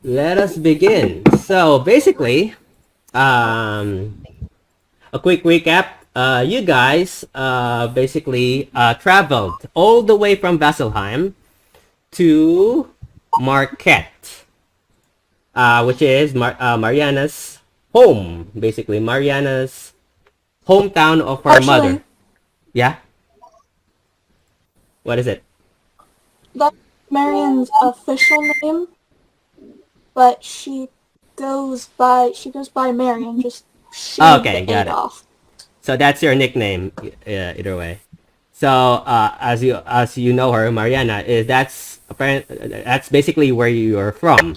let us begin. So basically, um, a quick recap. You guys basically traveled all the way from Vasselheim to Marquette, which is Mariana's home. Basically, Mariana's hometown of her mother. Actually, Yeah, what is it? that's Marian's official name, but she goes by Marian. Just shave Okay, the got A it. off. So that's your nickname, either way. So as you know her, Mariana is that's basically where you are from.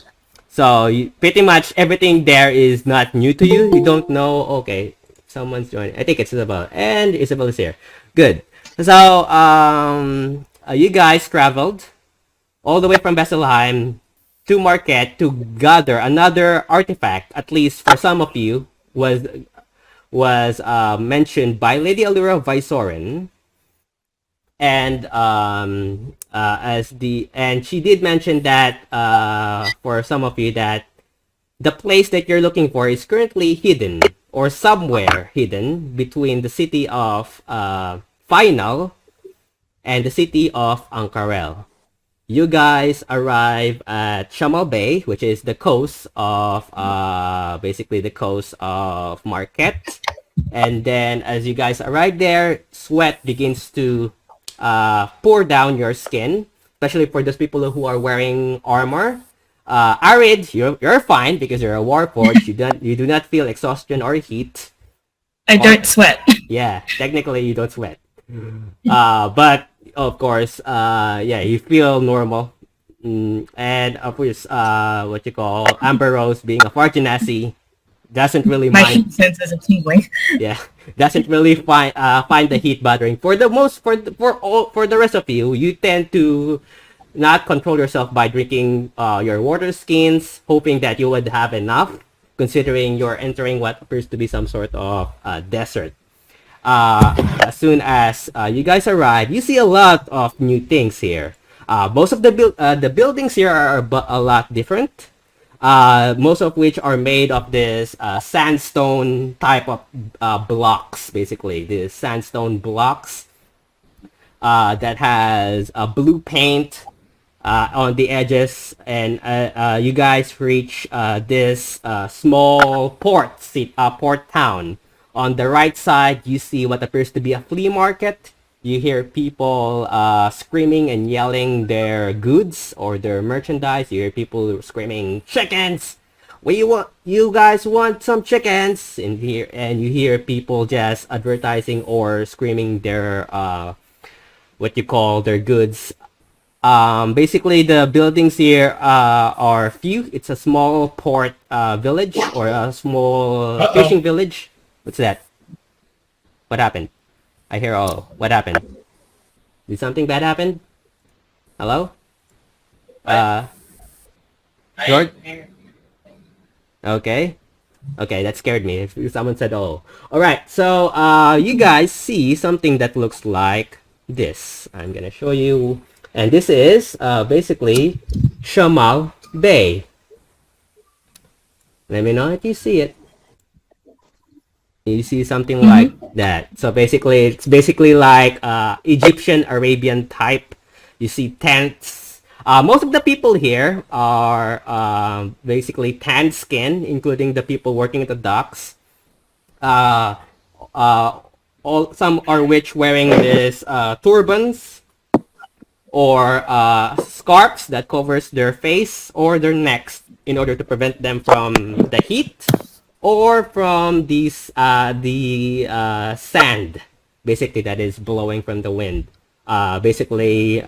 So pretty much everything there is not new to you. You don't know. Okay, someone's joining. I think it's Isabel, and Isabel is here. Good. So you guys traveled all the way from Besselheim to Marquette to gather another artifact. At least for some of you, was mentioned by Lady Allura Visorin, and she did mention that for some of you that the place that you're looking for is currently hidden or somewhere hidden between the city of Final and the city of Ankarel. You guys arrive at Shamal Bay, which is the coast of basically the coast of Marquette. And then as you guys arrive there, sweat begins to pour down your skin, especially for those people who are wearing armor. Arid, you're fine because you're a warforged. You do not feel exhaustion or heat. I Or don't sweat. yeah, technically you don't sweat. But of course, yeah, you feel normal. And of course, what you call Amber Rose being a far genasi doesn't really My mind. heat senses are tingling. Yeah, doesn't really find the heat bothering. For the most, for the rest of you, you tend to not control yourself by drinking your water skins, hoping that you would have enough, considering you're entering what appears to be some sort of desert. As soon as you guys arrive, you see a lot of new things here. Most of the buildings here are a lot different. Most of which are made of this sandstone type of blocks, basically. These sandstone blocks that has blue paint on the edges, and you guys reach this small port town. On the right side, you see what appears to be a flea market. You hear people screaming and yelling their goods or their merchandise. You hear people screaming, "Chickens! You guys want some chickens?" And you hear people just advertising or screaming their what you call their goods. Basically, the buildings here are few. It's a small port village or a small Uh-oh. fishing village. What's that? What happened? I hear, oh, what happened? Did something bad happen? Hello? Uh, George? Okay. Okay, that scared me. If someone said, oh. Alright, so you guys see something that looks like this. I'm gonna show you. And this is basically Shamal Bay. Let me know if you see it. You see something like that. So basically, it's basically like Egyptian Arabian type. You see tents. Most of the people here are basically tan skin, including the people working at the docks. Uh, uh, some are which wearing this turbans or scarves that covers their face or their necks in order to prevent them from the heat or from the sand, basically, that is blowing from the wind. Basically,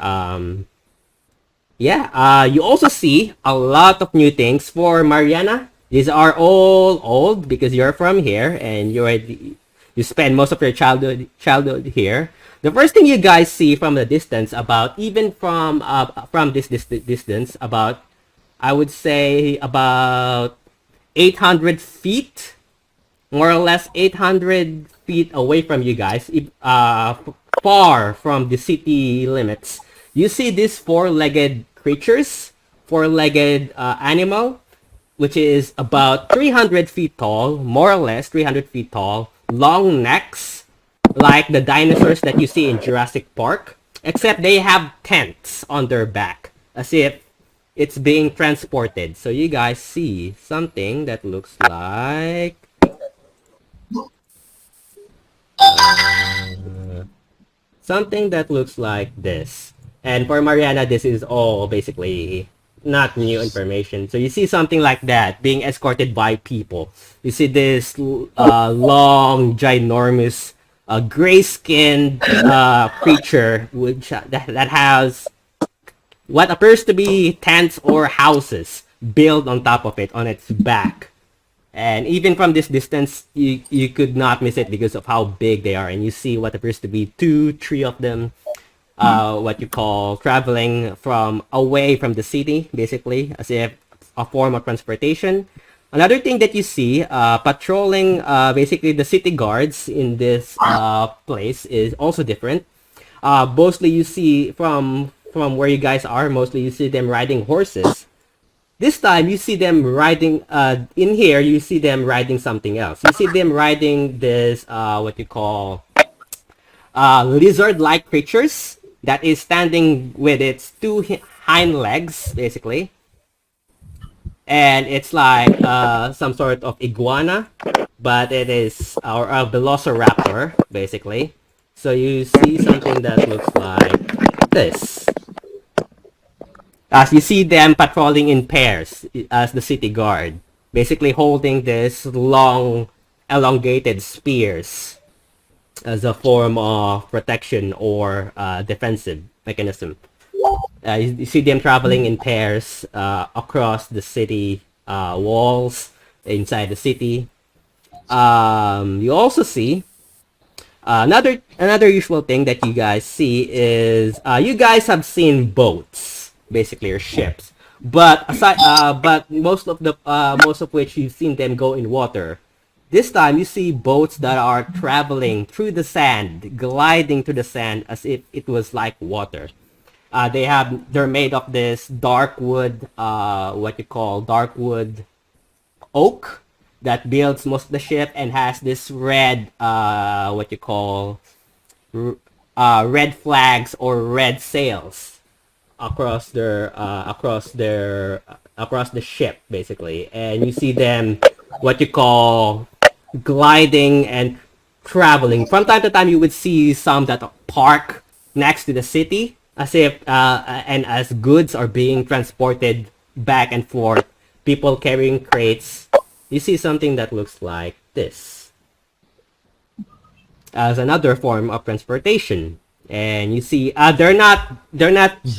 yeah. You also see a lot of new things for Mariana. These are all old because you're from here and you spend most of your childhood here. The first thing you guys see from the distance, about even from this distance, about I would say about 800 feet, more or less 800 feet away from you guys, far from the city limits. You see these four-legged creatures, four-legged animal. which is about 300 feet tall, more or less 300 feet tall, long necks, like the dinosaurs that you see in Jurassic Park, except they have tents on their back, as if it's being transported. So you guys see something that looks like something that looks like this. And for Mariana, this is all basically not new information. So you see something like that being escorted by people. You see this long, ginormous, gray-skinned creature which that has what appears to be tents or houses built on top of it on its back. And even from this distance, you could not miss it because of how big they are. And you see what appears to be two, three of them, what you call traveling from away from the city, basically, as if a form of transportation. Another thing that you see, patrolling basically the city guards in this place is also different. Mostly you see from where you guys are, mostly you see them riding horses. This time, you see them riding, in here, you see them riding something else. You see them riding this, what you call, lizard-like creatures that is standing with its two hind legs, basically. And it's like some sort of iguana, but it is or a velociraptor, basically. So you see something that looks like this. As you see them patrolling in pairs as the city guard, basically holding this long, elongated spears as a form of protection or defensive mechanism. You see them traveling in pairs across the city walls inside the city. You also see another usual thing that you guys see is you guys have seen boats, basically, or ships, but most of which you've seen them go in water. This time you see boats that are traveling through the sand, gliding through the sand as if it was like water. They're made of this dark wood, what you call dark wood oak, that builds most of the ship and has this red, what you call red flags or red sails across the ship, basically. And you see them, what you call, gliding and traveling. From time to time, you would see some that park next to the city, as if and as goods are being transported back and forth, people carrying crates. You see something that looks like this as another form of transportation. And you see they're not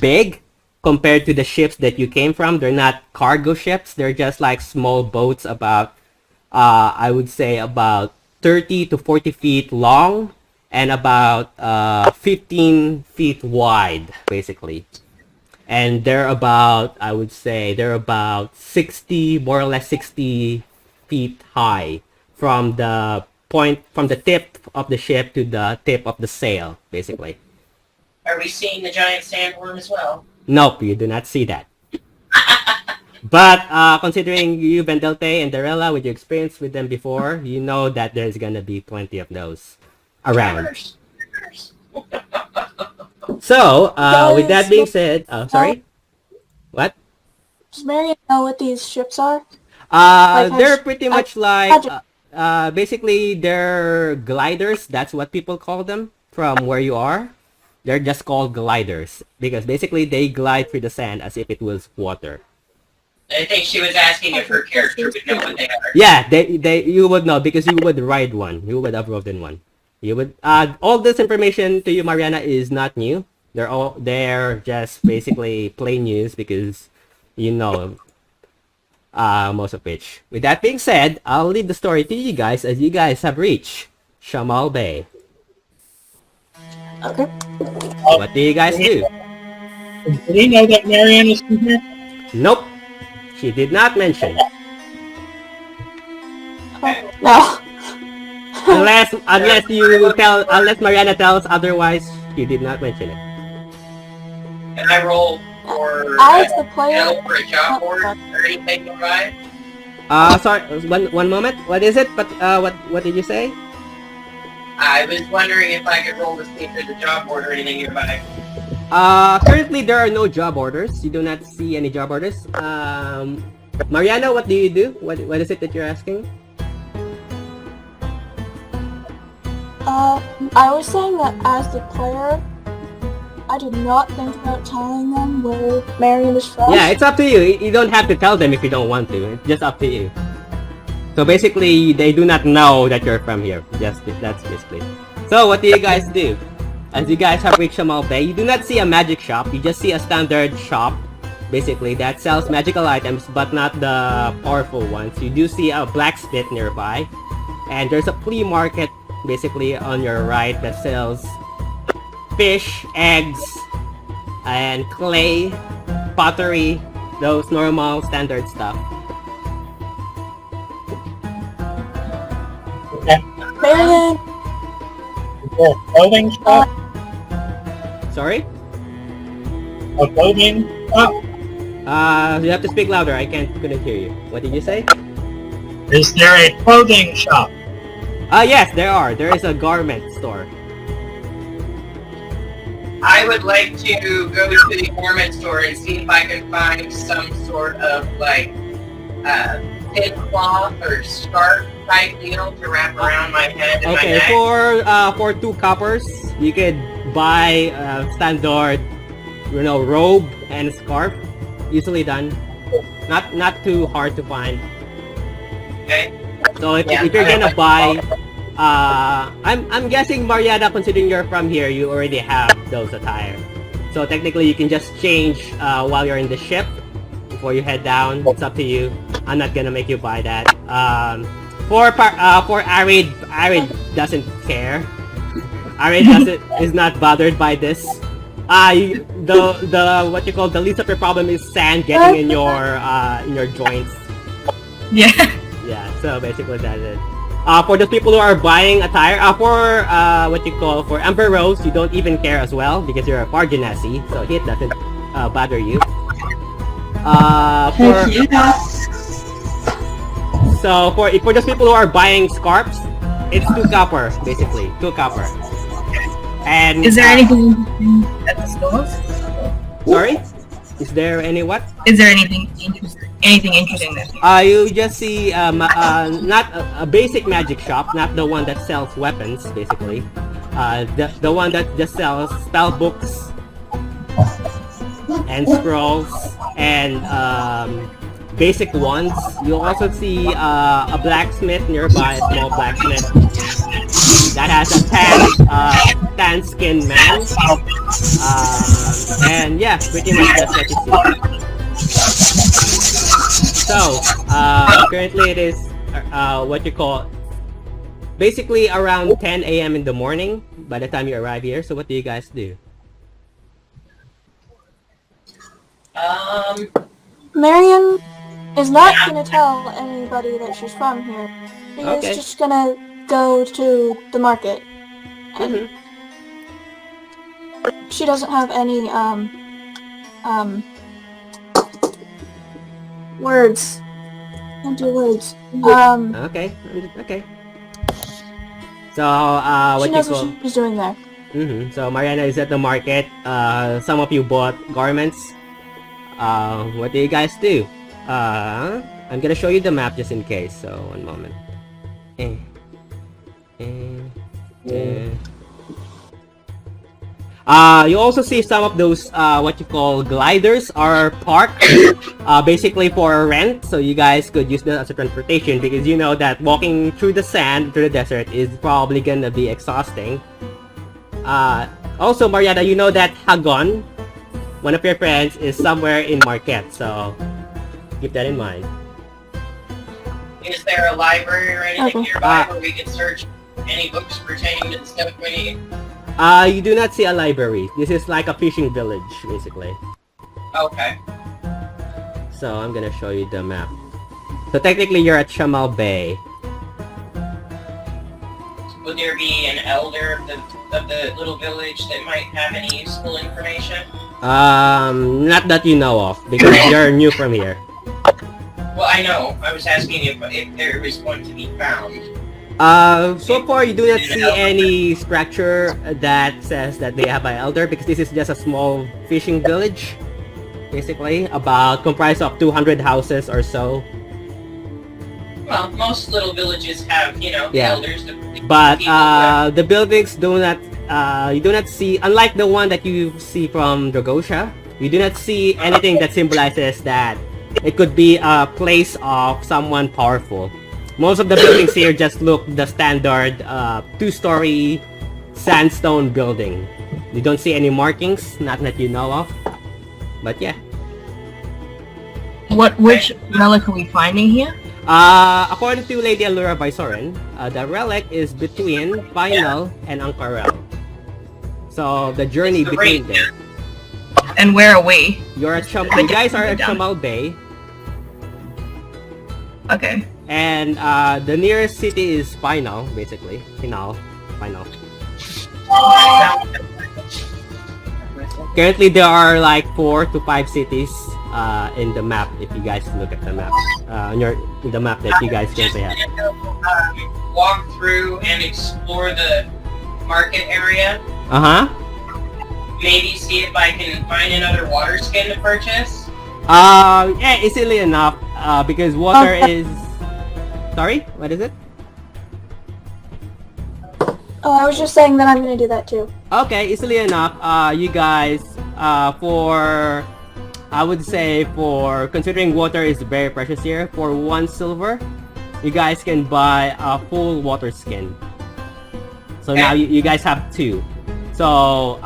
big compared to the ships that you came from. They're not cargo ships. They're just like small boats, about I would say about 30 to 40 feet long and about 15 feet wide, basically. And they're about, I would say, they're about 60, more or less 60 feet high from the tip of the ship to the tip of the sail, basically. Are we seeing the giant sandworm as well? Nope, you do not see that. But considering you, Bendelte, and Darella, with your experience with them before, you know that there's gonna be plenty of those around. So, with that being said, sorry? What? Does Marion know what these ships are? They're pretty much like, basically, they're gliders. That's what people call them from where you are. They're just called gliders because basically they glide through the sand as if it was water. I think she was asking if her character would know what they are. Yeah, you would know because you would ride one. You would have ridden one. You would. All this information to you, Mariana, is not new. They're just basically plain news because you know most of which. With that being said, I'll leave the story to you guys as you guys have reached Shamal Bay. Okay. What do you guys do? Do we know that Marianne is in here? Nope. She did not mention. No. unless Mariana tells otherwise, she did not mention it. Can I roll for As the player, for a job board or anything to ride? Sorry, one moment. What is it? But what did you say? I was wondering if I could roll to see if there's a job order or anything nearby. Currently there are no job orders. You do not see any job orders. Mariana, what do you do? What is it that you're asking? I was saying that as the player, I did not think about telling them where Marion is from. Yeah, it's up to you. You don't have to tell them if you don't want to. It's just up to you. So basically, they do not know that you're from here. That's basically. So what do you guys do? As you guys have reached Shamal Bay, you do not see a magic shop. You just see a standard shop, basically, that sells magical items, but not the powerful ones. You do see a blacksmith nearby, and there's a flea market, basically, on your right that sells fish, eggs, and clay, pottery, those normal standard stuff. Okay. Marion, Is there a clothing shop? Sorry? A clothing shop? You have to speak louder. I couldn't hear you. What did you say? Is there a clothing shop? Yes, there are. There is a garment store. I would like to go to the garment store and see if I can find some sort of like thin cloth or scarf type deal to wrap around my head and my Okay, neck. for 2 coppers, you could buy a standard, robe and scarf. Easily done. Not too hard to find. Okay. So if you're gonna buy, I'm guessing Mariana, considering you're from here, you already have those attire. So technically, you can just change while you're in the ship before you head down. It's up to you. I'm not gonna make you buy that. For Arid doesn't care. Arid is not bothered by this. The least of your problem is sand getting in your joints. Yeah. Yeah, so basically that's it. For the people who are buying attire, for Amber Rose, you don't even care as well because you're a Far Genasi, so it doesn't bother you. So for those people who are buying scarves, it's 2 copper basically, 2 copper. And Is there anything interesting at the stores? Sorry, is there any what? Is there anything interesting there? You just see not a basic magic shop, not the one that sells weapons, basically. The one that just sells spell books and scrolls and basic wands. You'll also see a blacksmith nearby, a small blacksmith that has a tan skin man. And yeah, pretty much that's what you see. So, currently it is basically around 10 a.m. in the morning by the time you arrive here. So what do you guys do? Marion is not gonna tell anybody that she's from here. She Okay. is just gonna go to the market. And she doesn't have any words. Can't do words. Okay. So, She knows what she's doing there. So Mariana is at the market. Some of you bought garments. What do you guys do? I'm gonna show you the map just in case. So one moment. You also see some of those gliders are parked basically for rent, so you guys could use that as a transportation because you know that walking through the sand through the desert is probably gonna be exhausting. Also, Mariana, you know that Hagon, one of your friends, is somewhere in Marquette, so keep that in mind. Is there a library or anything Okay. nearby where we can search any books pertaining to the stuff we need? You do not see a library. This is like a fishing village, basically. Okay. So I'm gonna show you the map. So technically you're at Shamal Bay. Would there be an elder of the little village that might have any useful information? Not that you know of, because you're new from here. Well, I know. I was asking if there was one to be found. So far you do not see any structure that says that they have an elder, because this is just a small fishing village, basically, about comprised of 200 houses or so. Well, most little villages have, elders. But the buildings do not, you do not see, unlike the one that you see from Dragosha, you do not see anything that symbolizes that it could be a place of someone powerful. Most of the buildings here just look the standard 2-story sandstone building. You don't see any markings, not that you know of. But yeah. Which relic are we finding here? According to Lady Allura Visoren, the relic is between Final and Ankarel. So the journey between them. And where are we? You guys are at Shamal Bay. Okay. And the nearest city is Final, basically. Final. Currently, there are like 4 to 5 cities in the map. If you guys look at the map, the map that you guys currently have. Walk through and explore the market area. Maybe see if I can find another water skin to purchase. Yeah, easily enough. Because water is. Sorry, what is it? Oh, I was just saying that I'm gonna do that too. Okay, easily enough. You guys, I would say for considering water is very precious here, for 1 silver, you guys can buy a full water skin. So now you guys have 2. So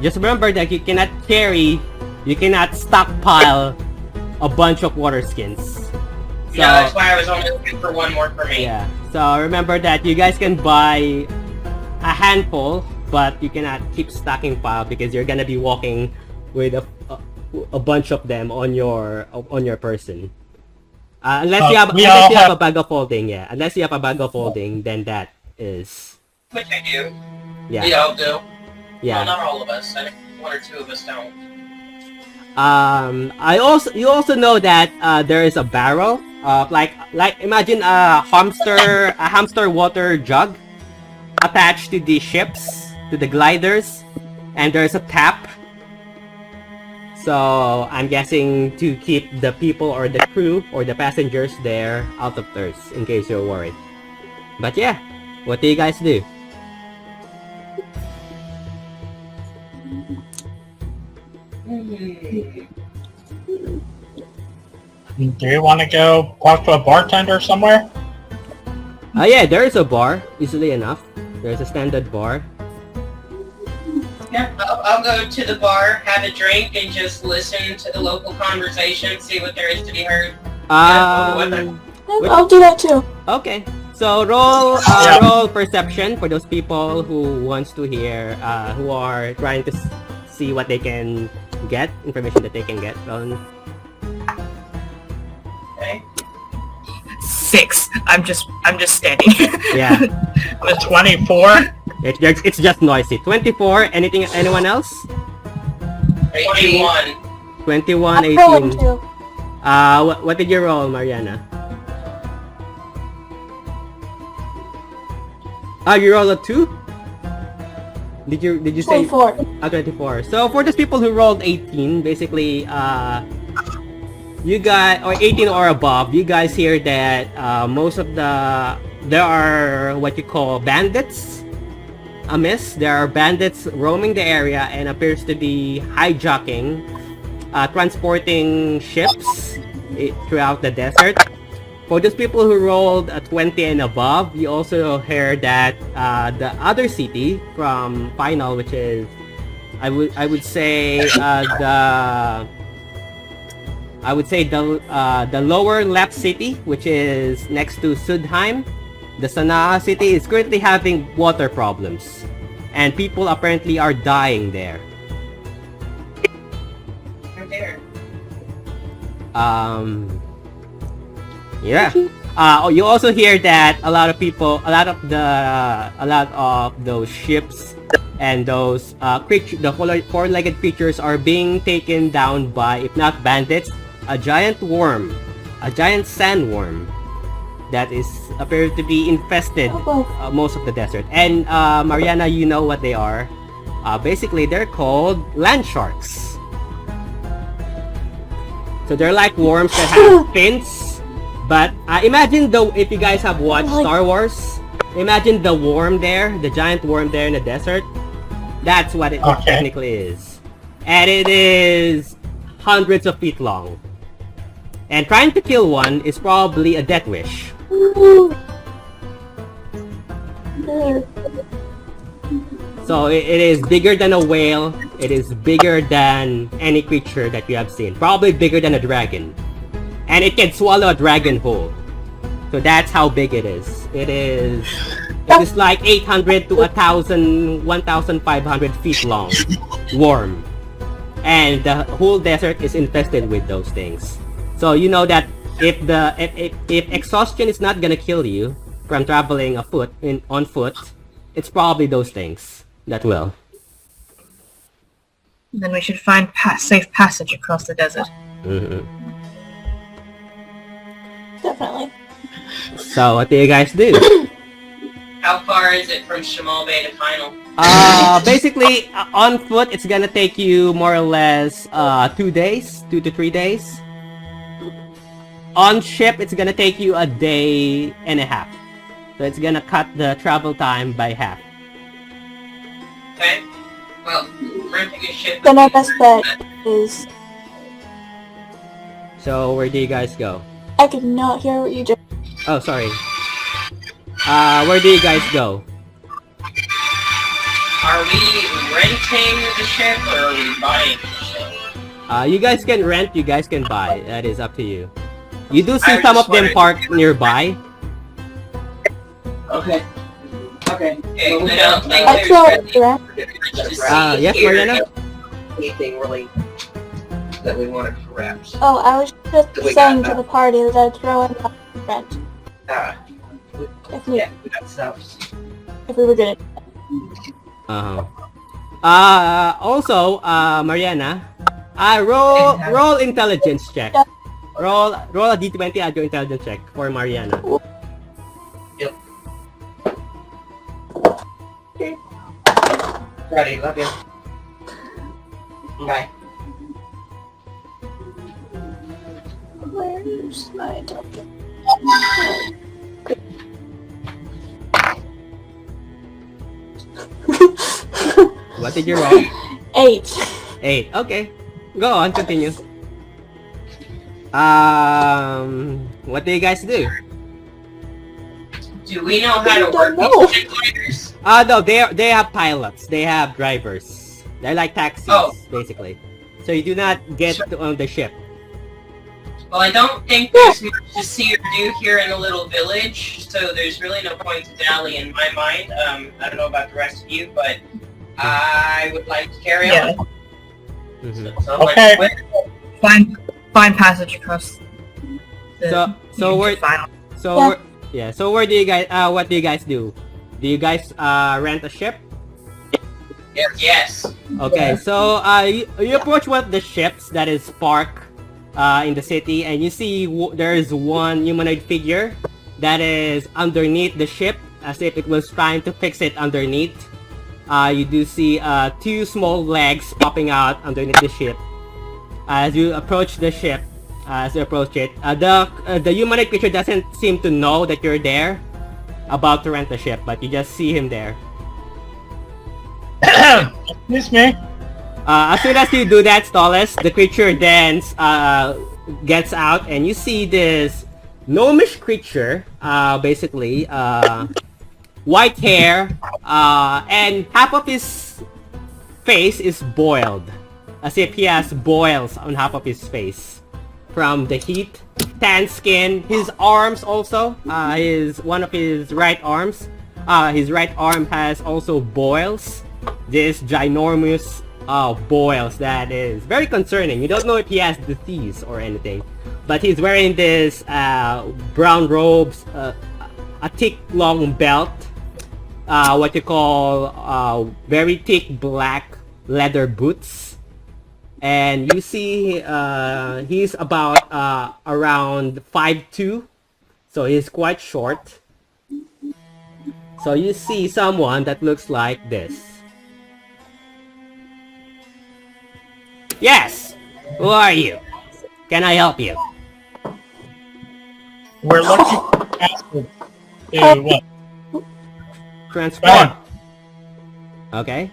just remember that you cannot stockpile a bunch of water skins. So, yeah, that's why I was only looking for 1 more for me. Yeah. So remember that you guys can buy a handful, but you cannot keep stocking pile because you're gonna be walking with a bunch of them on your person. Unless you have a bag of holding, yeah. Unless you have a bag of holding, then that is. Which I do. Yeah. We all do. Yeah. Well, not all of us. I think 1 or 2 of us don't. You also know that there is a barrel. Like imagine a hamster water jug attached to the ships, to the gliders, and there's a tap. So I'm guessing to keep the people or the crew or the passengers there out of thirst, in case you're worried. But yeah, what do you guys do? Do you want to go talk to a bartender somewhere? Yeah, there is a bar, easily enough. There's a standard bar. Yeah, I'll go to the bar, have a drink, and just listen to the local conversation, see what there is to be heard. I'll do that too. Okay. So roll perception for those people who wants to hear, who are trying to see what they can get, information that they can get. Okay. 6. I'm just standing. Yeah. 24. It's just noisy. 24. Anyone else? 21. 21, I'm rolling 18. too. What did you roll, Mariana? You rolled a 2? Did you say 24. 24. So for those people who rolled 18, basically you guys, or 18 or above, you guys hear that there are what you call bandits amiss. There are bandits roaming the area and appears to be hijacking, transporting ships throughout the desert. For those people who rolled a 20 and above, you also hear that the other city from Final, which is, I would say the lower left city, which is next to Sudheim. The Sanaa city is currently having water problems, and people apparently are dying there. Right there. Yeah. You also hear that a lot of those ships and those the four-legged creatures are being taken down by, if not bandits, a giant worm a giant sandworm that is appeared to be infested most of the desert. And Mariana, you know what they are. Basically, they're called land sharks. So they're like worms that have fins. But imagine if you guys have watched Star Wars, imagine the worm there, the giant worm there in the desert. That's what it technically is. And it is hundreds of feet long. And trying to kill one is probably a death wish. So it is bigger than a whale. It is bigger than any creature that you have seen. Probably bigger than a dragon. And it can swallow a dragon whole. So that's how big it is. It is like 800 to 1,500 feet long worm. And the whole desert is infested with those things. So you know that if exhaustion is not gonna kill you from traveling on foot, it's probably those things that will. Then we should find safe passage across the desert. Mm-hmm. Definitely. So what do you guys do? How far is it from Shamal Bay to Final? Basically, on foot, it's gonna take you more or less 2 days, 2 to 3 days. On ship, it's gonna take you a day and a half. So it's gonna cut the travel time by half. Okay. Well, renting a ship. Then our best bet is... So where do you guys go? I could not hear what you just... Oh, sorry. Where do you guys go? Are we renting the ship or are we buying the ship? You guys can rent, you guys can buy. That is up to you. You do see I some just of them wanted- parked nearby. Okay. Okay. Okay, Well, I don't think I there's throw really it around. much to see Yes, here. Mariana? Anything really that we want to correct? Oh, I was just We got saying to that. the party that I'd throw in the rent. If we, Yeah, we got stuff. if we were gonna... Also, Mariana, roll intelligence check. Roll a d20 at your intelligence check for Mariana. Ready, love you. Bye. Where's my document? What did you roll? 8. 8. Okay. Go on, continue. What do you guys do? Do we know how to work Don't know. these simulators? No, they have pilots. They have drivers. They're like taxis, Oh. basically. So you do not get on the ship. Well, I don't think there's much to see or do here in a little village, so there's really no point to dally in my mind. I don't know about the rest of you, but I would like to carry on. Mhm. So, like, Okay. Find passage across the So where final. so where do you guys what do you guys do? Do you guys rent a ship? Yes. Okay, so you approach one of the ships that is parked in the city, and you see there is one humanoid figure that is underneath the ship, as if it was trying to fix it underneath. You do see 2 small legs popping out underneath the ship. As you approach the ship, the humanoid creature doesn't seem to know that you're there, about to rent the ship, but you just see him there. Excuse me. As soon as you do that, Stolas, the creature then gets out, and you see this gnomish creature, basically, white hair, and half of his face is boiled, as if he has boils on half of his face from the heat. Tan skin, his arms also, one of his right arms, his right arm has also boils. This ginormous boils that is very concerning. You don't know if he has disease or anything, but he's wearing this brown robes, a thick long belt, what you call very thick black leather boots, and you see he's about around 5'2", so he's quite short. So you see someone that looks like this. Yes! Who are you? Can I help you? We're looking for password to what? Transport. Okay.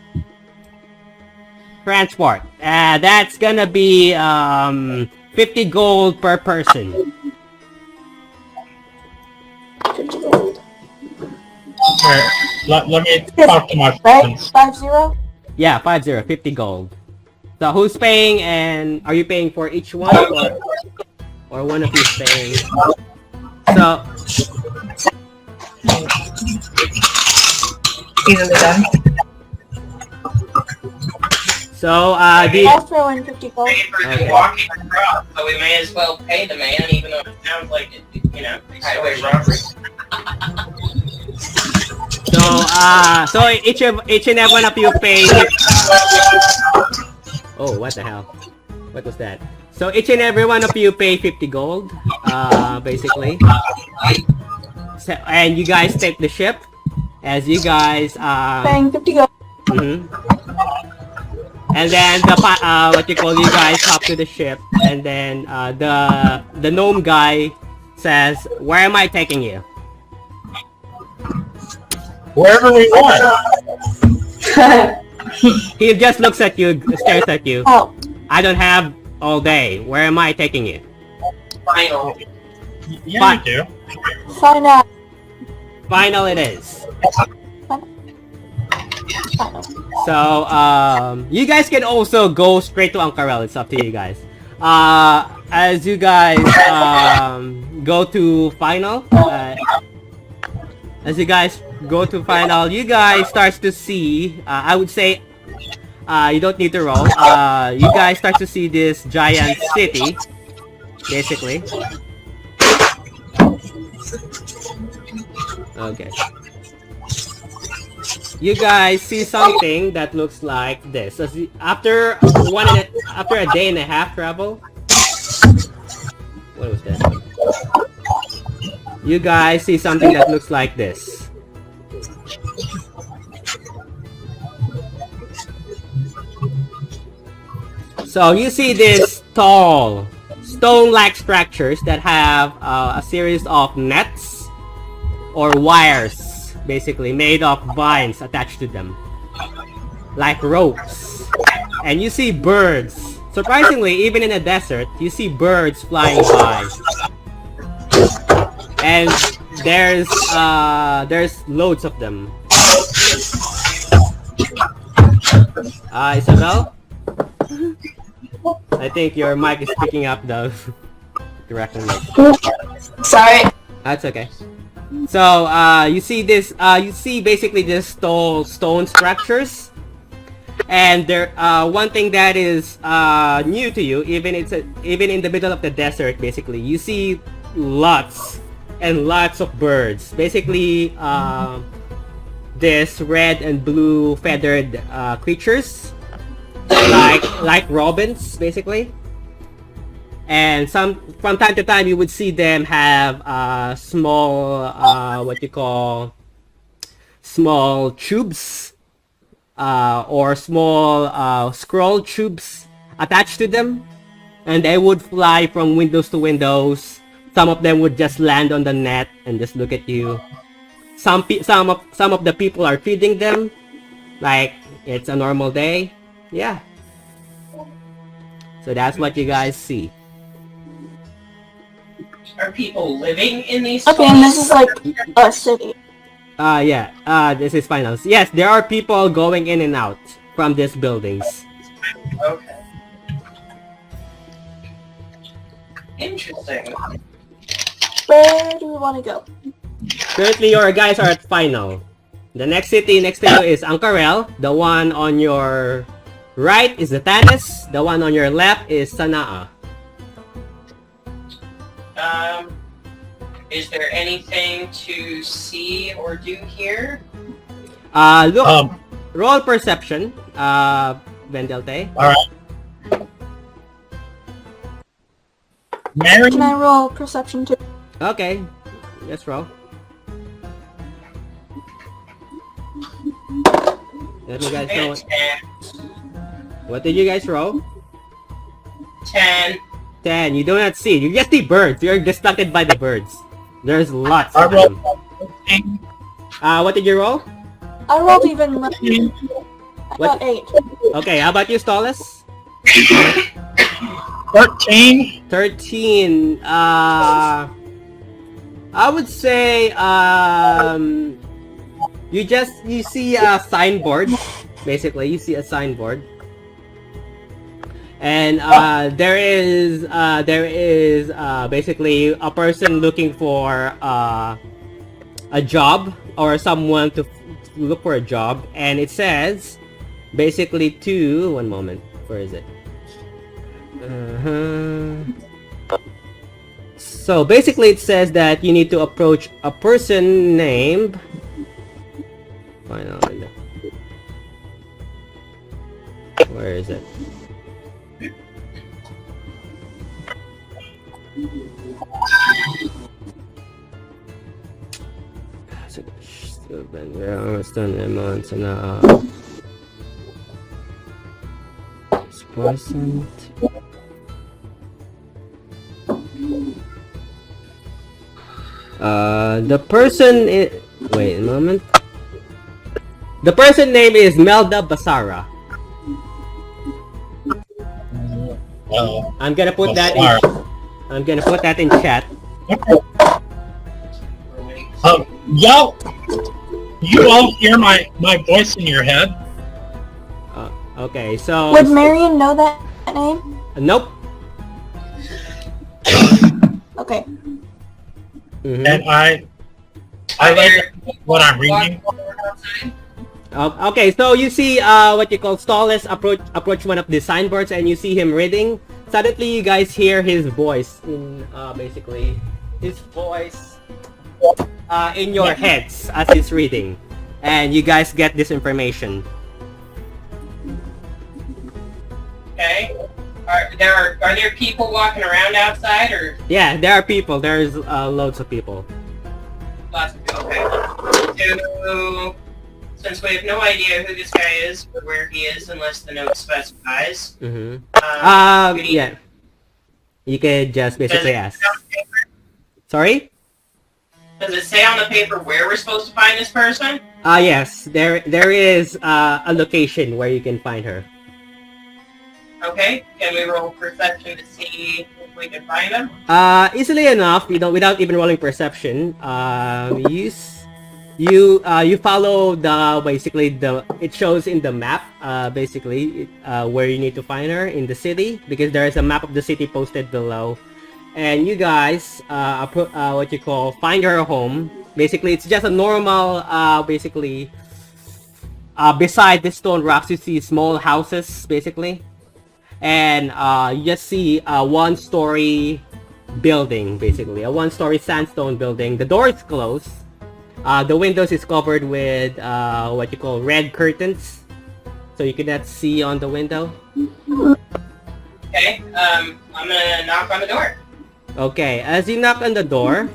Transport. That's gonna be 50 gold per person. 50 gold. Alright, let me Yes, talk to my right? friends. 50? Yeah, 50 gold. So who's paying, and are you paying for each one, or one of you's paying? So Easily done. I'll throw in 50 gold. Pay for Okay. the walking across, so we may as well pay the man, even though it sounds like it, you know, highway robbery. So each and every one of you pay. Oh, what the hell? What was that? So each and every one of you pay 50 gold, basically. So, and you guys take the ship, as you guys Paying 50 gold. and then what you call, you guys hop to the ship, and then the gnome guy says, "Where am I taking you?" Wherever we want. He just looks at you, stares at you. Oh, I don't have all day. Where am I taking you? Final. Yeah, Fine. you do. find out. Final it is. Final. So, you guys can also go straight to Ankarel. It's up to you guys. As you guys go to final, you guys starts to see, I would say, you don't need to roll. You guys start to see this giant city, basically. Okay. You guys see something that looks like this. After a day and a half travel. What was that? You guys see something that looks like this. So you see this tall stone-like structures that have a series of nets or wires, basically made of vines attached to them, like ropes. And you see birds. Surprisingly, even in a desert, you see birds flying by. And there's loads of them. Isabel? I think your mic is picking up the direction. Sorry. That's okay. So you see this. You see basically this tall stone structures, and there. One thing that is new to you, even in the middle of the desert, basically, you see lots and lots of birds. Basically, this red and blue feathered creatures, like robins, basically. And from time to time, you would see them have small, what you call, small tubes, or small scroll tubes attached to them, and they would fly from windows to windows. Some of them would just land on the net and just look at you. Some of the people are feeding them, like it's a normal day. Yeah. So that's what you guys see. Are people living in these Okay, and this is like a city. Yeah. This is finals. Yes, there are people going in and out from these buildings. Okay. Interesting. Where do we want to go? Currently, your guys are at final. The next city next to you is Ankarel. The one on your right is Zatanis. The one on your left is Sanaa. Is there anything to see or do here? Look, roll perception, Vendelte. Alright. Mary? Can I roll perception too? Okay, let's roll. Let me guys know. What did you guys roll? 10. 10. You do not see. You just see birds. You're distracted by the birds. There's lots I of rolled them. 13. What did you roll? I rolled even less. I What? got 8. Okay, how about you, Stollis? 13. 13. I would say, you see a signboard. Basically, you see a signboard. And there is basically a person looking for a job or someone to look for a job, and it says basically to one moment. Where is it? So basically, it says that you need to approach a person named. Where is it? The person is. Wait a moment. The person name is Melda Basara. I'm gonna put that in. I'm gonna put that in chat. Y'all, you all hear my voice in your head? Okay, so. Would Marion know that name? Nope. Okay. And I like what I'm reading. Okay, so you see what you call Stollis approach one of the signboards, and you see him reading. Suddenly, you guys hear his voice in basically his voice in your heads as he's reading, and you guys get this information. Okay. Are there people walking around outside, or? Yeah, there are people. There's loads of people. Lots of people. Okay. So, since we have no idea who this guy is or where he is, unless the note specifies. Yeah. You could just basically ask. Sorry? Does it say on the paper where we're supposed to find this person? Yes. There is a location where you can find her. Okay. Can we roll perception to see if we can find him? Easily enough. Without even rolling perception. You follow it shows in the map where you need to find her in the city, because there is a map of the city posted below, and you guys what you call find her home. Basically, it's just a normal beside the stone rocks you see small houses basically, and you just see a one-story building, basically a one-story sandstone building. The door is closed. The windows is covered with what you call red curtains, so you cannot see on the window. Okay, I'm gonna knock on the door. Okay, as you knock on the door,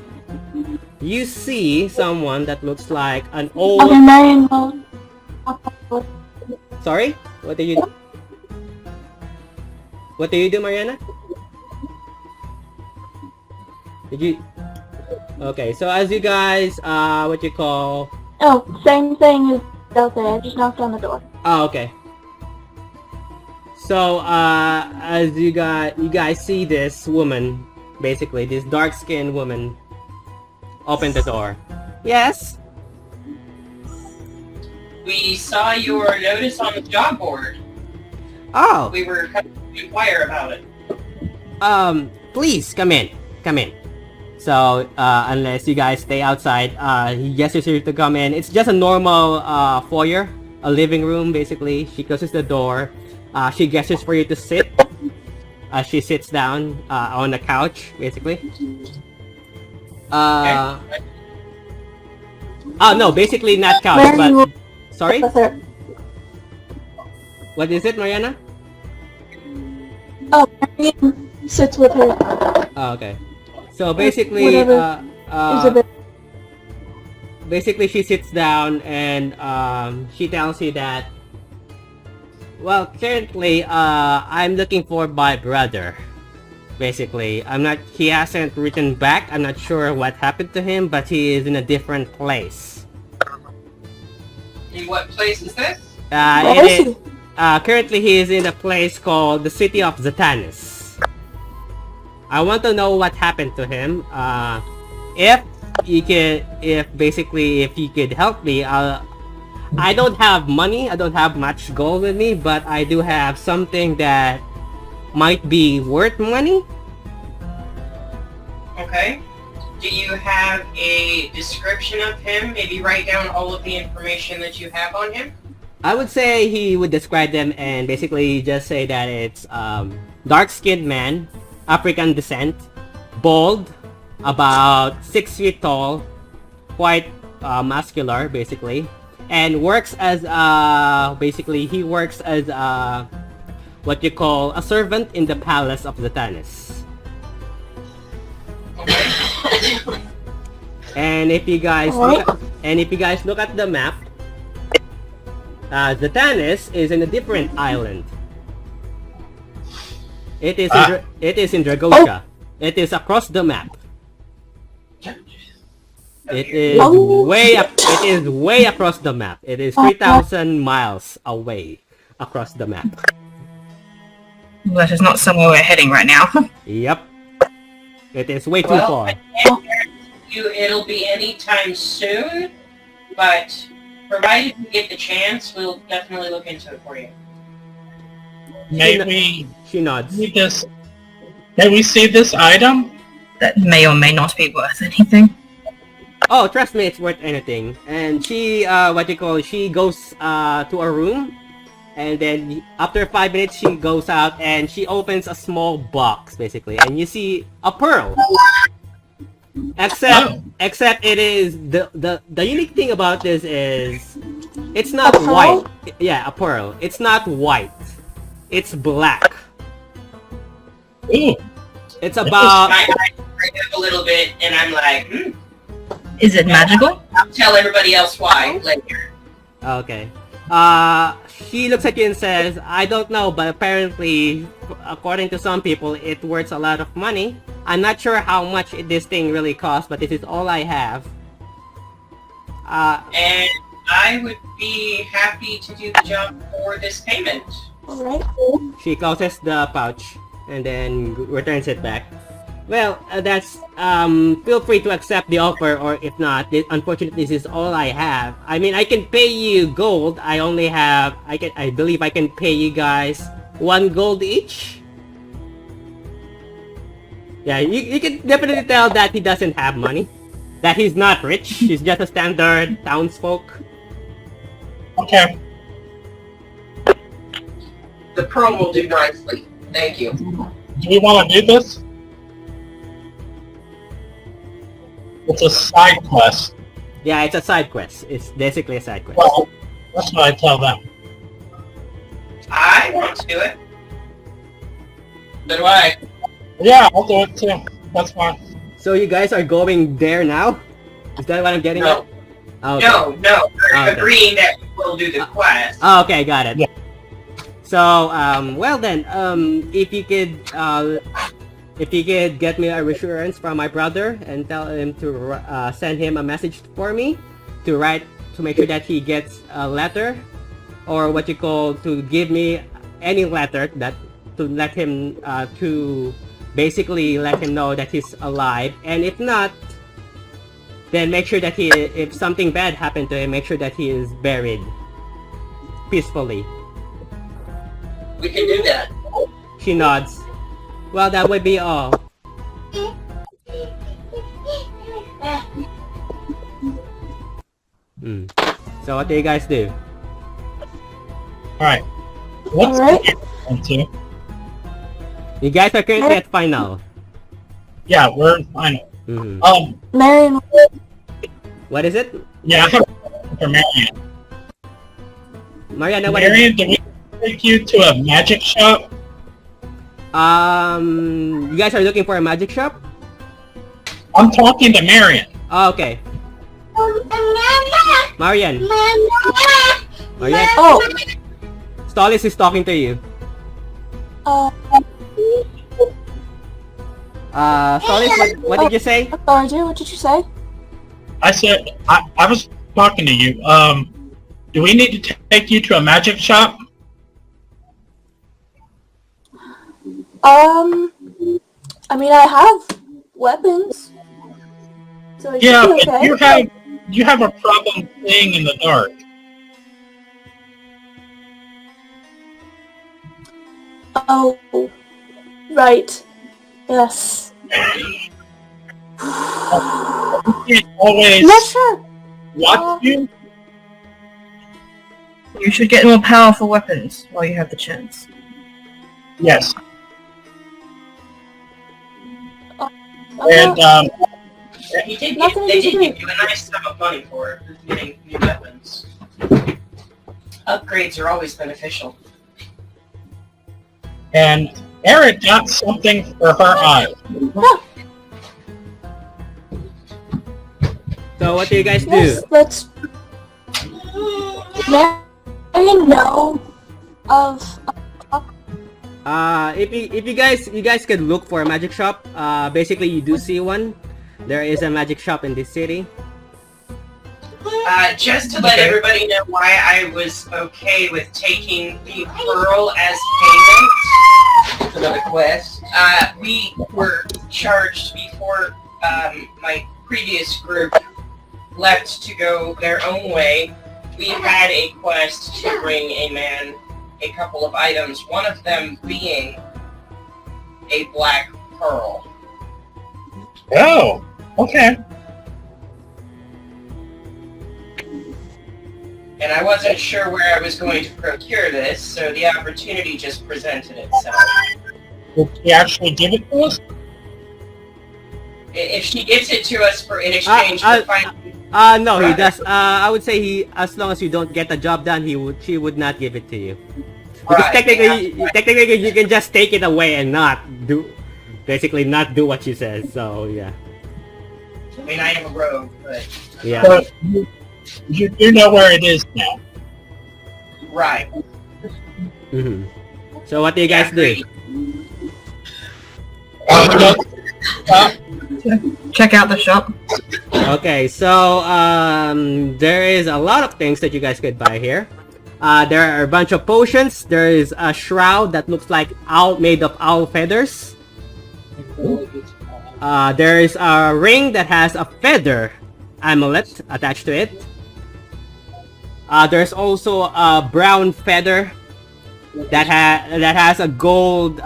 you see someone that looks like an old. Okay, Marion will. Sorry, what do you do? What do you do, Mariana? Did you? Okay, so as you guys, what you call? Oh, same thing as Delta. I just knocked on the door. Oh, okay. So, as you guys see this woman, basically this dark-skinned woman, open the door. Yes. We saw your notice on the job board. Oh. We were coming to inquire about it. Please come in. Come in. So, unless you guys stay outside, he gestures you to come in. It's just a normal foyer, a living room, basically. She closes the door. She gestures for you to sit. She sits down on the couch, basically. Oh, no, basically not couch, but... Sorry? What is it, Mariana? Oh, Marion sits with her. Oh, okay. So basically, Whatever is a bit. basically she sits down and she tells you that, well, currently I'm looking for my brother. Basically, he hasn't written back. I'm not sure what happened to him, but he is in a different place. In what place is this? Where is he? Currently he is in a place called the city of Zatanis. I want to know what happened to him. If you could help me, I don't have money, I don't have much gold with me, but I do have something that might be worth money. Okay. Do you have a description of him? Maybe write down all of the information that you have on him? I would say he would describe them and basically just say that it's dark-skinned man, African descent, bald, about 6 feet tall, quite muscular basically, and works as he works as what you call a servant in the palace of Zatanis. Okay. And if you guys look at the map, Zatanis is in a different island. It is in Dragosha. It is across the map. It is way across the map. It is 3,000 miles away across the map. That is not somewhere we're heading right now. Yep. It is way too Well, far. I can't guarantee you it'll be anytime soon, but provided we get the chance, we'll definitely look into it for you. She nods. May we see this item? That may or may not be worth anything. Oh, trust me, it's worth anything. And she, she goes to a room, and then after 5 minutes, she goes out and she opens a small box, basically, and you see a pearl. Except it is the unique thing about this is it's not white. Yeah, a pearl. It's not white. It's black. Ooh. It's about. My eyes break up a little bit, and I'm like, Is it magical? I'll tell everybody else why later. Okay. She looks at you and says, I don't know, but apparently, according to some people, it worth a lot of money. I'm not sure how much this thing really costs, but this is all I have. And I would be happy to do the job for this payment. Alright. She closes the pouch and then returns it back. Well, feel free to accept the offer, or if not, unfortunately, this is all I have. I mean, I can pay you gold. I believe I can pay you guys 1 gold each. Yeah, you can definitely tell that he doesn't have money. That he's not rich. He's just a standard townsfolk. Okay. The pearl will do nicely. Thank you. Do we want to do this? It's a side quest. Yeah, it's a side quest. It's basically a side quest. Well, that's what I tell them. I want to do it. So do I. Yeah, I'll do it too. That's fine. So you guys are going there now? Is that what I'm getting No. at? Oh, okay. No. We're Okay. agreeing that we will do the quest. Oh, okay, got it. Yeah. So, well then, if you could get me a reassurance from my brother and tell him to send him a message for me to make sure that he gets a letter, or what you call to give me any letter that to let him to basically let him know that he's alive, and if not, then make sure that if something bad happened to him, make sure that he is buried peacefully. We can do that. She nods. Well, that would be all. So what do you guys do? Alright. What's Alright. into? You guys are currently at final. Yeah, we're in final. Marion, What is it? Yeah, I have a question for Marion. Mariana, what is it? Marion, did we take you to a magic shop? You guys are looking for a magic shop? I'm talking to Marion. Oh, okay. Marian. Marian. Oh, Stolis is talking to you. Stolis, what did you say? Authority, what did you say? I said, I was talking to you. Do we need to take you to a magic shop? I mean, I have weapons. So it Yeah, should be but okay. you have a problem seeing in the dark. Oh, right. Yes. You can't always Yeah, sure. watch you. You should get more powerful weapons while you have the chance. Yes, Okay. and He did Nothing they to did do. give you a nice sum of money for it, for getting new weapons. Upgrades are always beneficial. and Eric got something for her eyes. So what do you guys do? Yes, let's... May I know of... If you guys could look for a magic shop, basically you do see one. There is a magic shop in this city. Just to let everybody know why I was okay with taking the pearl as payment. Another quest. We were charged before my previous group left to go their own way. We had a quest to bring a man a couple of items, one of them being a black pearl. Oh, okay. And I wasn't sure where I was going to procure this, so the opportunity just presented itself. Will she actually give it to us? If she gives it to us in exchange for finding... No, he Right. does. I would say as long as you don't get the job done, she would not give it to you. Because Right, technically, you can just take it away and basically not do what she says. So yeah, I mean, I am a rogue, but... yeah. But you know where it is now. Right. hmm So what do you guys do? Check out the shop. Okay, so there is a lot of things that you guys could buy here. There are a bunch of potions. There is a shroud that looks like made of owl feathers. There is a ring that has a feather amulet attached to it. There's also a brown feather that has a gold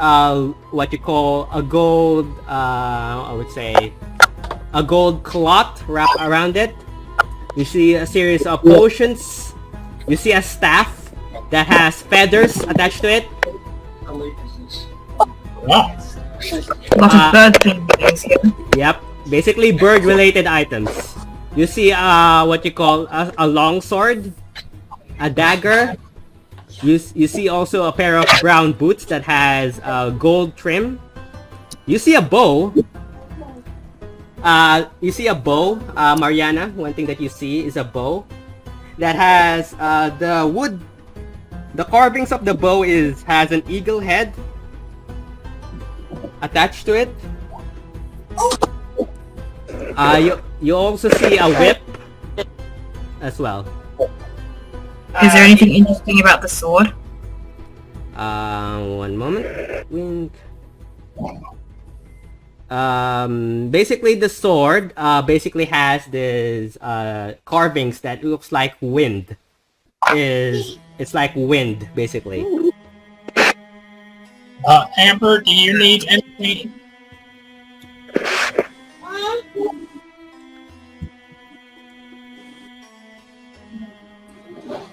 what you call a gold I would say a gold cloth wrapped around it. You see a series of potions. You see a staff that has feathers attached to it. Wow. Lots of bird things here. Yep, basically bird related items. You see what you call a long sword, a dagger. You see also a pair of brown boots that has gold trim. You see a bow. Mariana. One thing that you see is a bow that has the wood. The carvings of the bow has an eagle head attached to it. You also see a whip as well. Is there anything interesting about the sword? One moment. Wink. Basically the sword basically has this carvings that looks like wind. It's like wind basically. Amber, do you need anything?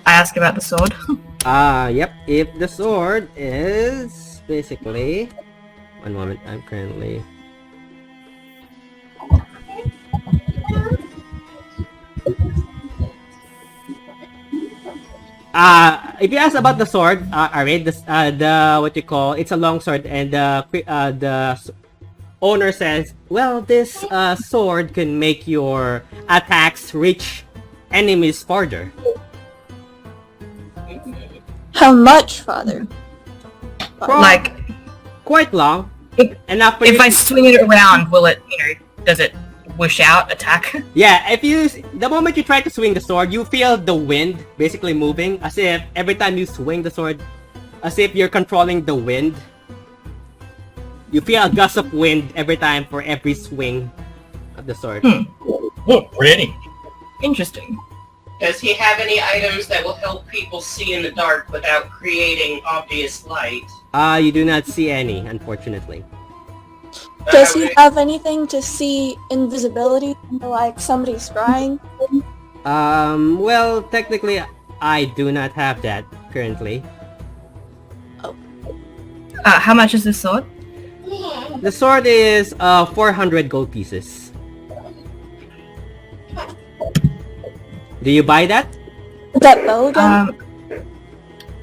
I ask about the sword. Yep. If the sword is basically... One moment, I'm currently... if you ask about the sword, Arid, the what you call, it's a long sword, and the owner says, well, this sword can make your attacks reach enemies farther. How much, Father? Like, Quite long. If- Enough for if you I swing it around, will it, does it whoosh out, attack? Yeah, the moment you try to swing the sword, you feel the wind basically moving, as if every time you swing the sword, as if you're controlling the wind. You feel a gust of wind every time for every swing of the sword. Oh, pretty. Interesting. Does he have any items that will help people see in the dark without creating obvious light? You do not see any, unfortunately. Does he have anything to see invisibility, like somebody scrying? Well, technically, I do not have that currently. How much is this sword? The sword is 400 gold pieces. Do you buy that? That bow again?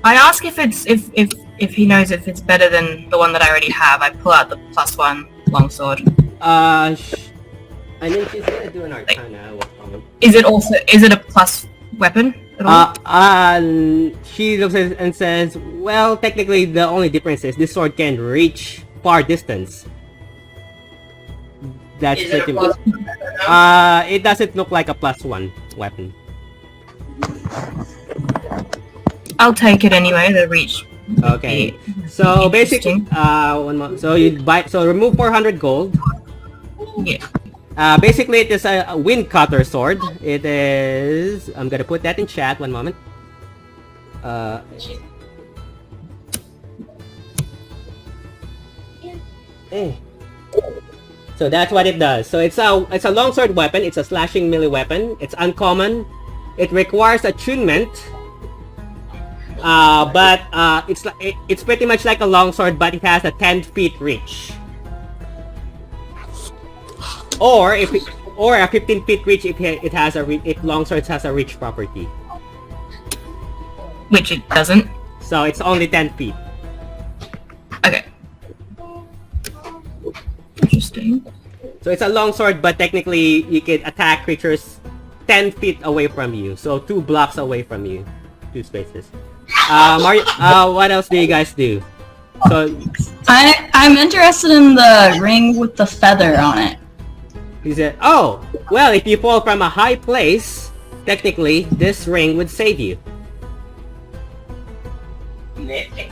I ask if it's if he knows if it's better than the one that I already have. I pull out the +1 longsword. I mean, she's gonna do an arcana. Is it a plus weapon at all? She looks at it and says, well, technically the only difference is this sword can reach far distance. That's Is it pretty a much. plus weapon? It doesn't look like a +1 weapon. I'll take it anyway. The reach. Okay. So basically, Interesting. one more. So you buy. So remove 400 gold. Yeah. Basically, it is a wind cutter sword. It is. I'm gonna put that in chat. One moment. So that's what it does. So it's a longsword weapon. It's a slashing melee weapon. It's uncommon. It requires attunement. But it's pretty much like a longsword, but it has a 10 feet reach. Or a 15 feet reach if longswords has a reach property. Which it doesn't. So it's only 10 feet. Okay. Interesting. So it's a longsword, but technically you can attack creatures 10 feet away from you. So 2 blocks away from you. 2 spaces. What else do you guys do? So I'm interested in the ring with the feather on it. he said, oh, well, if you fall from a high place, technically this ring would save you. Nifty.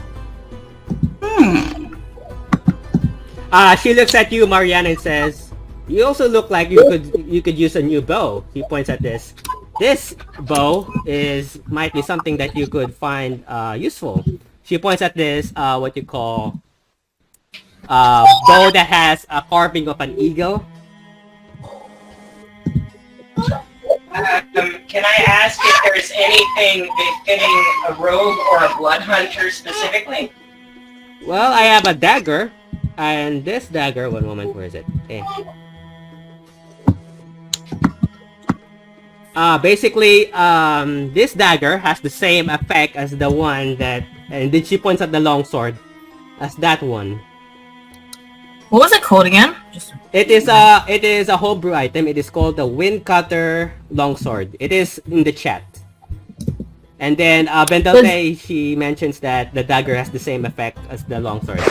She looks at you, Marianne, and says, you also look like you could use a new bow. He points at this. This bow might be something that you could find useful. She points at this what you call bow that has a carving of an eagle. Can I ask if there's anything befitting a rogue or a blood hunter specifically? Well, I have a dagger, and this dagger. One moment, where is it? Okay. Basically, this dagger has the same effect as the one that, and then she points at the longsword, as that one. What was it called again? It is a homebrew item. It is called the Wind Cutter Longsword. It is in the chat. And then Vendalte, she mentions that the dagger has the same effect as the longsword.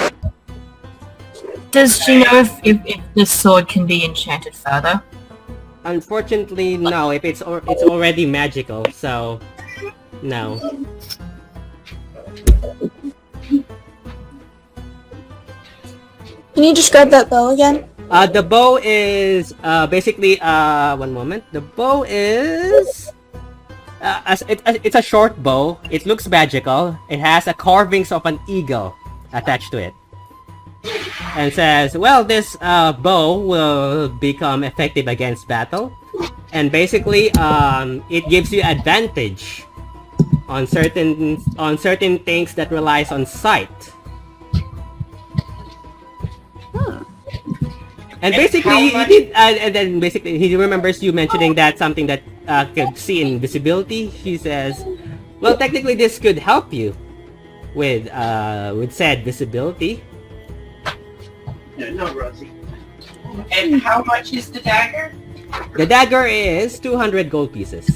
Does she know if this sword can be enchanted further? Unfortunately, no. If it's already magical, so no. Can you describe that bow again? The bow is basically one moment. The bow is it's a short bow. It looks magical. It has a carvings of an eagle attached to it, and says, "Well, this bow will become effective against battle, and basically, it gives you advantage on certain things that relies on sight." And basically, he did, and then basically he remembers you mentioning that something that could see invisibility. He says, Well, technically, this could help you with said visibility. No, Rosie. And how much is the dagger? The dagger is 200 gold pieces.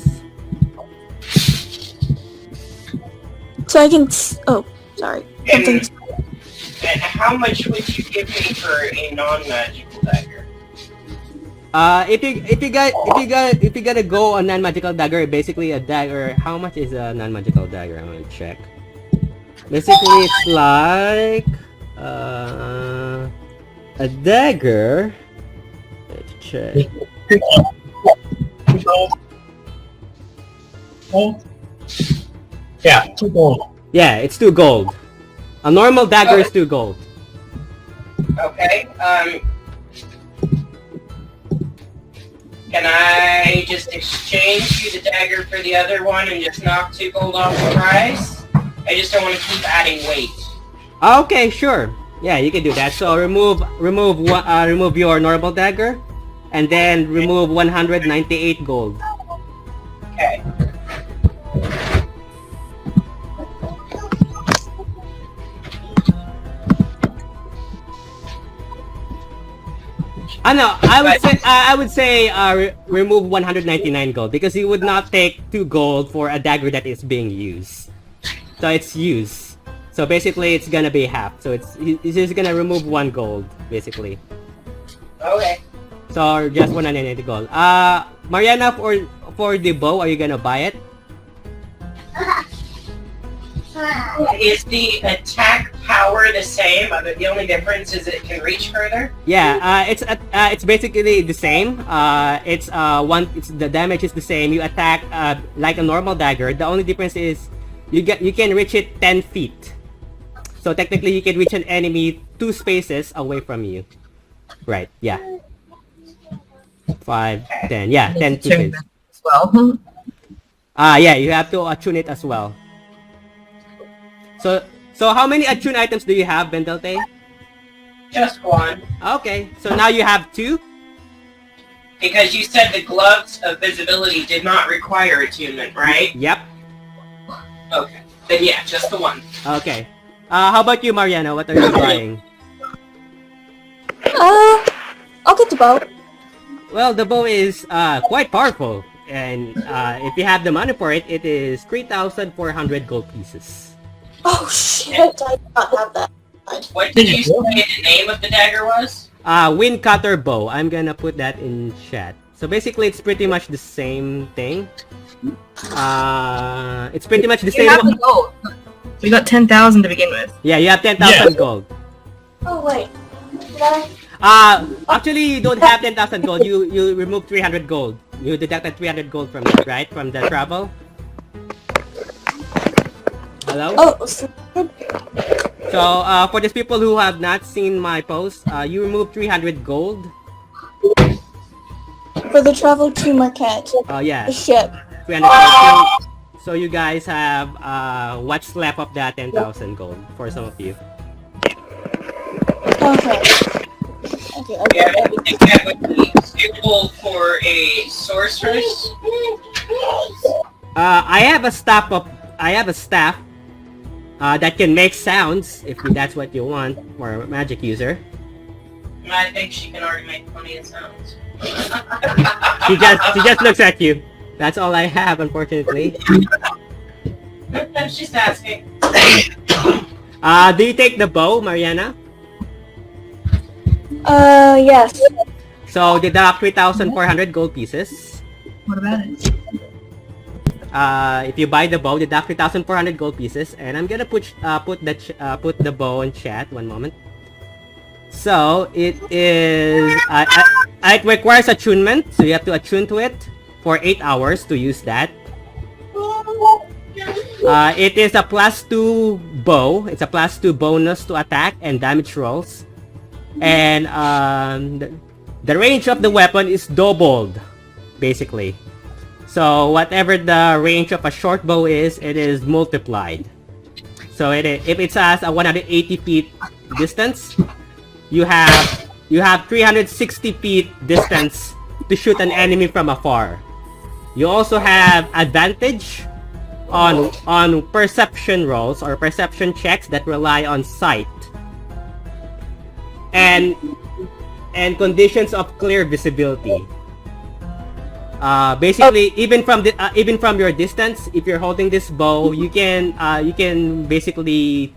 So I can. Oh, sorry. And, Something's- and how much would you give me for a non-magical dagger? If you gotta go on non-magical dagger, basically a dagger. How much is a non-magical dagger? I'm gonna check. Basically, it's like a dagger. Let's check. Yeah, 2 gold. Yeah, it's 2 gold. A normal dagger is 2 gold. Okay, can I just exchange you the dagger for the other one and just knock 2 gold off the price? I just don't want to keep adding weight. Okay, sure. Yeah, you can do that. So remove your normal dagger, and then remove 198 gold. Okay. No, I would say remove 199 gold because you would not take 2 gold for a dagger that is being used. So it's used. So basically, it's gonna be half. So it's just gonna remove 1 gold basically. Okay. So just 190 gold. Mariana, for the bow, are you gonna buy it? Is the attack power the same? The only difference is it can reach further? Yeah, it's basically the same. It's the damage is the same. You attack like a normal dagger. The only difference is you can reach it 10 feet. So technically, you can reach an enemy 2 spaces away from you. Right? Yeah. 5, 10. Yeah, 10 Attune spaces. as well. Yeah, you have to attune it as well. So how many attune items do you have, Bendelte? Just 1. Okay, so now you have 2. Because you said the gloves of visibility did not require attunement, right? Yep. Okay. Then yeah, just the 1. Okay. How about you, Mariana? What are you buying? I'll get the bow. Well, the bow is quite powerful, and if you have the money for it, it is 3,400 gold pieces. Oh shit! I did not have that. What did you say the name of the dagger was? Wind cutter bow. I'm gonna put that in chat. So basically, it's pretty much the same thing. It's pretty much the You same. have the gold. We got 10,000 to begin with. Yeah, you have 10,000 gold. Oh wait, did I? Actually, you don't have 10,000 gold. You remove 300 gold. You deducted 300 gold from it, right? From the travel. Hello? Oh, So, for these people who have not seen my post, you remove 300 gold. for the travel to Marquette, Yeah, the ship. 300 gold. So you guys have what's left of that 10,000 gold for some of you. Okay. Yeah, I think that would be suitable for a sorceress. I have a staff that can make sounds if that's what you want for a magic user. I think she can already make plenty of sounds. She just looks at you. That's all I have, unfortunately. That's just asking. Do you take the bow, Mariana? Yes. So deduct 3,400 gold pieces. What about it? If you buy the bow, deduct 3,400 gold pieces, and I'm gonna put the bow in chat. 1 moment. So it is it requires attunement, so you have to attune to it for 8 hours to use that. It is a +2 bow. It's a +2 bonus to attack and damage rolls, and the range of the weapon is doubled, basically. So whatever the range of a short bow is, it is multiplied. So if it has a 180 feet distance, you have 360 feet distance to shoot an enemy from afar. You also have advantage on perception rolls or perception checks that rely on sight and conditions of clear visibility. Basically, even from your distance, if you're holding this bow, you can basically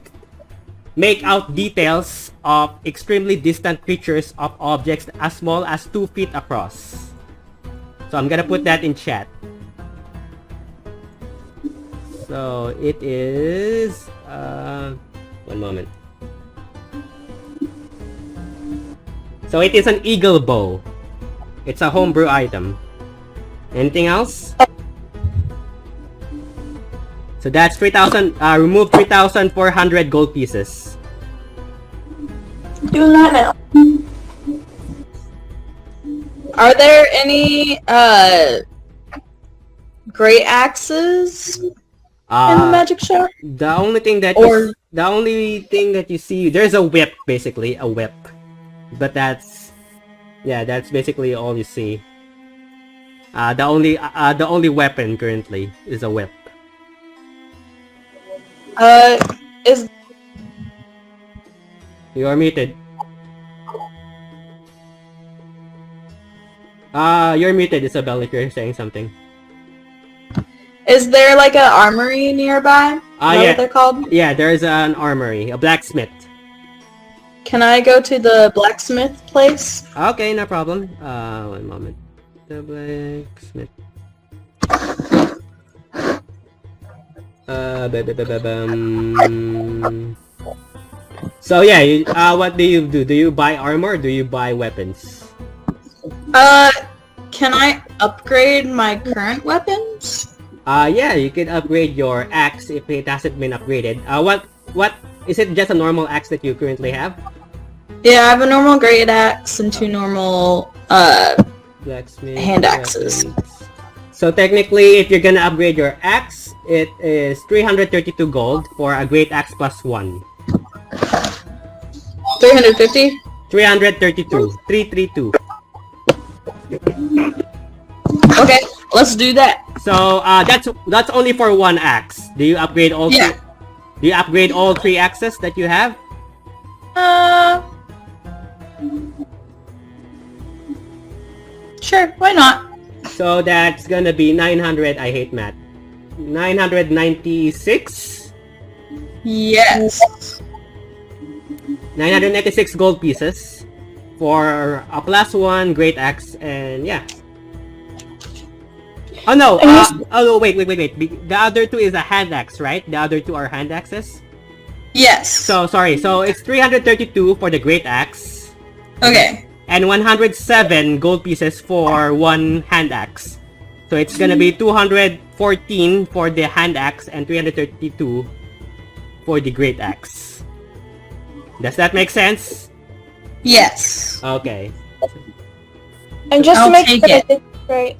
make out details of extremely distant creatures of objects as small as 2 feet across. So I'm gonna put that in chat. So it is 1 moment. So it is an eagle bow. It's a homebrew item. Anything else? So that's 3,000. Remove 3,400 gold pieces. Doing that now. Are there any great axes in the magic shop? The only thing that you see, there's a whip, basically a whip, but that's basically all you see. The only weapon currently is a whip. Is You are muted. You're muted, Isabel, if you're saying something. Is there like an armory nearby? Is that Yeah. what they're called? Yeah, there's an armory, a blacksmith. Can I go to the blacksmith place? Okay, no problem. 1 moment. The blacksmith. So yeah, what do you do? Do you buy armor or do you buy weapons? Can I upgrade my current weapons? Yeah, you can upgrade your axe if it hasn't been upgraded. What is it? Just a normal axe that you currently have? Yeah, I have a normal great axe and 2 normal Blacksmith hand axes. weapons. So technically, if you're gonna upgrade your axe, it is 332 gold for a great axe plus 1. 350? 332. 332. Okay, let's do that. So that's only for 1 axe. Do you upgrade all? Yeah. Do you upgrade all 3 axes that you have? Sure, why not? So that's gonna be 900. I hate math. 996. Yes. 996 gold pieces for a plus 1 great axe, and yeah. Oh no! Oh wait. The other 2 is a hand axe, right? The other 2 are hand axes. Yes. So sorry. So it's 332 for the great axe, Okay. and 107 gold pieces for 1 hand axe. So it's gonna be 214 for the hand axe and 332 for the great axe. Does that make sense? Yes. Okay. And just I'll to make take sure I it. did right,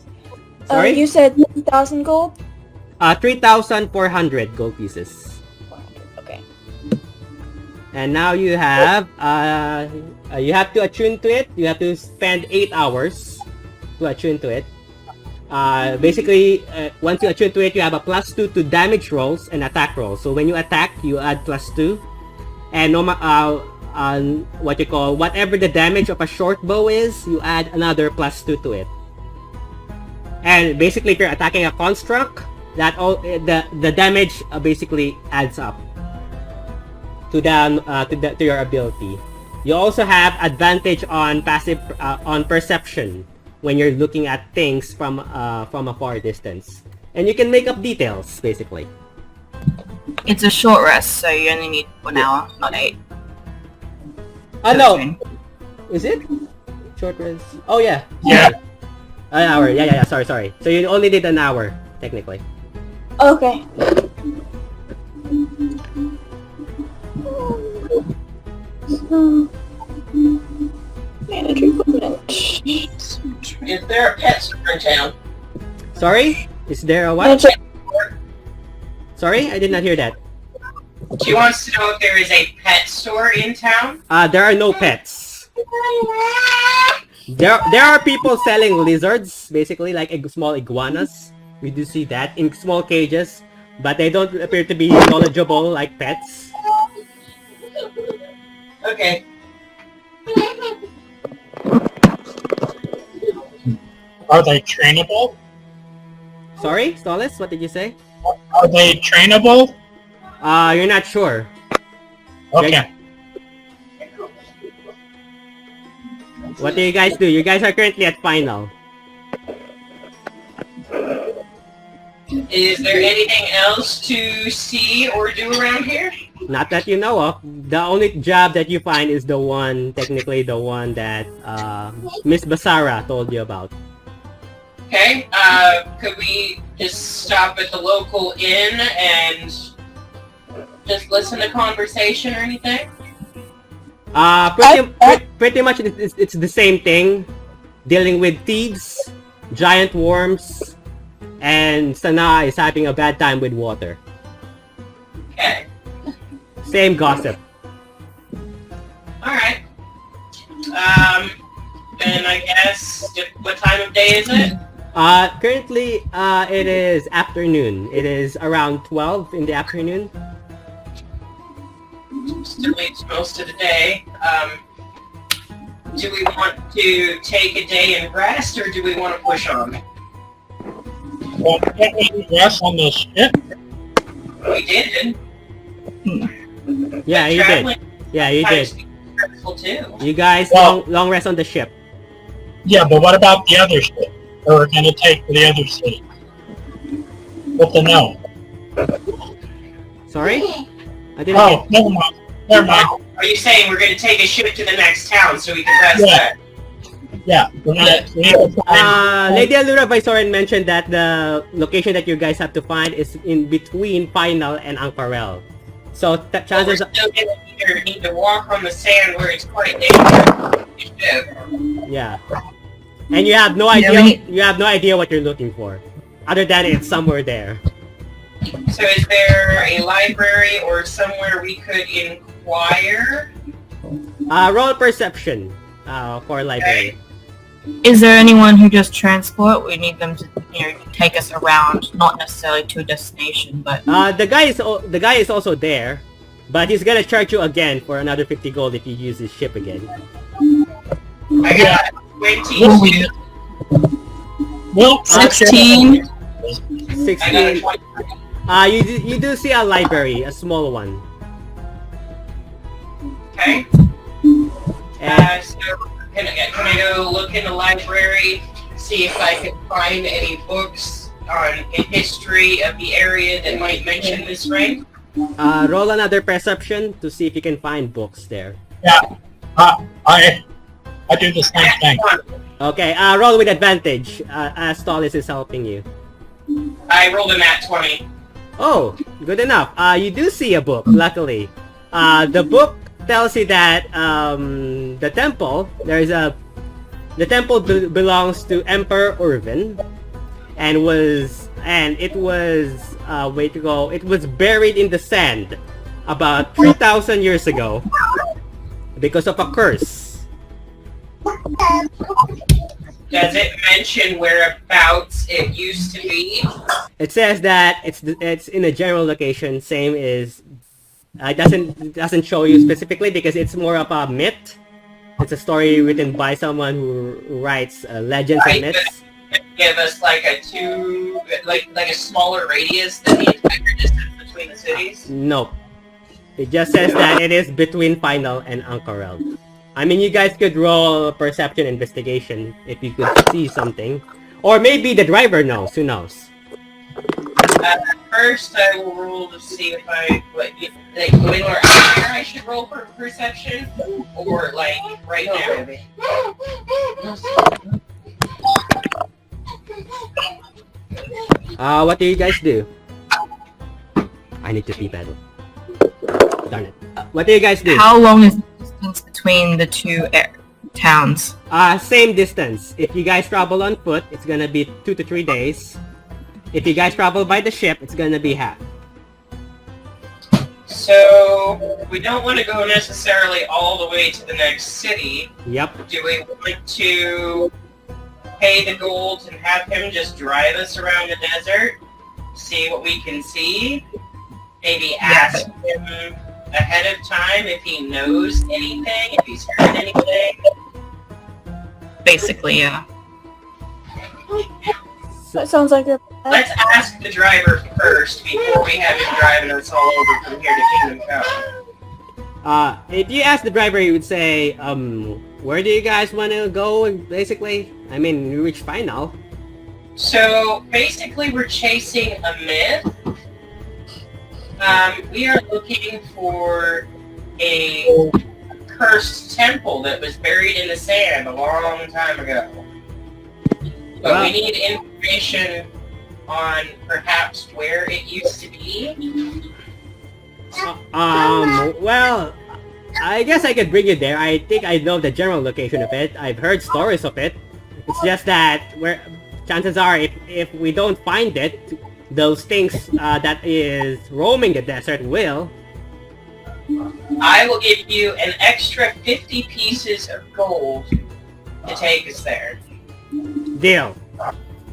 Sorry? you said 3,000 gold? 3,400 gold pieces. Okay. And now you have you have to attune to it. You have to spend 8 hours to attune to it. Basically, once you attune to it, you have a plus 2 to damage rolls and attack rolls. So when you attack, you add plus 2, and what you call whatever the damage of a short bow is, you add another plus 2 to it. And basically, if you're attacking a construct, that all the damage basically adds up to your ability. You also have advantage on passive on perception when you're looking at things from a far distance, and you can make up details basically. It's a short rest, so you only need 1 hour, not 8. No, is it short rest? Oh yeah. Yeah. An hour. Yeah. Sorry. So you only did an hour technically. Okay. Manager equipment. Is there a pet store in town? Sorry, is there a what? Manager. Sorry, I did not hear that. She wants to know if there is a pet store in town. There are no pets. There are people selling lizards, basically like small iguanas. We do see that in small cages, but they don't appear to be knowledgeable like pets. Okay. Are they trainable? Sorry, Stolas, what did you say? Are they trainable? You're not sure. Okay. What do you guys do? You guys are currently at final. Is there anything else to see or do around here? Not that you know of. The only job that you find is the one, technically the one that Miss Basara told you about. Okay, could we just stop at the local inn and just listen to conversation or anything? Pretty much it's the same thing. Dealing with thieves, giant worms, and Sana is having a bad time with water. Okay. Same gossip. Alright. And I guess, what time of day is it? Currently, it is afternoon. It is around 12 in the afternoon. Still leaves most of the day. Do we want to take a day and rest, or do we want to push on? Well, can't we rest on the ship? We did. Yeah, you did. Traveling Yeah, you did. sometimes can be stressful too. You guys Well- long rest on the ship. Yeah, but what about the other ship that we're going to take to the other city? With the no. Sorry? I didn't Oh, never mind. Never mind. Are you saying we're going to take a ship to the next town so we can rest Yeah. there? Yeah, we need to find... Lady Allura Visoran mentioned that the location that you guys have to find is in between Final and Ankarel. So We're chances still going to need to walk on the sand where it's quite dangerous. yeah. And you have no idea what you're looking for. Other than it's somewhere there. So is there a library or somewhere we could inquire? Roll perception for library. Is there anyone who does transport? We need them to, take us around, not necessarily to a destination, but The guy is also there, but he's gonna charge you again for another 50 gold if you use his ship again. I got 22. Well, 16. I got a 16. 20. You do see a library, a small one. Okay. And, So can I go look in the library, see if I can find any books on a history of the area that might mention this ring? roll another perception to see if you can find books there. Yeah, I do the same thing. Okay, roll with advantage, as Stolis is helping you. I rolled a nat 20. Oh, good enough. You do see a book, luckily. The book tells you that the temple belongs to Emperor Uriven, and it was buried in the sand about 3,000 years ago because of a curse. Does it mention whereabouts it used to be? It says that it's in a general location, same as it doesn't show you specifically because it's more of a myth. It's a story written by someone who writes legends and myths. Give us like a smaller radius than the entire distance between the cities? Nope. It just says that it is between Final and Ankarel. I mean, you guys could roll perception investigation if you could see something. Or maybe the driver knows, who knows? First, I will roll to see if when we're out here I should roll for perception, or like right now. What do you guys do? I need to pee battle. Darn it. What do you guys do? how long is the distance between the two towns? Same distance. If you guys travel on foot, it's gonna be 2 to 3 days. If you guys travel by the ship, it's gonna be half. So, we don't want to go necessarily all the way to the next city. Yep. Do we want to pay the gold and have him just drive us around the desert? see what we can see. Maybe ask him ahead of time if he knows anything, if he's heard anything. Basically, yeah. That sounds like a plan. Let's ask the driver first before we have him driving us all over from here to Kingdom Come. If you ask the driver, he would say, where do you guys want to go, basically? I mean, you reach final. So, basically we're chasing a myth. We are looking for a cursed temple that was buried in the sand a long time ago. But we need information on perhaps where it used to be. Well, I guess I could bring you there. I think I know the general location of it. I've heard stories of it. It's just that chances are if we don't find it, those things that is roaming the desert will. I will give you an extra 50 pieces of gold to take us there. Deal.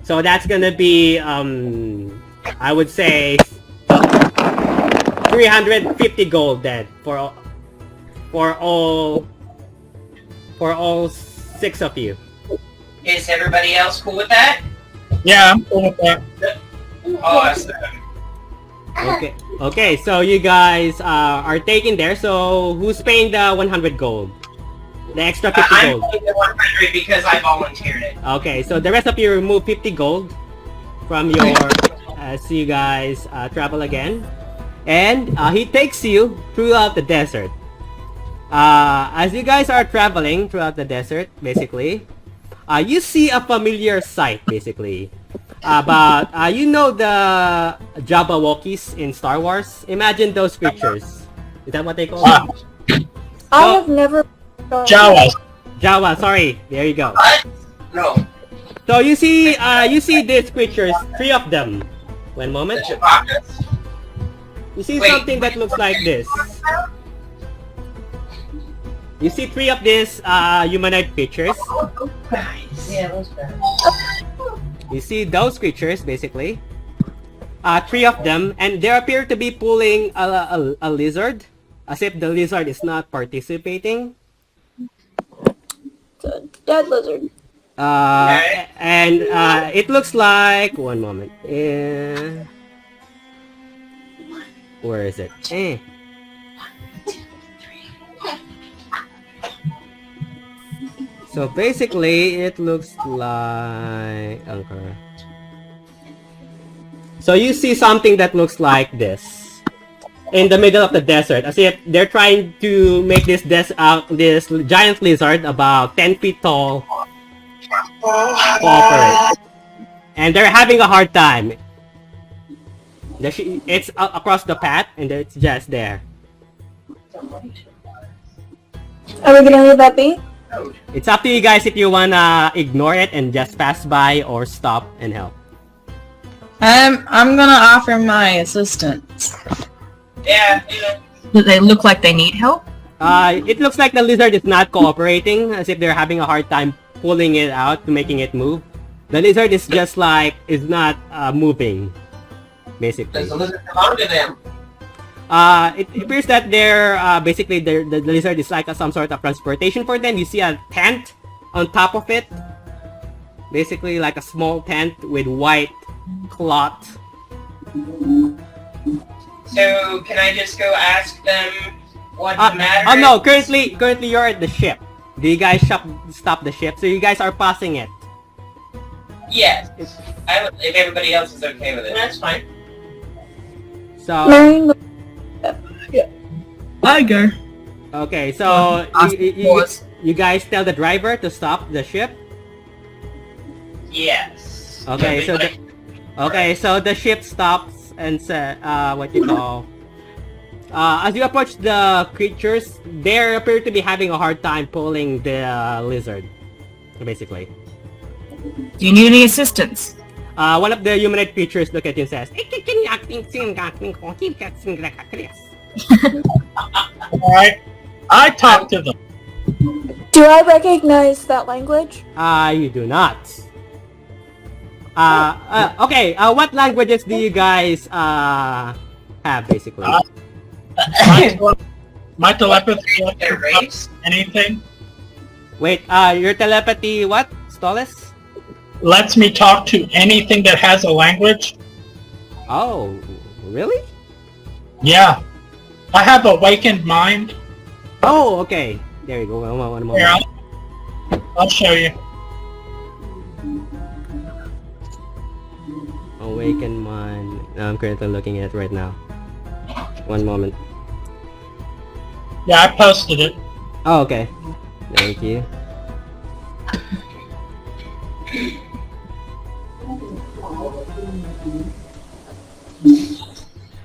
So that's gonna be, I would say, 350 gold then for all 6 of you. Is everybody else cool with that? Yeah, I'm cool with that. Awesome. Okay, so you guys are taking there, so who's paying the 100 gold? The extra 50 I'm gold. paying the 100 because I volunteered it. Okay, so the rest of you remove 50 gold from your, as you guys travel again. And he takes you throughout the desert. As you guys are traveling throughout the desert, basically, you see a familiar sight, basically. But you know the Jabberwockies in Star Wars? Imagine those creatures. Is that what they call them? I have never. Jawas. Jawa, sorry. There you go. What? No. So you see these creatures, 3 of them. One moment. The Chewbacca's? You see Wait. something that looks like this. You see 3 of these humanoid creatures. Nice. Yeah, those guys. You see those creatures, basically. 3 of them, and they appear to be pulling a lizard, as if the lizard is not participating. It's a dead lizard. And it looks like... One moment. Where is it? So basically, it looks like... Okay. So you see something that looks like this. In the middle of the desert, as if they're trying to make this giant lizard about 10 feet tall cooperate. And they're having a hard time. It's across the path, and it's just there. Are we gonna leave that be? It's up to you guys if you wanna ignore it and just pass by or stop and help. I'm gonna offer my assistance. Yeah. Do they look like they need help? It looks like the lizard is not cooperating, as if they're having a hard time pulling it out to making it move. The lizard is just like, is not moving, basically. Does the lizard belong to them? It appears that they're, basically, the lizard is like some sort of transportation for them. You see a tent on top of it. Basically like a small tent with white cloth. So, can I just go ask them what the matter Oh is? no, currently you're at the ship. Do you guys stop the ship? So you guys are passing it. Yes. If everybody else is okay with it, that's fine. So, Marion, Tiger. okay, so you guys tell the driver to stop the ship? Yes. Okay, so so the ship stops and says, what you call... as you approach the creatures, they appear to be having a hard time pulling the lizard, basically. Do you need any assistance? One of the humanoid creatures look at you and says, Alright. I talk to them. do I recognize that language? you do not. Okay. What languages do you guys have basically? My telepathy Their race. anything Wait. Your telepathy what? Stolas? lets me talk to anything that has a language. Oh, really? Yeah, I have awakened mind. Oh, okay. There you go. One moment. Here, I'll show you. Awaken mind. I'm currently looking at it right now. One moment. Yeah, I posted it. Oh, okay. Thank you.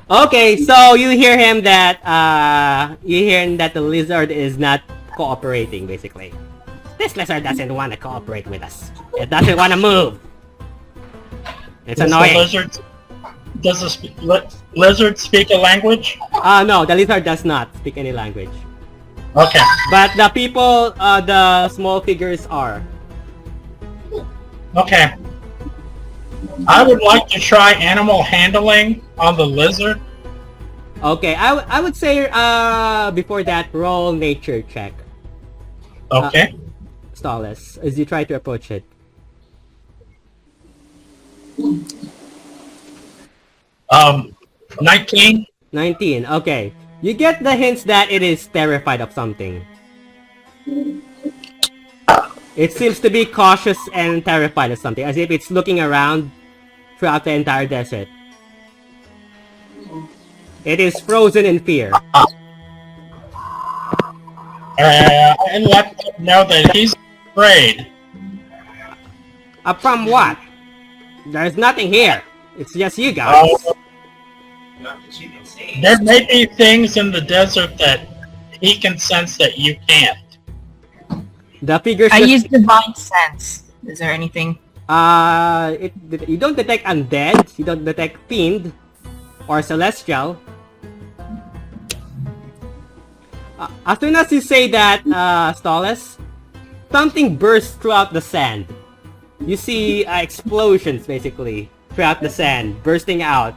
Okay, so you hear him that the lizard is not cooperating basically. This lizard doesn't want to cooperate with us. It doesn't want to move. It's Does annoying. the lizard speak a language? No, the lizard does not speak any language. Okay. But the people, the small figures are. Okay. I would like to try animal handling on the lizard. Okay, I would say before that, roll nature check. Okay. Stolas, as you try to approach it. 19. 19, okay. You get the hints that it is terrified of something. It seems to be cautious and terrified of something, as if it's looking around throughout the entire desert. It is frozen in fear. And let them know that he's afraid. From what? There's nothing here. It's just you guys. Not that you can see. There may be things in the desert that he can sense that you can't. The figures I just... use divine sense. Is there anything? You don't detect undead, you don't detect fiend, or celestial. As soon as you say that, Stolas, something bursts throughout the sand. You see explosions, basically, throughout the sand, bursting out.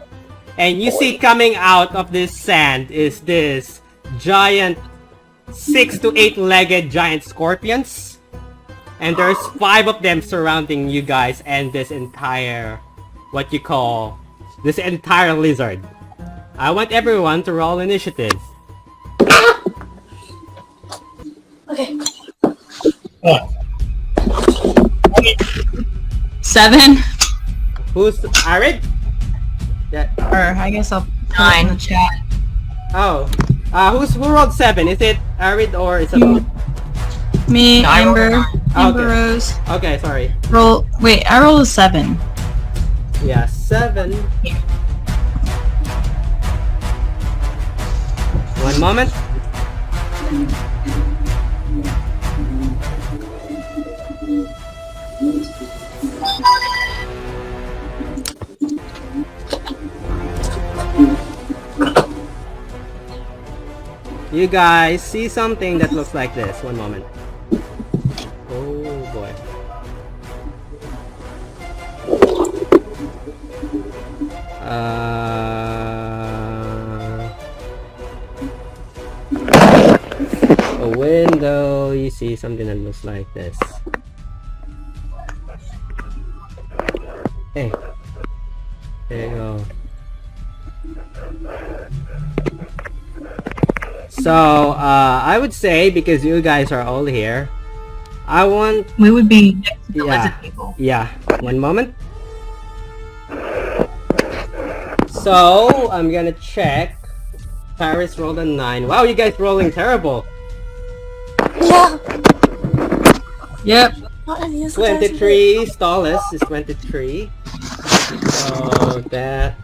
And you see coming out of this sand is this giant 6 to 8-legged giant scorpions. And there's 5 of them surrounding you guys and this entire, what you call, this entire lizard. I want everyone to roll initiative. Okay. 7? Who's Arid? Yeah. Or I guess I'll put it in the chat. Oh. Who rolled 7? Is it Arid or Isabel? Me, No, I rolled Amber, a Amber Okay. Rose. Okay, sorry. Wait, I rolled a 7. Yeah, 7. One moment. You guys see something that looks like this. One moment. Oh boy. A window. You see something that looks like this. Hey. There you go. So, I would say, because you guys are all here, I want... We would be next to the Yeah. lizard people. Yeah, one moment. So, I'm gonna check. Paris rolled a 9. Wow, you guys rolling terrible. Yeah. Yep. Not any use. 23, Stolas is 23. So, that...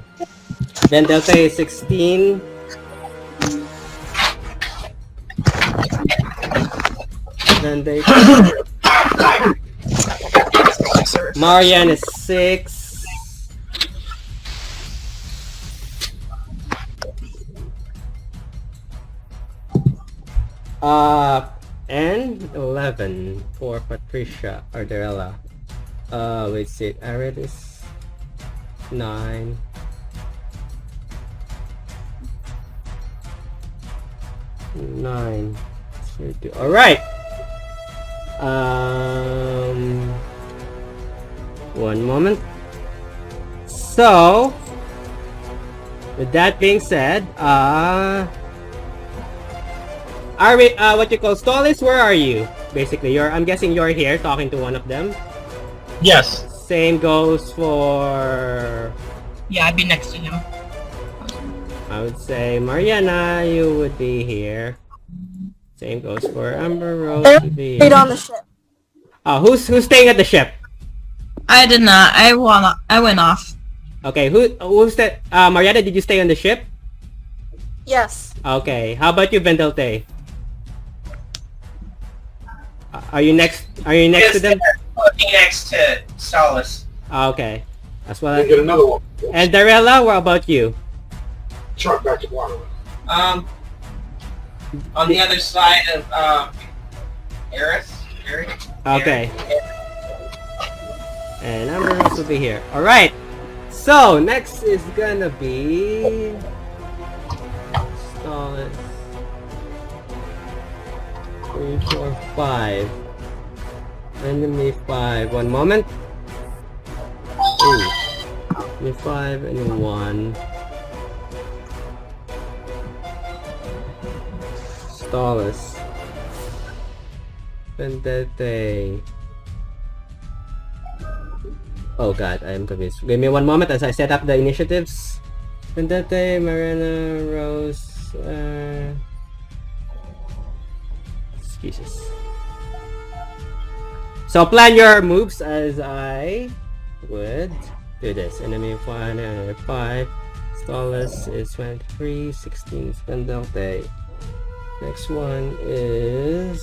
Then Delta is 16. Then they... Marianne is 6. And 11 for Patricia Arderella. Let's see, Arid is 9. All right. One moment. So, with that being said, are we, what you call Stolis, where are you? Basically, I'm guessing you're here talking to one of them. Yes. Same goes for, Yeah, I'd be next to him. I would say, Mariana, you would be here. Same goes for Amber Rose would be Stayed here. on the ship. Who's staying at the ship? I did not. I went off. Okay, who's that? Mariana, did you stay on the ship? Yes. Okay, how about you, Vendelte? Are you next to them? Looking next to Solace. Okay, that's what Get another one. And Darella, what about you? Truck back to water. On the other side of Eris. Okay. And Amber Rose will be here. Alright. So, next is gonna be... Stallus. 3, 4, 5. Enemy 5. One moment. Ooh. Enemy 5 and 1. Stallus. Vendette. Oh god, I am confused. Give me one moment as I set up the initiatives. Vendette, Marina, Rose, excuses. So plan your moves as I would do this. Enemy 1, enemy 5. Stallus is 23, 16 Vendette. Next one is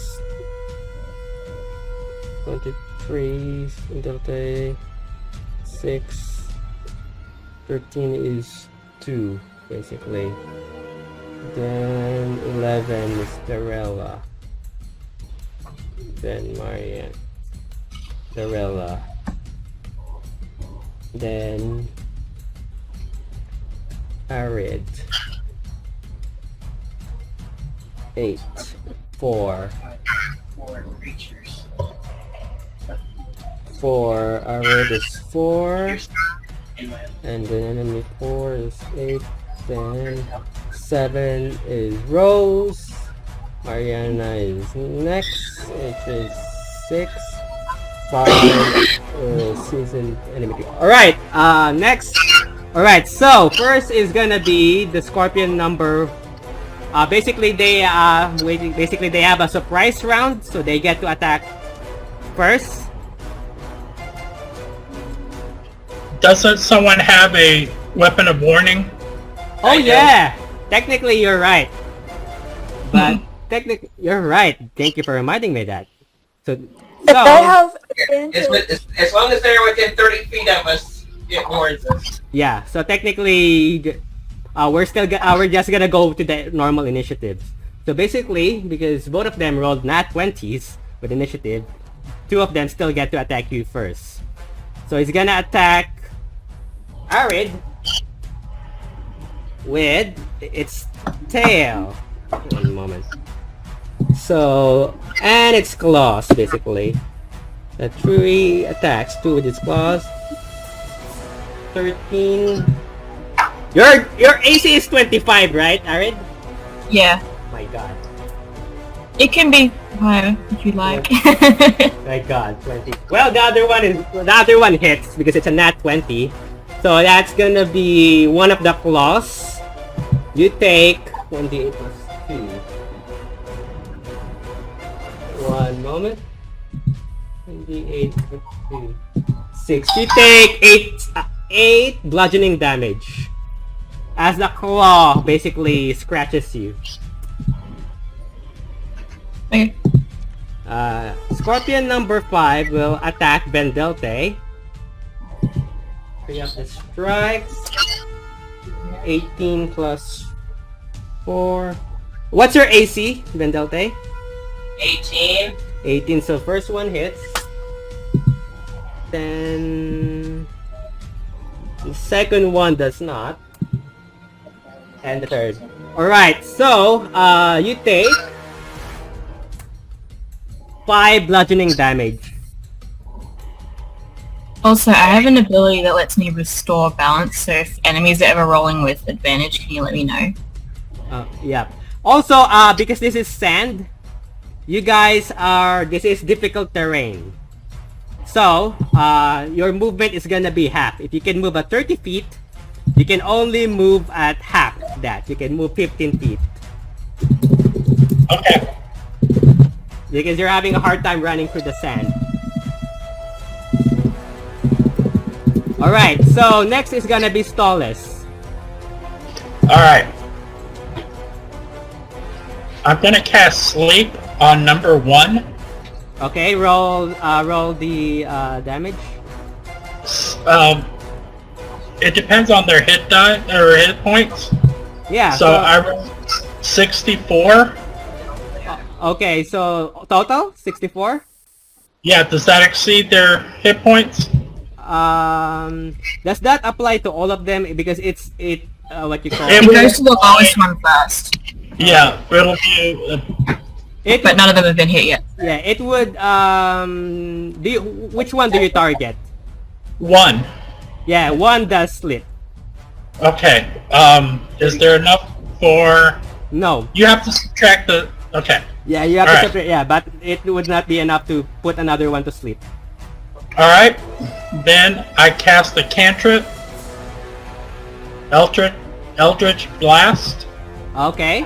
23 Vendette. 6, 13 is 2, basically. Then 11 is Darella. Then Marianne. Darella. Then Arid. 8, 4. 4 creatures. 4, Arid is 4. And then enemy 4 is 8. Then 7 is Rose. Mariana is next, which is 6. 5 is seasoned enemy 2. Alright, next. Alright, so first is gonna be the Scorpion number. Basically they have a surprise round, so they get to attack first. Doesn't someone have a weapon of warning? Oh yeah! Technically you're right. But technically you're right. Thank you for reminding me that. So If they have As long as they're within 30 feet of us, it warns us. yeah, so technically we're just gonna go to the normal initiatives. So basically, because both of them rolled nat 20s with initiative, 2 of them still get to attack you first. So he's gonna attack Arid with its tail. One moment. So, and its claws, basically. The 3 attacks, 2 with its claws. 13. Your AC is 25, right, Arid? Yeah. My god. It can be higher if you like. My god, 20. Well, the other one hits because it's a nat 20. So that's gonna be one of the claws. You take 1d8 plus 2. One moment. 1d8 plus 2. 6. You take 8 bludgeoning damage. As the claw basically scratches you. Okay. Scorpion number 5 will attack Vendelte. 3 of the strikes. 18 plus 4. What's your AC, Vendelte? 18. 18, so first one hits. Then The second one does not. And the third. Alright, so you take 5 bludgeoning damage. Also, I have an ability that lets me restore balance, so if enemies are ever rolling with advantage, can you let me know? Yeah. Also, because this is sand, you guys are, this is difficult terrain. So, your movement is gonna be half. If you can move at 30 feet, you can only move at half that. You can move 15 feet. Okay. Because you're having a hard time running through the sand. Alright, so next is gonna be Stollis. Alright. I'm gonna cast Sleep on number 1. Okay, roll the damage. It depends on their hit die or hit points. Yeah. So I rolled 64. Okay, so total 64. Yeah, does that exceed their hit points? Does that apply to all of them? Because it's what you call It It will- goes to the lowest one first, Yeah, it'll be. but none of them have been hit yet. Yeah, it would. Which one do you target? 1. Yeah, one does slip. Okay. Is there enough for? No. You have to subtract the. Okay. Yeah, you have to Alright. separate. Yeah, but it would not be enough to put another one to sleep. All right. Then I cast the cantrip. Eldritch Blast. Okay.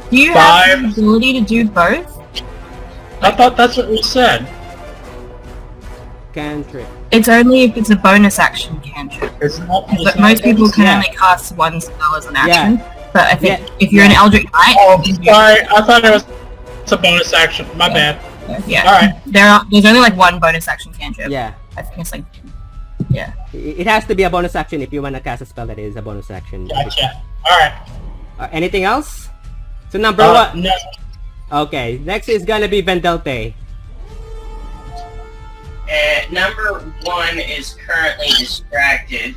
Do you have the ability to do both? I thought that's what we said. Cantrip. It's only if it's a bonus action cantrip. It's not. But most people can Yeah. only cast one spell as an action. But I think Yeah. if you're an Eldritch Knight, Oh, sorry. I thought it was. It's a bonus action. My bad. yeah, All right. there's only like one bonus action cantrip. Yeah. I think it's like, yeah. It has to be a bonus action if you want to cast a spell that is a bonus action. Gotcha. All right. Anything else? So number one. No. Okay. Next is gonna be Vendelte. Number 1 is currently distracted.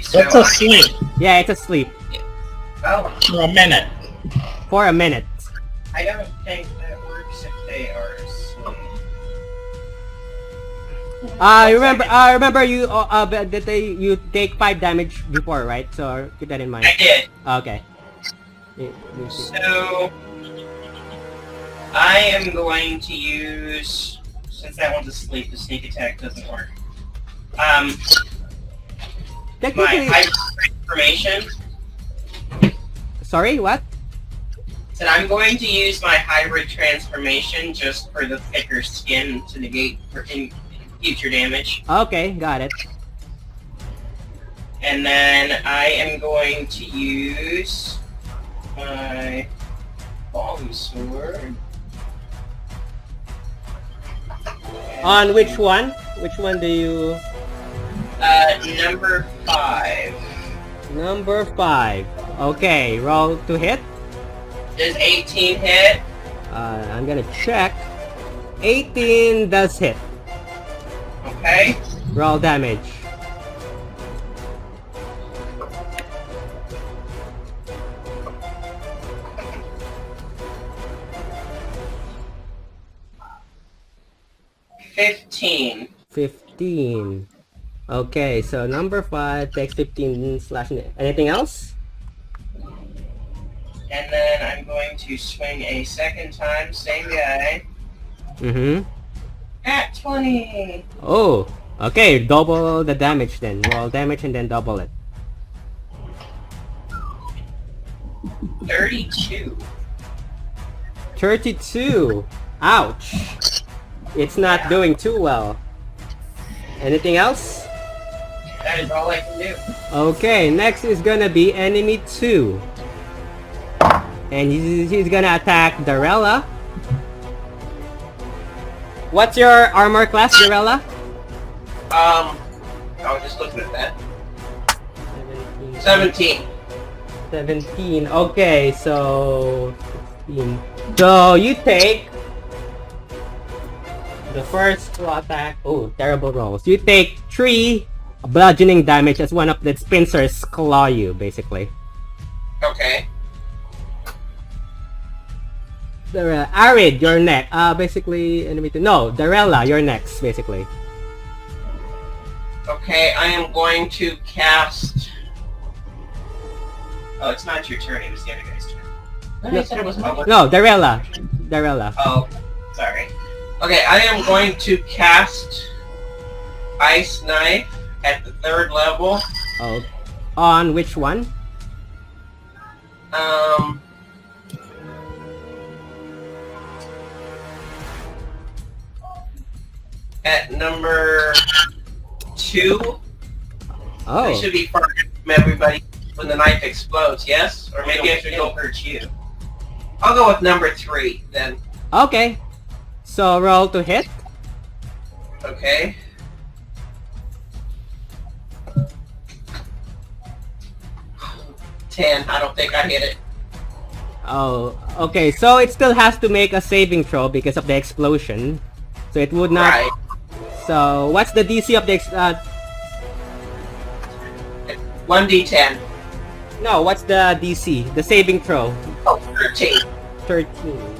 So It's a sleep Yeah, it's asleep Oh, for a minute. for a minute. I don't think that works if they are asleep. Remember you that you take 5 damage before, right? So keep that in mind. I did. Okay. So I am going to use, since that one's asleep, the sneak attack doesn't work. My Technically, hybrid transformation. sorry, what? Said I'm going to use my hybrid transformation just for the thicker skin to negate future damage. Okay, got it. And then I am going to use my long sword. On which one? Which one do you? Number 5. Number 5. Okay, roll to hit. Does 18 hit? I'm gonna check. 18 does hit. Okay. Roll damage. $15. 15. Okay, so number 5 takes 15 slash. Anything else? And then I'm going to swing a second time, same guy, Mm-hmm. at 20. Oh, okay. Double the damage then. Roll damage and then double it. 32. 32. Ouch. It's not doing too well. Anything else? That is all I can do. Okay, next is gonna be enemy 2. And he's gonna attack Darella. What's your armor class, Darella? I was just looking at that. 17. 17. Okay, so 16. So you take the first 2 attack. Oh, terrible rolls. You take 3 bludgeoning damage as one of the pincers claw you, basically. Okay. Arid, you're next. Basically, enemy to... No, Darella, you're next, basically. Okay, I am going to cast... Oh, it's not your turn, it was the other guy's turn. I said it was public. No, Darella. Oh, sorry. Okay, I am going to cast Ice Knife at the 3rd level. Oh, on which one? At number 2. Oh. I should be far from everybody when the knife explodes, yes? Or maybe I should go hurt you. I'll go with number 3, then. Okay. So, roll to hit. Okay. $10. I don't think I hit it. Oh, okay. So, it still has to make a saving throw because of the explosion. So, it would not... Right. So, what's the DC of the... 1d10. No, what's the DC? The saving throw? Oh, 13. 13.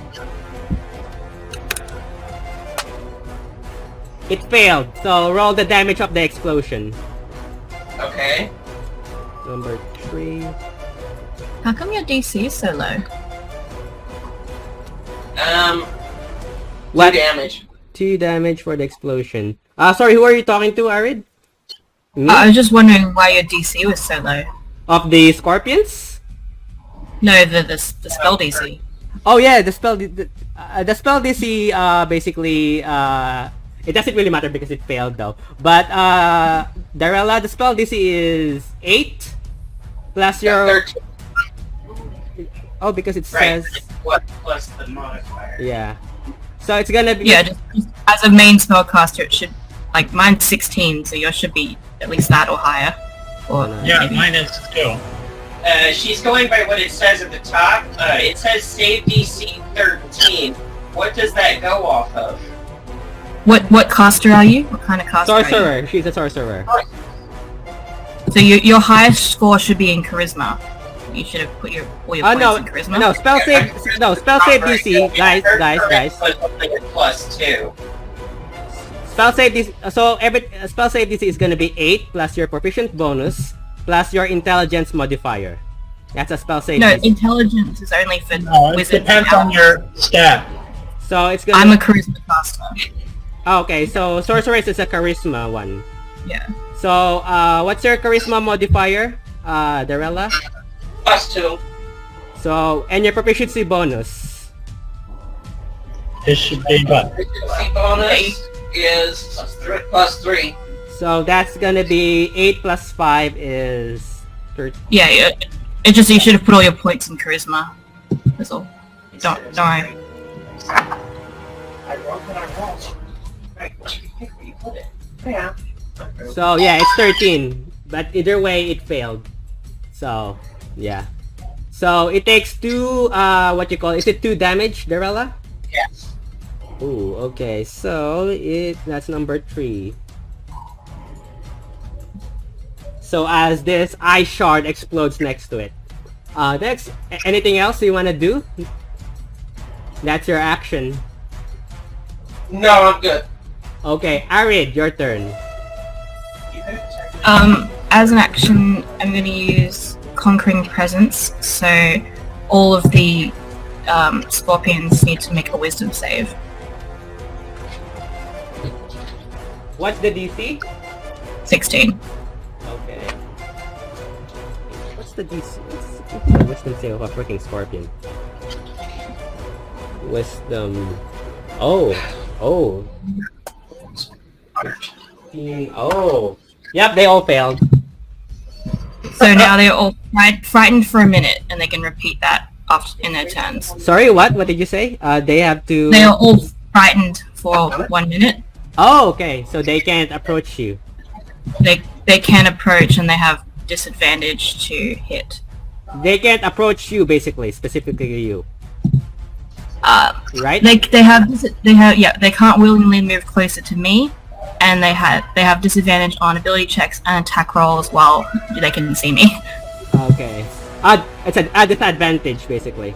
It failed. So, roll the damage of the explosion. Okay. Number 3. How come your DC is so low? 2 damage. 2 damage for the explosion. Sorry, who are you talking to, Arid? Me? I was just wondering why your DC was so low. Of the scorpions? No, the spell DC. Oh yeah, the spell DC basically it doesn't really matter because it failed though. But Darella, the spell DC is 8 plus your 13. Oh, because it Right. says What plus the modifier? yeah. So it's gonna be Yeah, just as a main spellcaster, it should like mine's 16, so yours should be at least that or higher. Or Yeah, maybe. mine is too. She's going by what it says at the top. It says save DC 13. What does that go off of? What caster are you? What kind of caster are you? sorcerer. She's a sorcerer. So your highest score should be in charisma. You should have put all your points No, in charisma. no, spell save DC, guys. Plus 2. Spell save DC, so every spell save DC is gonna be 8 plus your proficient bonus plus your intelligence modifier. That's a spell save No, DC. intelligence is only for No, it wizards. depends on your stat. So it's gonna I'm a charisma caster. okay, so sorceress is a charisma one. Yeah. So what's your charisma modifier, Darella? Plus 2. So and your proficiency bonus. It should be what? Proficiency bonus is plus 3. So that's gonna be 8 plus 5 is 13. Yeah, it just you should have put all your points in charisma. That's all. Don't worry. I wrote what I wrote. Right, where you put it? Yeah. So yeah, it's 13. But either way, it failed. So yeah. So it takes 2. What you call? Is it 2 damage, Darella? Yes. Ooh, okay. So that's number 3. So as this ice shard explodes next to it. Next, anything else you wanna do? That's your action. No, I'm good. Okay, Arid, your turn. As an action, I'm going to use Conquering Presence, so all of the scorpions need to make a wisdom save. What's the DC? 16. Okay. What's the DC? What's the wisdom save of a freaking scorpion? Wisdom. Oh. 15. Oh. Yep, they all failed. So now they're all frightened for a minute, and they can repeat that after in their turns. Sorry, what? What did you say? They have to... They are all frightened for 1 minute. Oh, okay. So they can't approach you. They can approach, and they have disadvantage to hit. They can't approach you, basically, specifically you. Right? They can't willingly move closer to me, and they have disadvantage on ability checks and attack rolls while they can see me. Okay. It's a disadvantage, basically.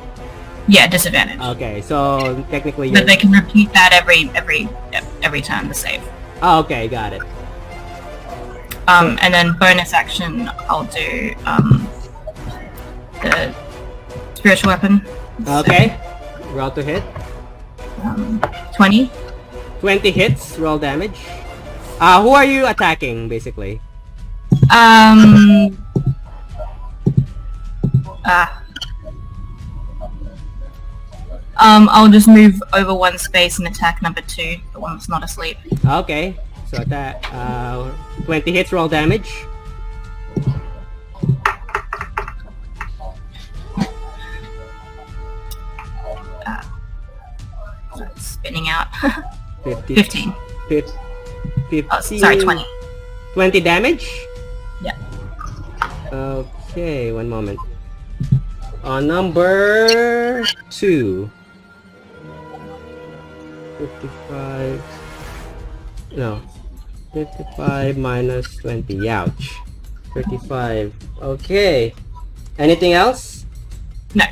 Yeah, disadvantage. Okay, so technically But they can repeat that every time to save. Oh, okay, got it. And then bonus action, I'll do the spiritual weapon. Okay. Roll to hit. 20. 20 hits, roll damage. Who are you attacking, basically? I'll just move over one space and attack number 2, the one that's not asleep. Okay, so that 20 hits, roll damage. Spinning out. 15. 15. Oh, sorry, 20. 20 damage? Yeah. Okay, one moment. Number 2. 55. No. 55 minus 20. Ouch. 35. Okay. Anything else? No.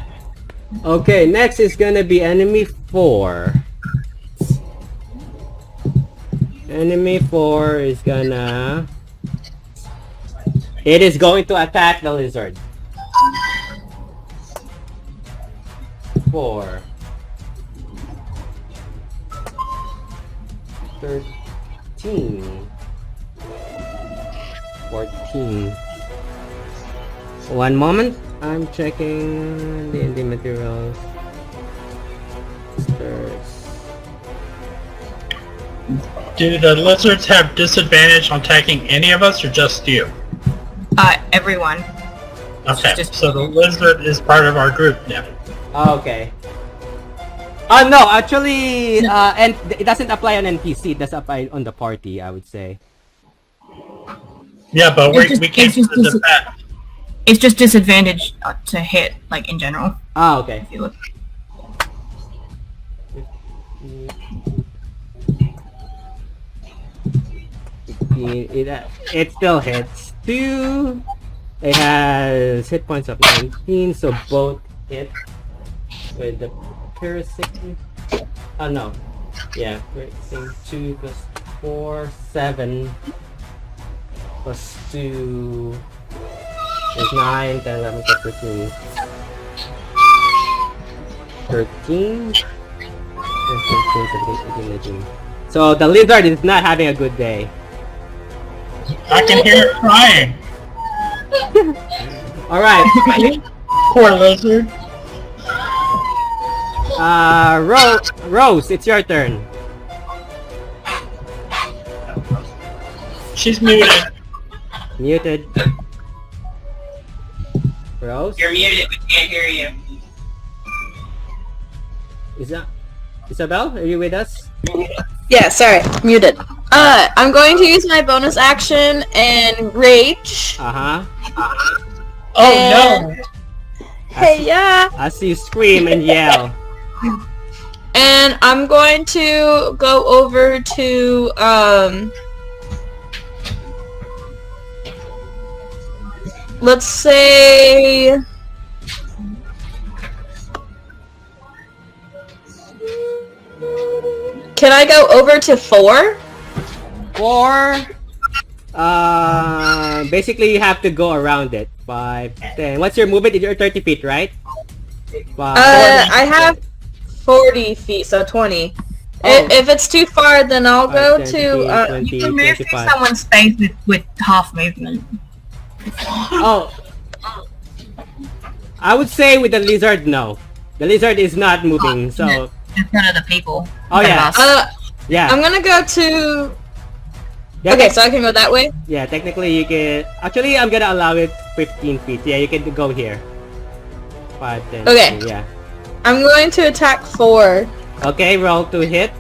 Okay, next is gonna be enemy 4. Enemy 4 is gonna... It is going to attack the lizard. 4. 13. 14. One moment. I'm checking the materials. Do the lizards have disadvantage on attacking any of us, or just you? Everyone. Okay, so the lizard is part of our group now. Okay. No, actually, and it doesn't apply on NPC. It does apply on the party, I would say. Yeah, but we can't use the bat. It's just disadvantage to hit, like, in general. Ah, okay. If you look. It still hits. 2. It has hit points of 19, so both hit with the piercing. Oh no. Yeah, piercing 2 plus 4, 7 plus 2 is 9, 10, 11, 12, 13. 13? 15, 17, 18, 19. So the lizard is not having a good day. I can hear it crying. Alright. Poor lizard. Rose, it's your turn. She's muted. Muted. Rose? You're muted, we can't hear you. Isabel, are you with us? Yeah, sorry, muted. I'm going to use my bonus action and rage. Uh-huh. Oh no! Hey, yeah. As you scream and yell. And I'm going to go over to, let's say... Can I go over to 4? 4. Basically you have to go around it. 5, 10. What's your movement? You're 30 feet, right? 5, I have 40 feet, so 20. Oh. If it's too far, then I'll go 10, to, 15, 20, You can move through 25. someone's space with half movement. Oh. I would say with the lizard, no. The lizard is not moving, so... In front of the people. Oh yeah. Yeah. I'm gonna go to... Yeah, Okay, so I can go that way? Yeah, technically you can... Actually, I'm gonna allow it 15 feet. Yeah, you can go here. 5, 10, Okay. 15, yeah. I'm going to attack 4. Okay, roll to hit.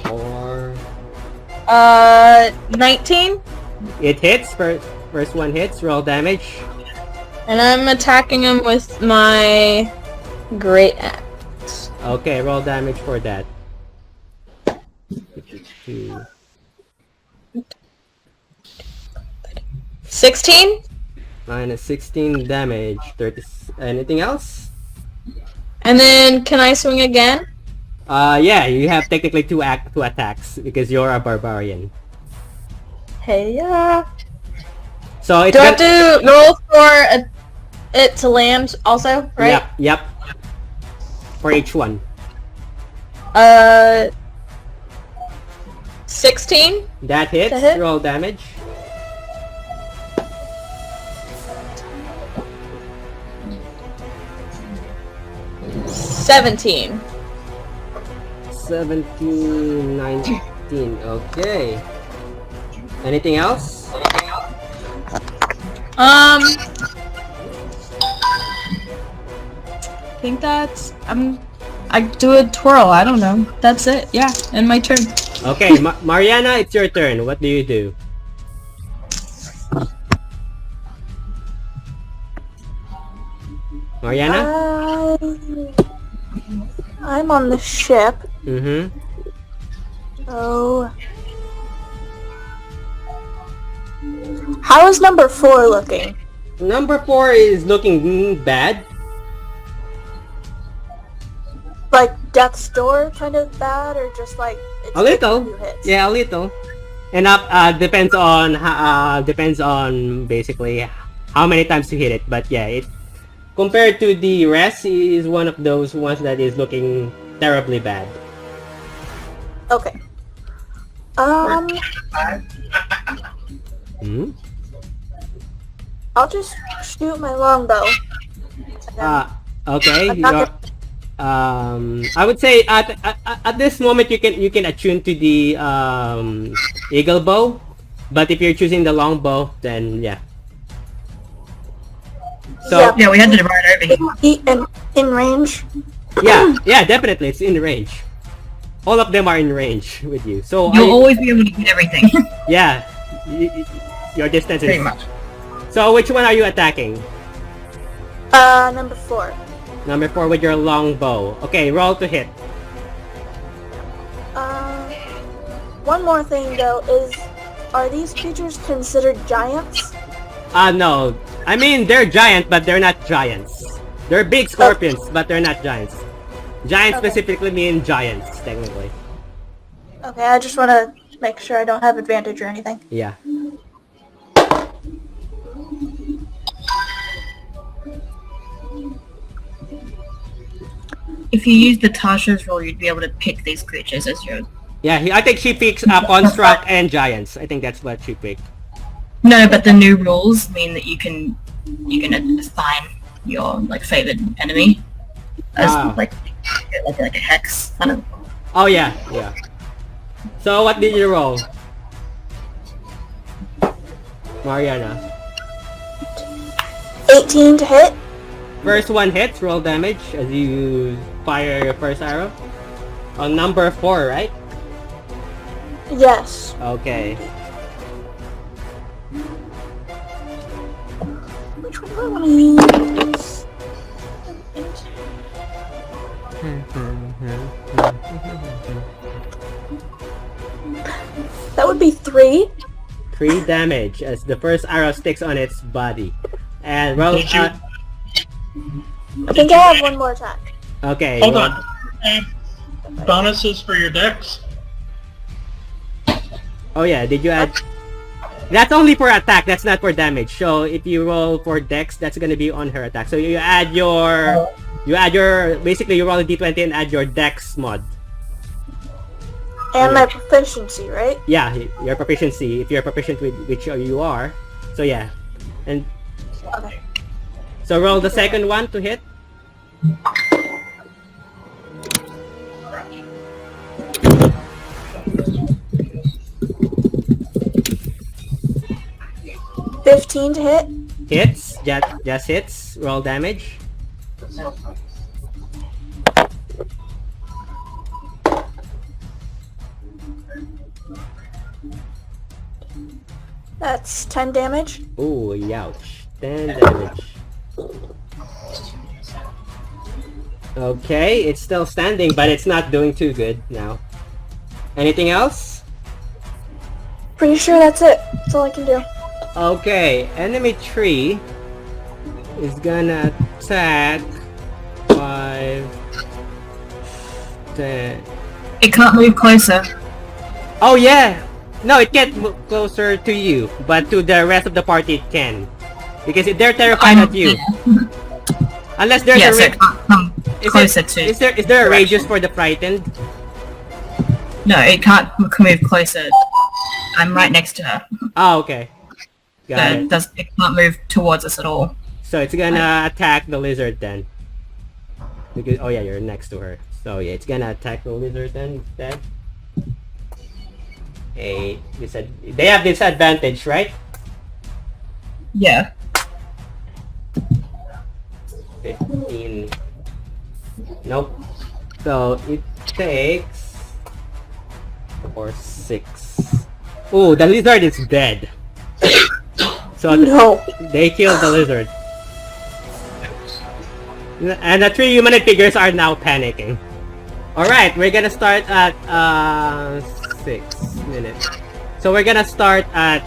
4. 19? It hits. First one hits. Roll damage. And I'm attacking him with my great axe. Okay, roll damage for that. 2. 16? Minus 16 damage. 30. Anything else? And then can I swing again? Yeah, you have technically two attacks because you're a barbarian. Hey, yeah. So it's Do I have to roll for it to land also, right? Yep. For each one. 16? That hits. To hit? Roll damage. $17. 17, 19. Okay. Anything else? I think that's I do a twirl. I don't know. That's it. Yeah, and my turn. Okay, Mariana, it's your turn. What do you do? Mariana? I'm on the ship. Mm-hmm. Oh. How is number 4 looking? Number 4 is looking bad. Like death's door kind of bad, or just like it's A little. few hits? Yeah, a little. And depends on basically how many times you hit it. But yeah, it compared to the rest is one of those ones that is looking terribly bad. Okay. Hmm? I'll just shoot my longbow. Okay. I'm not I would say at this moment you can attune to the eagle bow, but if you're choosing the long bow, then yeah. So Yeah, we had to divide over here. In range. yeah, definitely it's in range. All of them are in range with you. So You'll always be able to hit everything. yeah, your distance is Pretty much. So which one are you attacking? Number 4. Number 4 with your long bow. Okay, roll to hit. One more thing though is, are these creatures considered giants? No. I mean, they're giant, but they're not giants. They're big scorpions, but they're not giants. Giants Okay. specifically mean giants, technically. Okay, I just want to make sure I don't have advantage or anything. Yeah. If you use the Tasha's rule, you'd be able to pick these creatures as your... Yeah, I think she picks up Construct and Giants. I think that's what she picked. No, but the new rules mean that you can assign your like favored enemy as like a hex kind of. Oh yeah. So what did you roll? Mariana. 18 to hit. First one hits, roll damage as you fire your first arrow. On number 4, right? Yes. Okay. Which one do I want to use? That would be 3. 3 damage as the first arrow sticks on its body. And roll. Did you- I think I have one more attack. Okay. Hold roll- on. Bonuses for your decks? Oh yeah, did you add? That's only for attack. That's not for damage. So if you roll for dex, that's gonna be on her attack. So you add your, basically you roll a d20 and add your dex mod. And my proficiency, right? Yeah, your proficiency. If you're proficient with which you are. So yeah, and Okay. so roll the second one to hit. $15 to hit. Hits, just hits. Roll damage. That's 10 damage. Ooh, ouch. 10 damage. Okay, it's still standing, but it's not doing too good now. Anything else? Pretty sure that's it. That's all I can do. Okay, enemy tree is gonna attack 5, 10. It can't move closer. Oh yeah! No, it can't move closer to you, but to the rest of the party it can. Because they're terrified of you. Unless there's Yes, a it can't come closer to. Is there a radius for the frightened? No, it can't move closer. I'm right next to her. Oh, okay. Got it. It can't move towards us at all. So it's gonna attack the lizard then. Because oh yeah, you're next to her. So yeah, it's gonna attack the lizard then instead. Hey, they have disadvantage, right? Yeah. 15. Nope. So it takes 4, 6. Oh, the lizard is dead. So No. they killed the lizard. And the 3 humanoid figures are now panicking. Alright, we're gonna start at 6 minutes. So we're gonna start at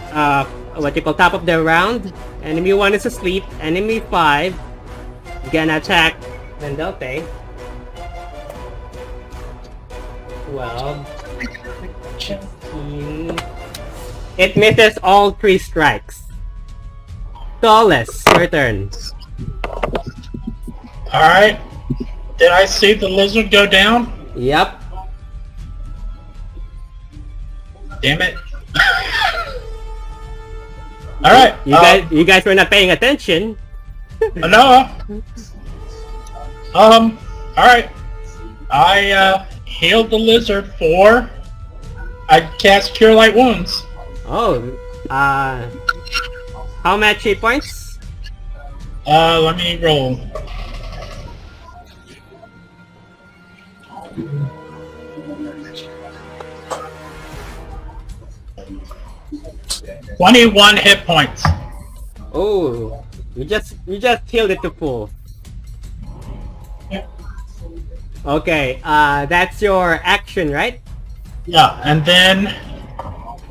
what you call top of the round. Enemy 1 is asleep. Enemy 5 is gonna attack Vendelte. 12. 15. It misses all 3 strikes. Tallest, your turn. Alright. Did I see the lizard go down? Yep. Damn it. Alright. You guys were not paying attention. No. Alright. I healed the lizard 4. I cast Cure Light Wounds. Oh, how much hit points? Let me roll. $21 hit points. Oh, you just healed it to full. Okay, that's your action, right? Yeah, and then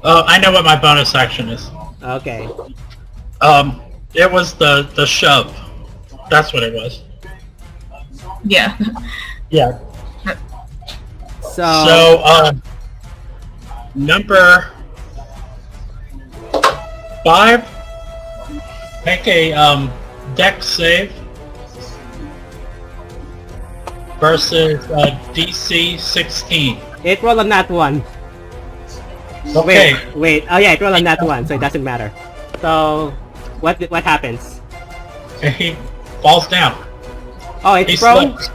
I know what my bonus action is. Okay. It was the shove. That's what it was. Yeah. Yeah. So number 5, make a dex save versus DC 16. it rolled on that one. Okay. Wait. Oh yeah, it rolled on that one, so it doesn't matter. So what happens? He falls down. Oh, it's He prone? slips.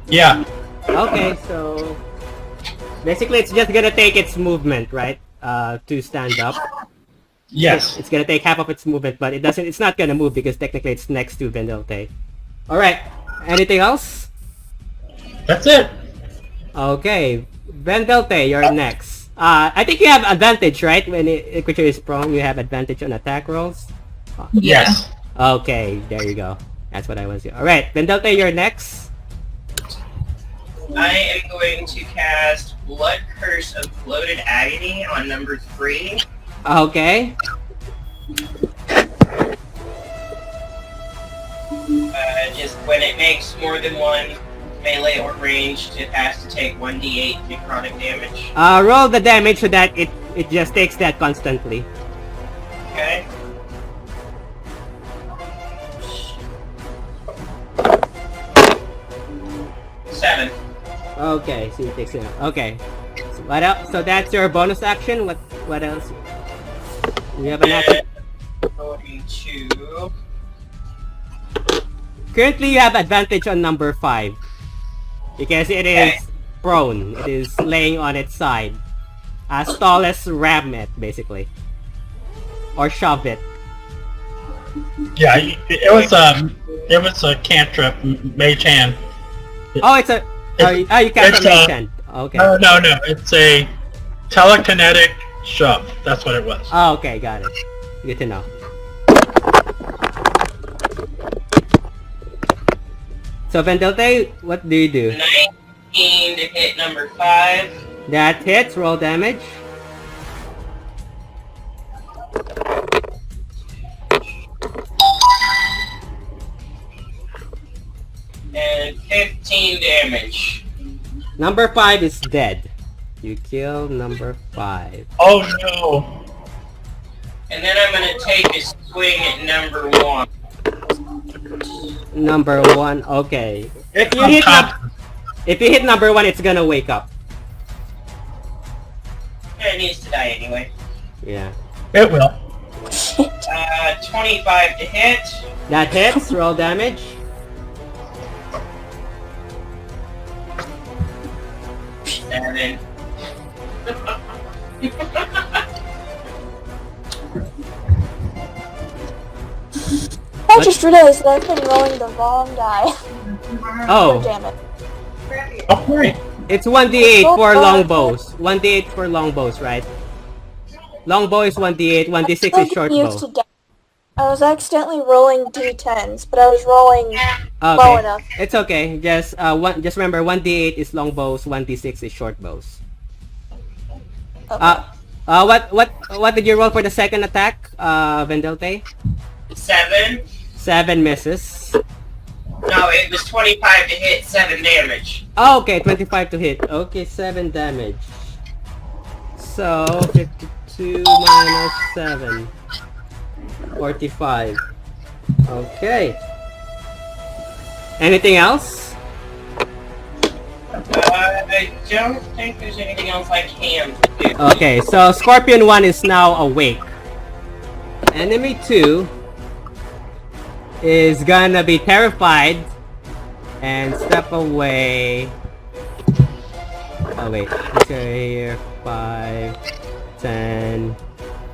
Yeah. Okay, so basically it's just gonna take its movement, right? To stand up. Yes. It's gonna take half of its movement, but it's not gonna move because technically it's next to Vendelte. Alright. Anything else? That's it. Okay. Vendelte, you're next. I think you have advantage, right? When a creature is prone, you have advantage on attack rolls. Yes. Okay, there you go. That's what I was. Alright, Vendelte, you're next. I am going to cast Blood Curse of Floated Agony on number 3. Okay. Just when it makes more than one melee or ranged, it has to take 1d8 necrotic damage. Roll the damage so that it just takes that constantly. Okay. Seven. Okay, so it takes it. Okay. So what else? So that's your bonus action. What else? You have an action. Going to... Currently, you have advantage on number 5 because it is prone. It is laying on its side. As tall as ram it, basically, or shove it. Yeah. It was a cantrip, mage hand. Oh, it's a. You can't it's make hand. Okay. No. It's a telekinetic shove. That's what it was. Oh, okay, got it. Good to know. So Vendelte, what do you do? 19 to hit number 5. That hits. Roll damage. 14 damage. Number 5 is dead. You kill number 5. Oh no. And then I'm gonna take a swing at number 1. Number 1, okay. If you hit number 1, it's gonna wake up. It needs to die anyway. Yeah. It will. 25 to hit. That hits, roll damage. And then... I just realized that I've been rolling the wrong die. Oh, Damn it. Okay. it's 1d8 for longbows. 1d8 for longbows, right? Longbow is 1d8, 1d6 is short Used bow. to die. I was accidentally rolling d10s, but I was rolling low Okay, enough. it's okay. Just remember, 1d8 is longbows, 1d6 is short bows. Okay. What did you roll for the second attack, Vendelte? 7. 7 misses. No, it was 25 to hit, 7 damage. Oh, okay, 25 to hit. Okay, 7 damage. So, 52 minus 7. 45. Okay. Anything else? I don't think there's anything else I can do. Okay, so Scorpion 1 is now awake. Enemy 2 is gonna be terrified and step away. Oh wait, okay, here, 5, 10,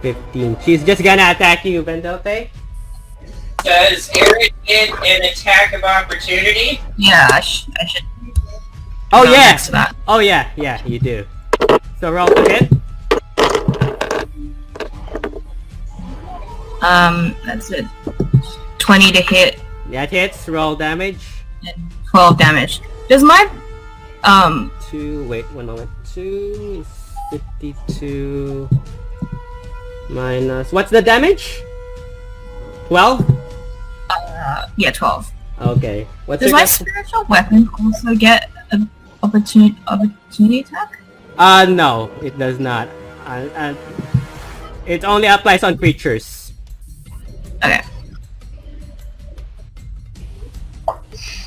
15. She's just gonna attack you, Vendelte. Does Eric get an attack of opportunity? Yeah, I should. Oh go yeah! next to that. Oh yeah, you do. So roll to hit. That's it. 20 to hit That hits, roll damage. and 12 damage. Does my 2, wait, 1 moment. 2 is 52 minus, what's the damage? 12? yeah, 12. Okay. What's Does your my spiritual weapon also get an opportunity attack? No, it does not. It only applies on creatures. Okay.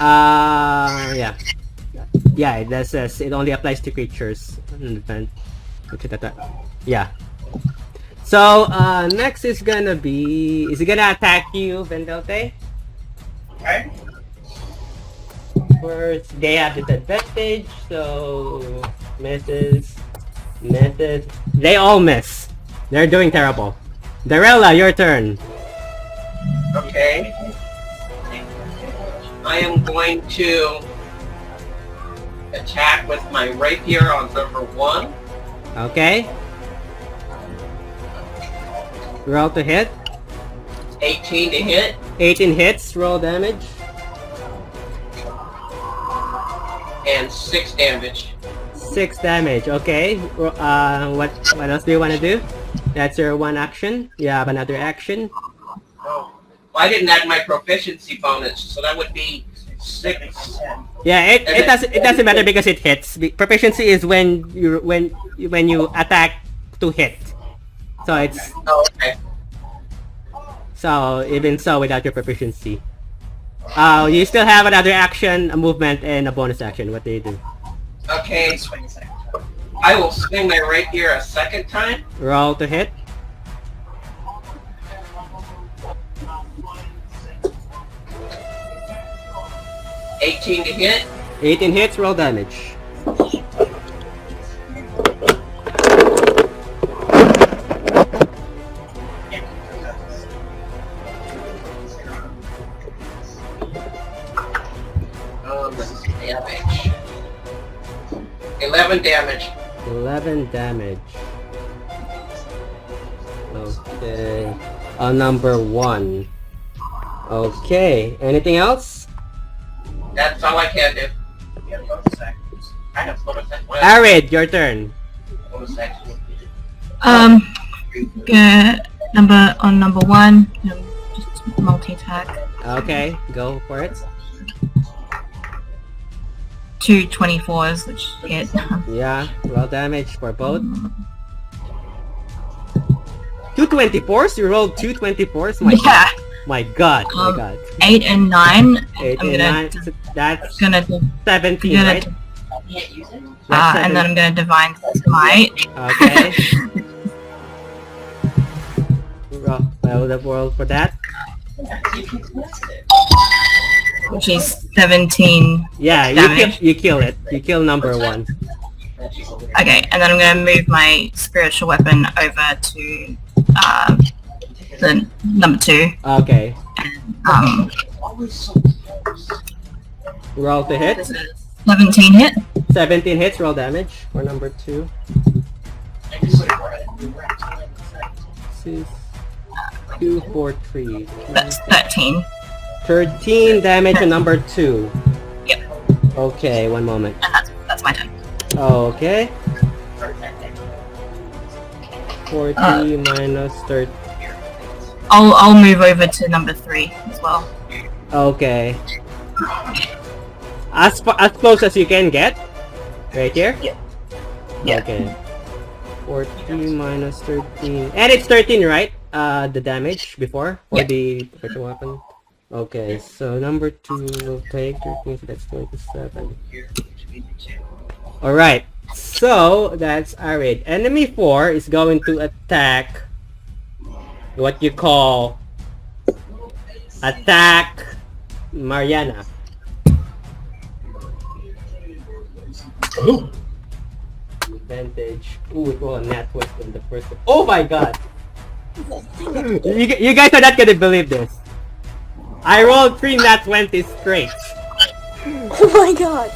Yeah. Yeah, it does. It only applies to creatures. Yeah. So, next is gonna be... Is he gonna attack you, Vendelte? Okay. First, they have disadvantage, so... Misses. They all miss. They're doing terrible. Darella, your turn. Okay. I am going to attack with my rapier on number 1. Okay. Roll to hit. 18 to hit. 18 hits, roll damage. And 6 damage. 6 damage, okay. What else do you want to do? That's your one action. You have another action. Oh. Well, I didn't add my proficiency bonus, so that would be 6. Yeah, it doesn't matter because it hits. Proficiency is when you attack to hit. So it's Oh, okay. so even so without your proficiency. You still have another action, a movement, and a bonus action. What do you do? Okay. I will swing my rapier a second time. Roll to hit. $18 to hit. 18 hits, roll damage. Damage. 11 damage. 11 damage. Okay. Number 1. Okay. Anything else? That's all I can do. I have bonus action. Arid, your turn. Bonus action. Get number 1, just multi-attack. Okay, go for it. two 24s, which hit. Yeah, roll damage for both. 2 24s? You rolled 2 24s? Yeah. My god, my god. 8 and 9. 8 I'm and gonna 9, so that's gonna do, 17, gonna right? do- That's and then I'm gonna divine smite. Okay. Roll the roll for that. Which is 17. Yeah, damage. you kill it. You kill number 1. Okay, and then I'm gonna move my spiritual weapon over to the number 2. Okay. Um, Roll to hit. 17 hit. 17 hits, roll damage for number 2. 6, 2, 4, 3. That's 13. 13 damage on number 2. Yep. Okay, one moment. And that's my turn. Okay. 40 minus 30. I'll move over to number 3 as well. Okay. As close as you can get. Right here? Yeah. Yeah. Okay. 40 minus 13. And it's 13, right? The damage before? For the special weapon? Okay, so number 2 will take 13, so that's 27. Alright, so that's Arid. Enemy 4 is going to attack what you call attack Mariana. Ooh. Advantage. Ooh, it rolled a nat 20 on the first one. Oh my god! You guys are not gonna believe this. I rolled 3 nat 20 straight. Oh my god.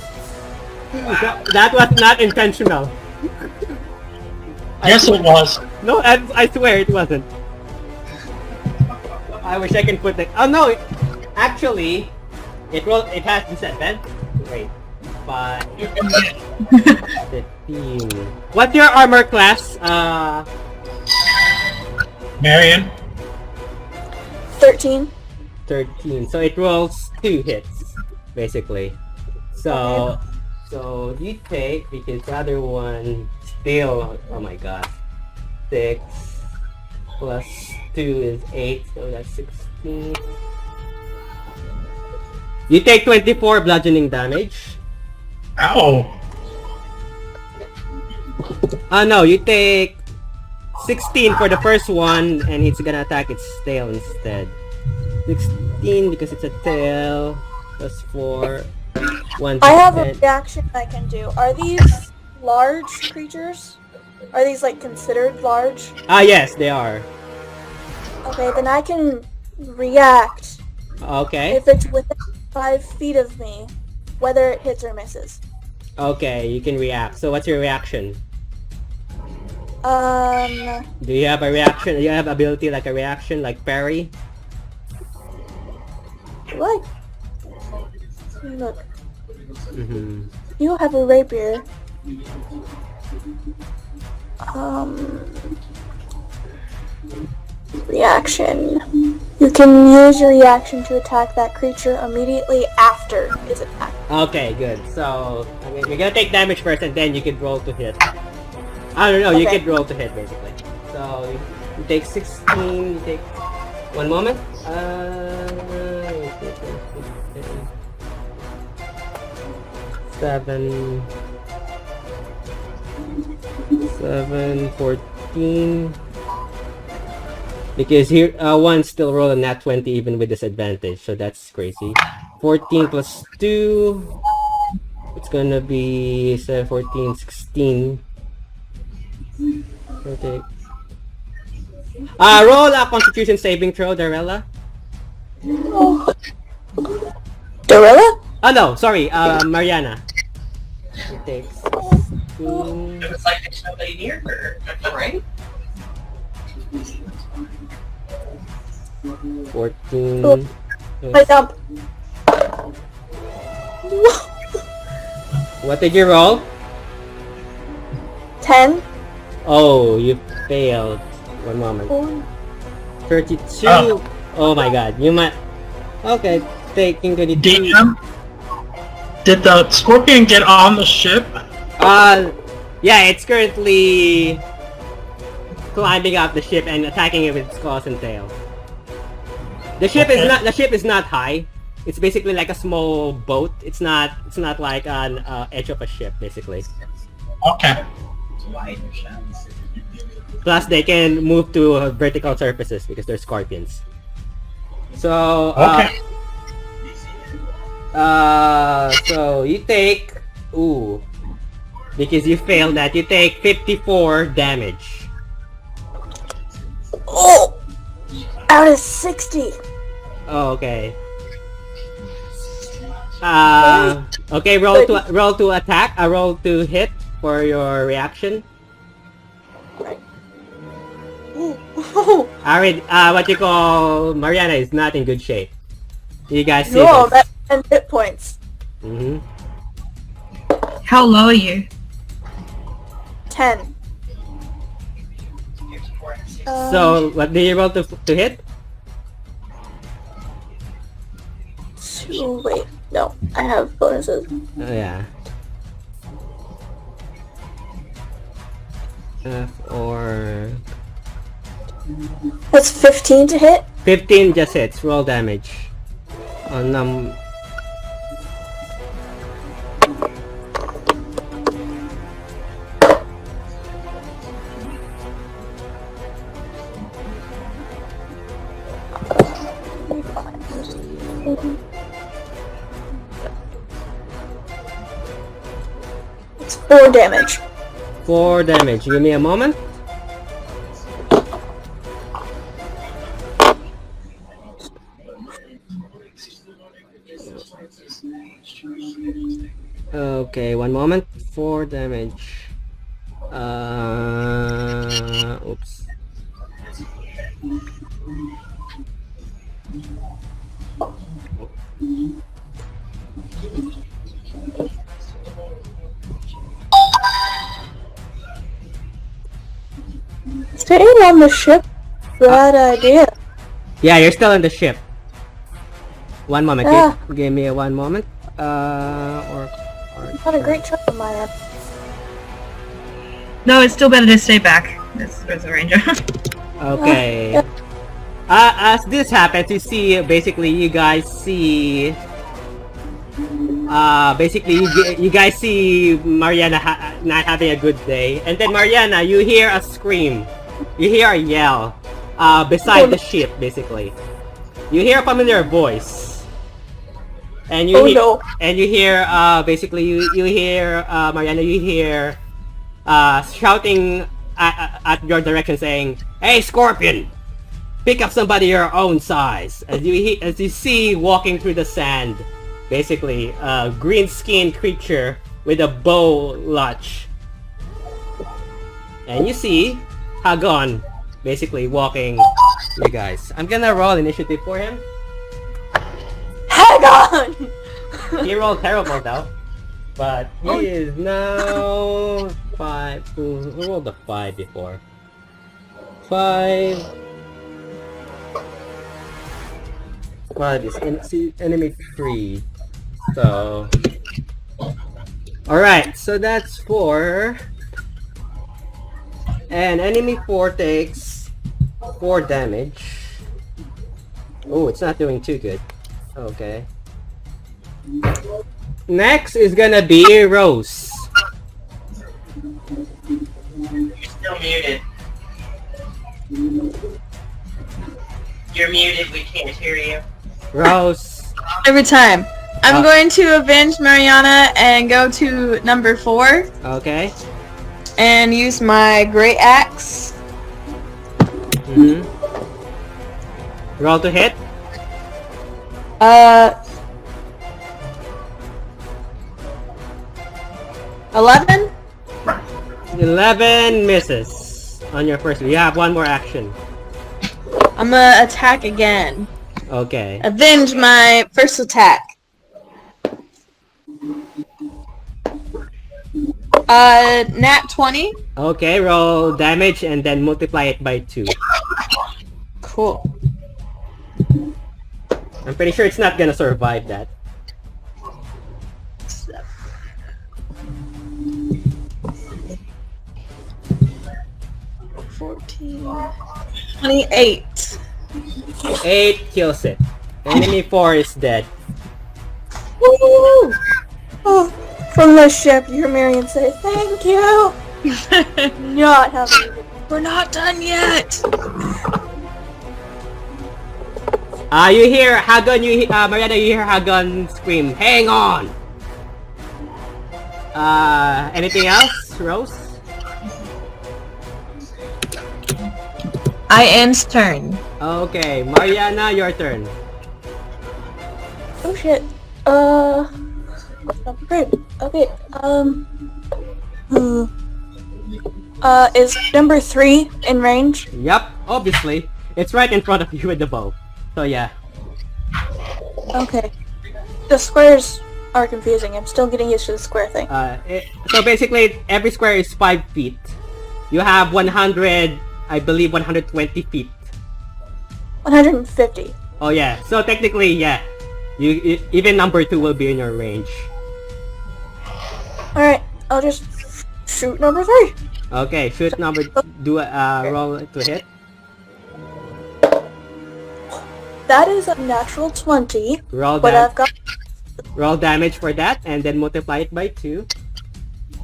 That was not intentional. Yes, it was. No, I swear it wasn't. I wish I can put the... Oh no! Actually, it has disadvantage. Wait. 5... 15... What's your armor class? Marion? 13. 13. So it rolls 2 hits, basically. So you take, because the other one still... Oh my god. 6 plus 2 is 8, so that's 16. You take 24 bludgeoning damage. Ow. No, you take 16 for the first one, and it's gonna attack its tail instead. 16 because it's a tail, plus 4, 1 I have a 10. reaction I can do. Are these large creatures? Are these like considered large? Yes, they are. Okay, then I can react Okay. if it's within 5 feet of me, whether it hits or misses. Okay, you can react. So what's your reaction? Do you have a reaction? Do you have ability like a reaction, like parry? What? Look, Mm-hmm. you have a rapier. Reaction. You can use your reaction to attack that creature immediately after its attack. Okay, good. So, I mean, you're gonna take damage first and then you can roll to hit. I don't know, you Okay. can roll to hit basically. So, you take 16, you take... One moment. 7... 14... Because here, one still roll a nat 20 even with disadvantage, so that's crazy. 14 plus 2... It's gonna be 7, 14, 16. Okay. Roll a Constitution saving throw, Darella. Dorilla? Oh no, sorry, Mariana. It takes 16. It was like there's nobody near her, right? 14. I dump. What did you roll? 10. Oh, you failed. One moment. 32. Oh my god, you might... Okay, taking 22. DM? Did the scorpion get on the ship? Yeah, it's currently climbing up the ship and attacking it with its claws and tail. The ship Okay. is not high. It's basically like a small boat. It's not like an edge of a ship basically. Okay. Plus they can move to vertical surfaces because they're scorpions. So Okay. so you take because you failed that, you take 54 damage. Oh! Out of 60! Oh, okay. Okay, roll to attack, roll to hit for your reaction. Alright, what you call Mariana is not in good shape. You guys see No, this? that's 10 hit points. Mm-hmm. How low are you? 10. So, what did you roll to hit? 2, wait, no, I have bonuses. Yeah. Or That's 15 to hit? 15 just hits. Roll damage. On It's 4 damage. 4 damage. Give me a moment. Okay, 1 moment. 4 damage. Oops. Staying on the ship? Bad idea. Yeah, you're still in the ship. 1 moment. Ah. Give me a 1 moment. Not a great trip on my end. No, it's still better to stay back. There's a ranger. Okay. As this happens, you see, basically, you guys see... basically, you guys see Mariana not having a good day. And then, Mariana, you hear a scream. You hear a yell. Beside the ship, basically. You hear a familiar voice. And you no. and you hear, basically, you hear, Mariana, you hear, shouting at your direction saying, "Hey, Scorpion! Pick up somebody your own size." As you see walking through the sand, basically a green-skinned creature with a bow lodge, and you see Hagon basically walking you guys. I'm gonna roll initiative for him. Hang on! He rolled terrible though, but he is now 5. Who rolled a 5 before? 5. 5 is enemy 3. So, alright, so that's 4. And enemy 4 takes 4 damage. Oh, it's not doing too good. Okay. Next is gonna be Rose. You're still muted. You're muted, we can't hear you. Rose. Every time. I'm going to avenge Mariana and go to number 4 Okay. and use my great axe. Mm-hmm. Roll to hit. 11? 11 misses on your first. You have 1 more action. I'm gonna attack again. Okay. Avenge my first attack. Nat 20. Okay, roll damage and then multiply it by 2. Cool. I'm pretty sure it's not gonna survive that. 28. 8 kills it. Enemy 4 is dead. Woo! Oh, from the ship, you hear Marion say, "Thank you." Not happy. We're not done yet. You hear Hagon, Mariana, you hear Hagon scream, "Hang on!" Anything else, Rose? Ian's turn. Okay, Mariana, your turn. Oh shit. Great. Okay. Is number 3 in range? Yup, obviously. It's right in front of you with the bow. So yeah. Okay. The squares are confusing. I'm still getting used to the square thing. So basically, every square is 5 feet. You have 100, I believe 120 feet. 150. Oh yeah, so technically, yeah. You even number 2 will be in your range. Alright, I'll just shoot number 3. Okay, shoot number, do a roll to hit. That is a natural 20. Roll But I've got... roll damage for that, and then multiply it by 2.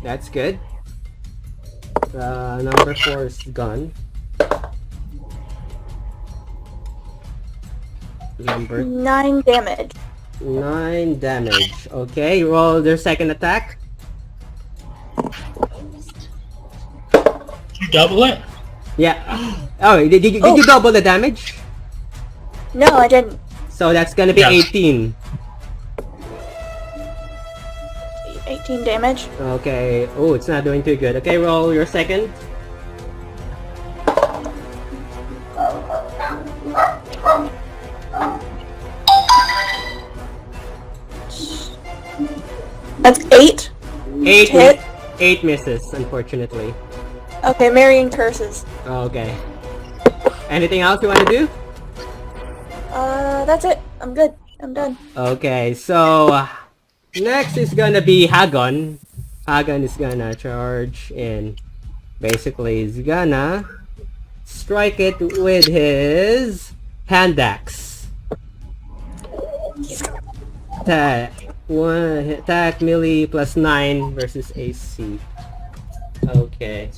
That's good. Number 4 is gone. Number 9 damage. 9 damage. Okay, roll their second attack. You double it? Yeah. Oh, did you double the damage? No, I didn't. So that's gonna be Yes. 18. 18 damage. Okay. Oh, it's not doing too good. Okay, roll your second. That's 8. 8 Hit. 8 misses, unfortunately. Okay, Marion curses. Okay. Anything else you want to do? That's it. I'm good. I'm done. Okay, so next is gonna be Hagon. Hagon is gonna charge in. Basically, he's gonna strike it with his hand axe. Attack melee plus 9 versus AC. Okay.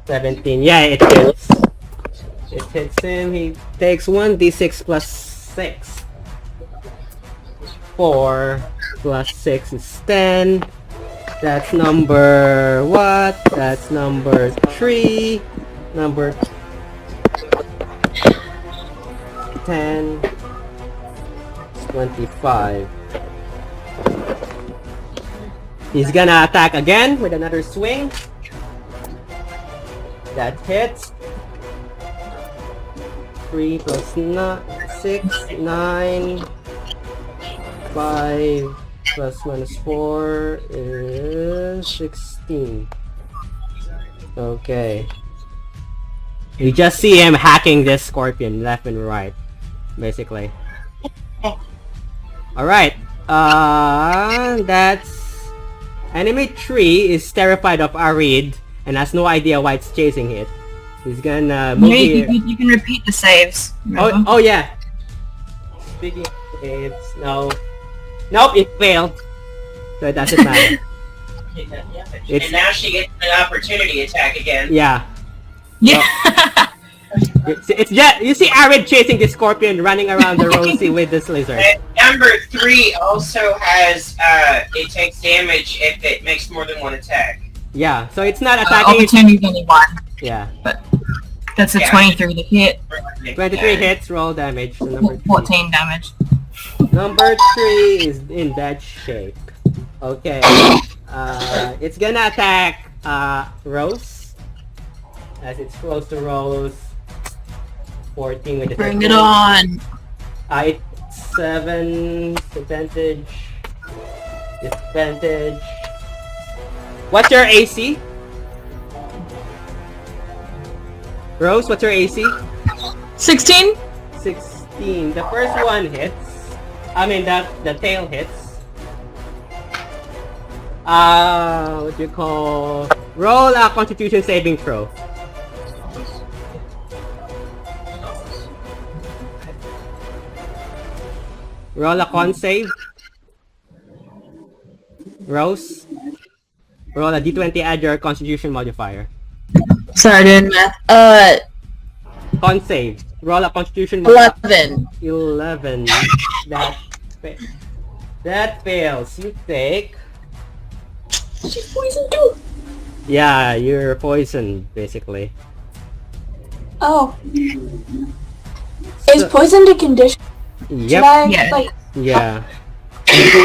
17. Yeah, it hits. It hits him. He takes 1d6 plus 6. 4 plus 6 is 10. That's number what? That's number 3. Number 10. 25. He's gonna attack again with another swing. That hits. 3 plus 6, 9. 5 plus minus 4 is 16. Okay. You just see him hacking this scorpion left and right, basically. Alright. That's... Enemy 3 is terrified of Arid and has no idea why it's chasing it. He's gonna move here. You can repeat the saves. Oh yeah. Speaking of saves, no. Nope, it failed. So it doesn't matter. And now she gets an opportunity attack again. Yeah. Yeah. It's just, you see Arid chasing the scorpion running around the Rosie with this lizard. And number 3 also has, it takes damage if it makes more than one attack. Yeah, so it's not attacking it. Opportunity's only 1. Yeah. But that's a Yeah. 23 to hit. 23 hits, roll damage. So number 14 damage. Number 3 is in bad shape. Okay. It's gonna attack Rose. As it's close to Rose. 14 with the Bring it on. It's 7 disadvantage. Disadvantage. What's your AC? Rose, what's your AC? 16? 16. The first one hits. I mean, the tail hits. What do you call? Roll a Constitution saving throw. Roll a con save. Rose. Roll a d20, add your constitution modifier. Sorry, doing math. Con save. Roll a constitution modifier. 11. 11. That fails. You take... She's poisoned too. Yeah, you're poisoned, basically. Oh. Is poisoned a condition? Yep. Should I, Yeah. like, Yeah.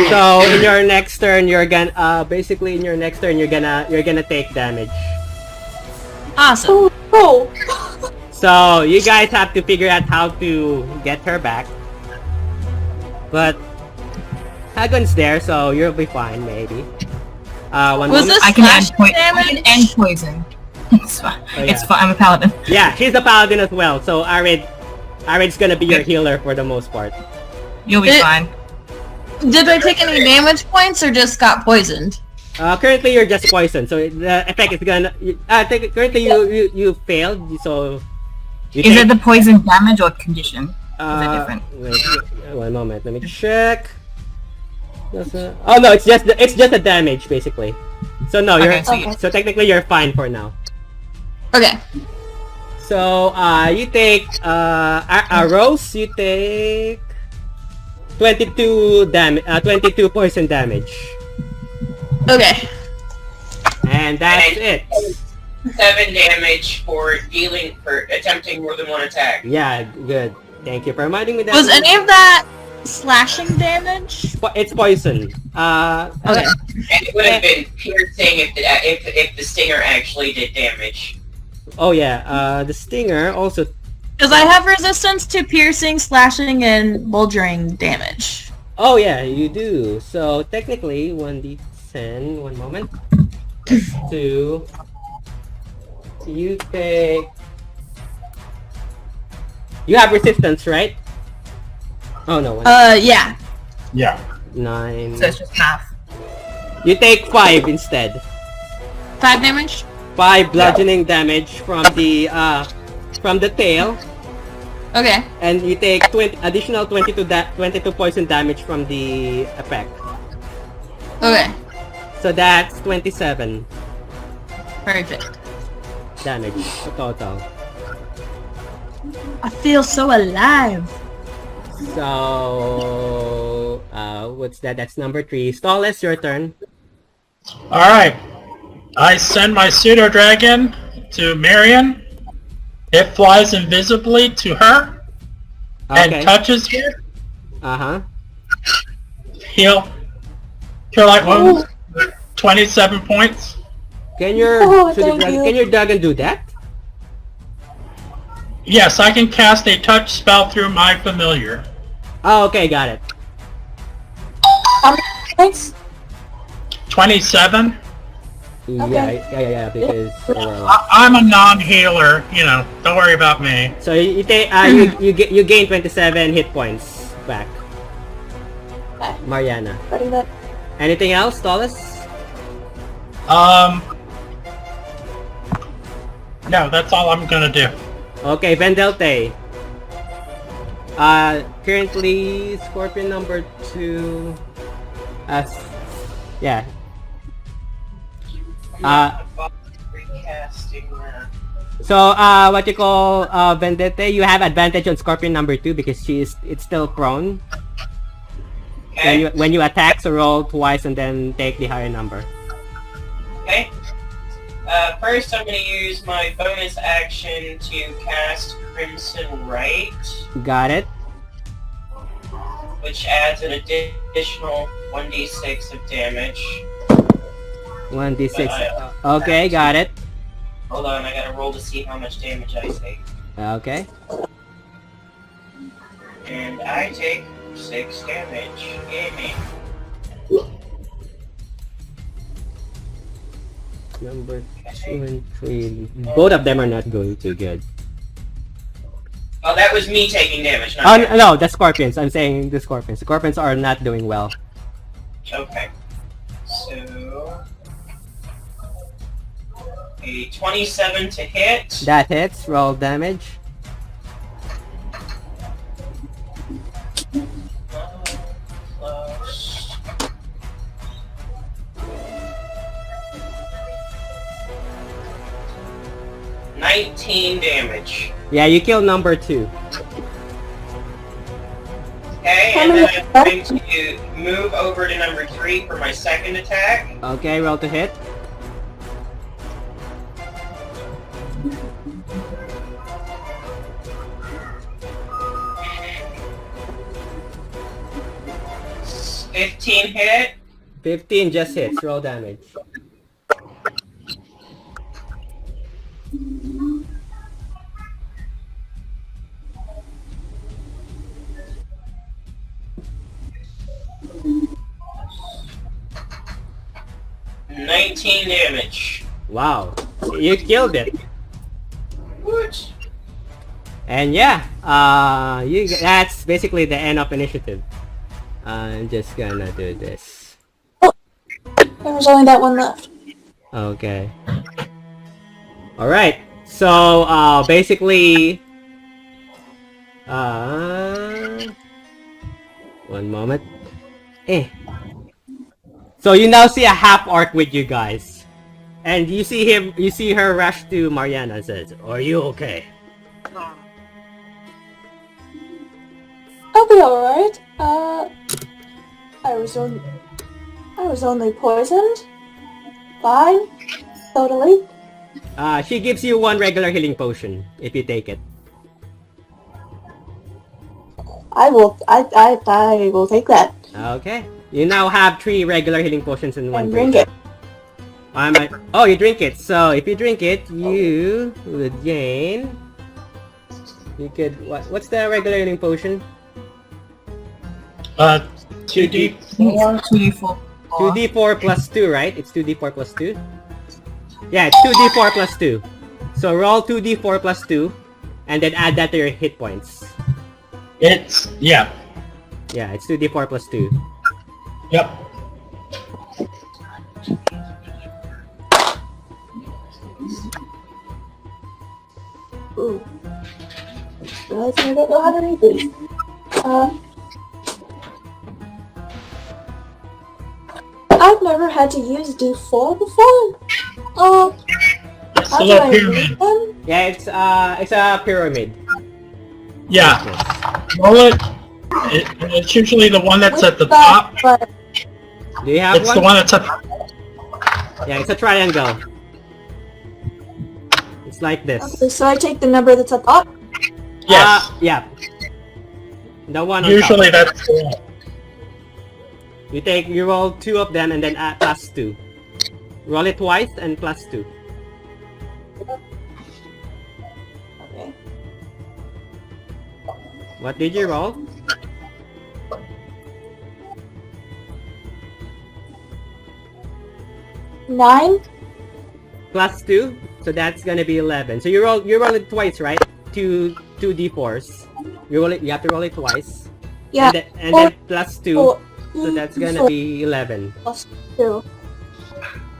So in your next turn, you're gonna basically in your next turn you're gonna take damage. Awesome. oh. So you guys have to figure out how to get her back. But Hagon's there, so you'll be fine, maybe. One Was moment. this I can end slashing damage? I can end poison. It's fine. Oh, yeah. It's fine. I'm a paladin. Yeah, she's a paladin as well. So Arid's gonna be your healer for the most part. You'll be fine. Did I take any damage points or just got poisoned? Currently you're just poisoned, so the effect is gonna. Currently you failed, so. Is it the poison damage or condition? Is it different? Wait, one moment, let me check. Oh no, it's just the damage basically. So no, you're Okay, so technically you're fine for now. Okay. So you take Rose, you take 22 poison damage, Okay. and that's it. 7 damage for attempting more than one attack. Yeah, good. Thank you for reminding me that. Was any of that slashing damage? It's poison. Okay. And it would have been piercing if the stinger actually did damage. Oh yeah. The stinger also. Because I have resistance to piercing, slashing, and bulgering damage. Oh yeah, you do. So technically, 1d10. One moment. Plus 2. You take. You have resistance, right? Oh no. Yeah. Yeah. 9. So it's just half. You take 5 instead. 5 damage? 5 bludgeoning damage from the tail, Okay. and you take additional 22 poison damage from the effect. Okay. So that's 27 Perfect. damage total. I feel so alive. So what's that? That's number 3. Stallus, your turn. Alright. I send my pseudo dragon to Marion. It flies invisibly to her Okay. and touches her. Uh-huh. Heal like 27 points. Can your Oh, thank you. can your dragon do that? Yes, I can cast a touch spell through my familiar. Oh, okay, got it. Thanks. 27. Yeah, because I'm a non-healer, don't worry about me. so you take you gain 27 hit points back. Mariana. Ready that. Anything else, Stallus? No, that's all I'm gonna do. Okay, Vendelte. Currently Scorpion number 2. Yeah. Recasting that. So what you call Vendette, you have advantage on Scorpion number 2 because it's still prone. Okay. When you attack, so roll twice and then take the higher number. Okay. First, I'm going to use my bonus action to cast Crimson Right, Got it. which adds an additional 1d6 of damage. 1d6. Okay, got it. Hold on, I gotta roll to see how much damage I take. Okay. And I take 6 damage. Yay. Number 2 and 3. Both of them are not going too good. Oh, that was me taking damage, not Oh them. no, the Scorpions. I'm saying the Scorpions. The Scorpions are not doing well. Okay. So... a 27 to hit. That hits. Roll damage. 19 damage. Yeah, you kill number 2. Okay, and then I'm going to move over to number 3 for my second attack. Okay, roll to hit. It's 15 hit. 15 just hits. Roll damage. Damage. Wow, you killed it. What? And yeah, that's basically the end of initiative. I'm just gonna do this. There was only that one left. Okay. Alright, so basically one moment. So you now see a half orc with you guys. And you see her rush to Mariana and says, "Are you okay?" I'll be alright. I was only poisoned. Fine. Totally. She gives you 1 regular healing potion if you take it. I will take that. Okay. You now have 3 regular healing potions in one And drink drink. it. Oh, you drink it. So if you drink it, you would gain. You could what's the regular healing potion? 2d4. 2d4. 2d4 plus 2, right? It's 2d4 plus 2. Yeah, it's 2d4 plus 2. So roll 2d4 plus 2, and then add that to your hit points. Yeah. Yeah, it's 2d4 plus 2. Yep. Ooh. Realize I don't know how to read these. I've never had to use D4 before. It's How a do little I pyramid. read them? Yeah, it's a pyramid. Yeah. Roll it. It's usually the one that's at the With that, top. but Do you have It's one? the one that's at Yeah, it's a triangle. It's like this. okay, so I take the number that's at the top. Yes. Yeah. The one on Usually top. that's the one. You roll 2 of them and then add plus 2. Roll it twice and plus 2. Okay. What did you roll? 9. Plus 2, so that's gonna be 11. So you roll it twice, right? Two d4s. You have to roll it twice. Yeah. And then plus 2, Four, so that's gonna be 11. plus 2.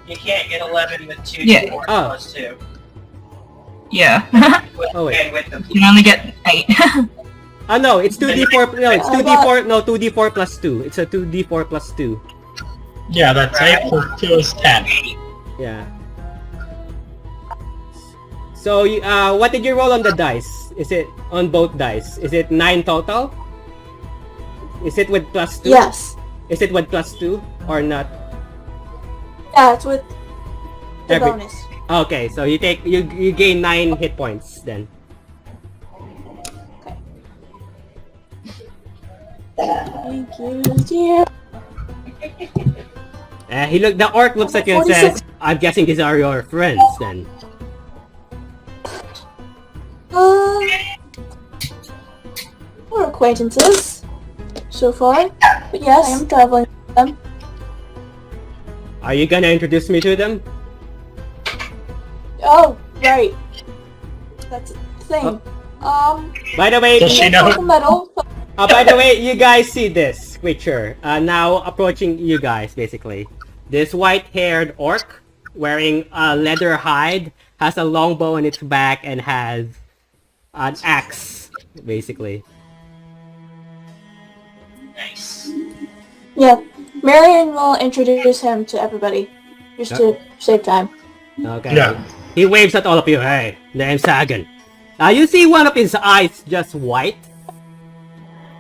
You can't get 11 with 2 Yeah. d4 Oh. plus 2. Yeah. Oh, wait. And with the You can only get 8. Oh no, it's 2d4, no, it's I 2d4, no, 2d4 plus 2. It's a 2d4 plus 2. Yeah, that's 8 plus 2 is 10. Yeah. So, what did you roll on the dice? Is it on both dice? Is it 9 total? Is it with plus 2? Yes. Is it with plus 2 or not? Yeah, it's with the Every- bonus. Okay, so you gain 9 hit points then. Thank you, dear. The orc looks at you and 46. says, "I'm guessing these are your friends then." We're acquaintances so far, but yes, I am traveling with them. Are you gonna introduce me to them? Oh, right. That's a thing. By the way, Does she know? Mythical metal. by the way, you guys see this creature now approaching you guys. Basically, this white-haired orc wearing a leather hide has a long bow on its back and has an axe, basically. Nice. Yeah, Marion will introduce him to everybody, just to save time. Okay. Yeah. He waves at all of you. Hey, named Sagan. You see one of his eyes just white.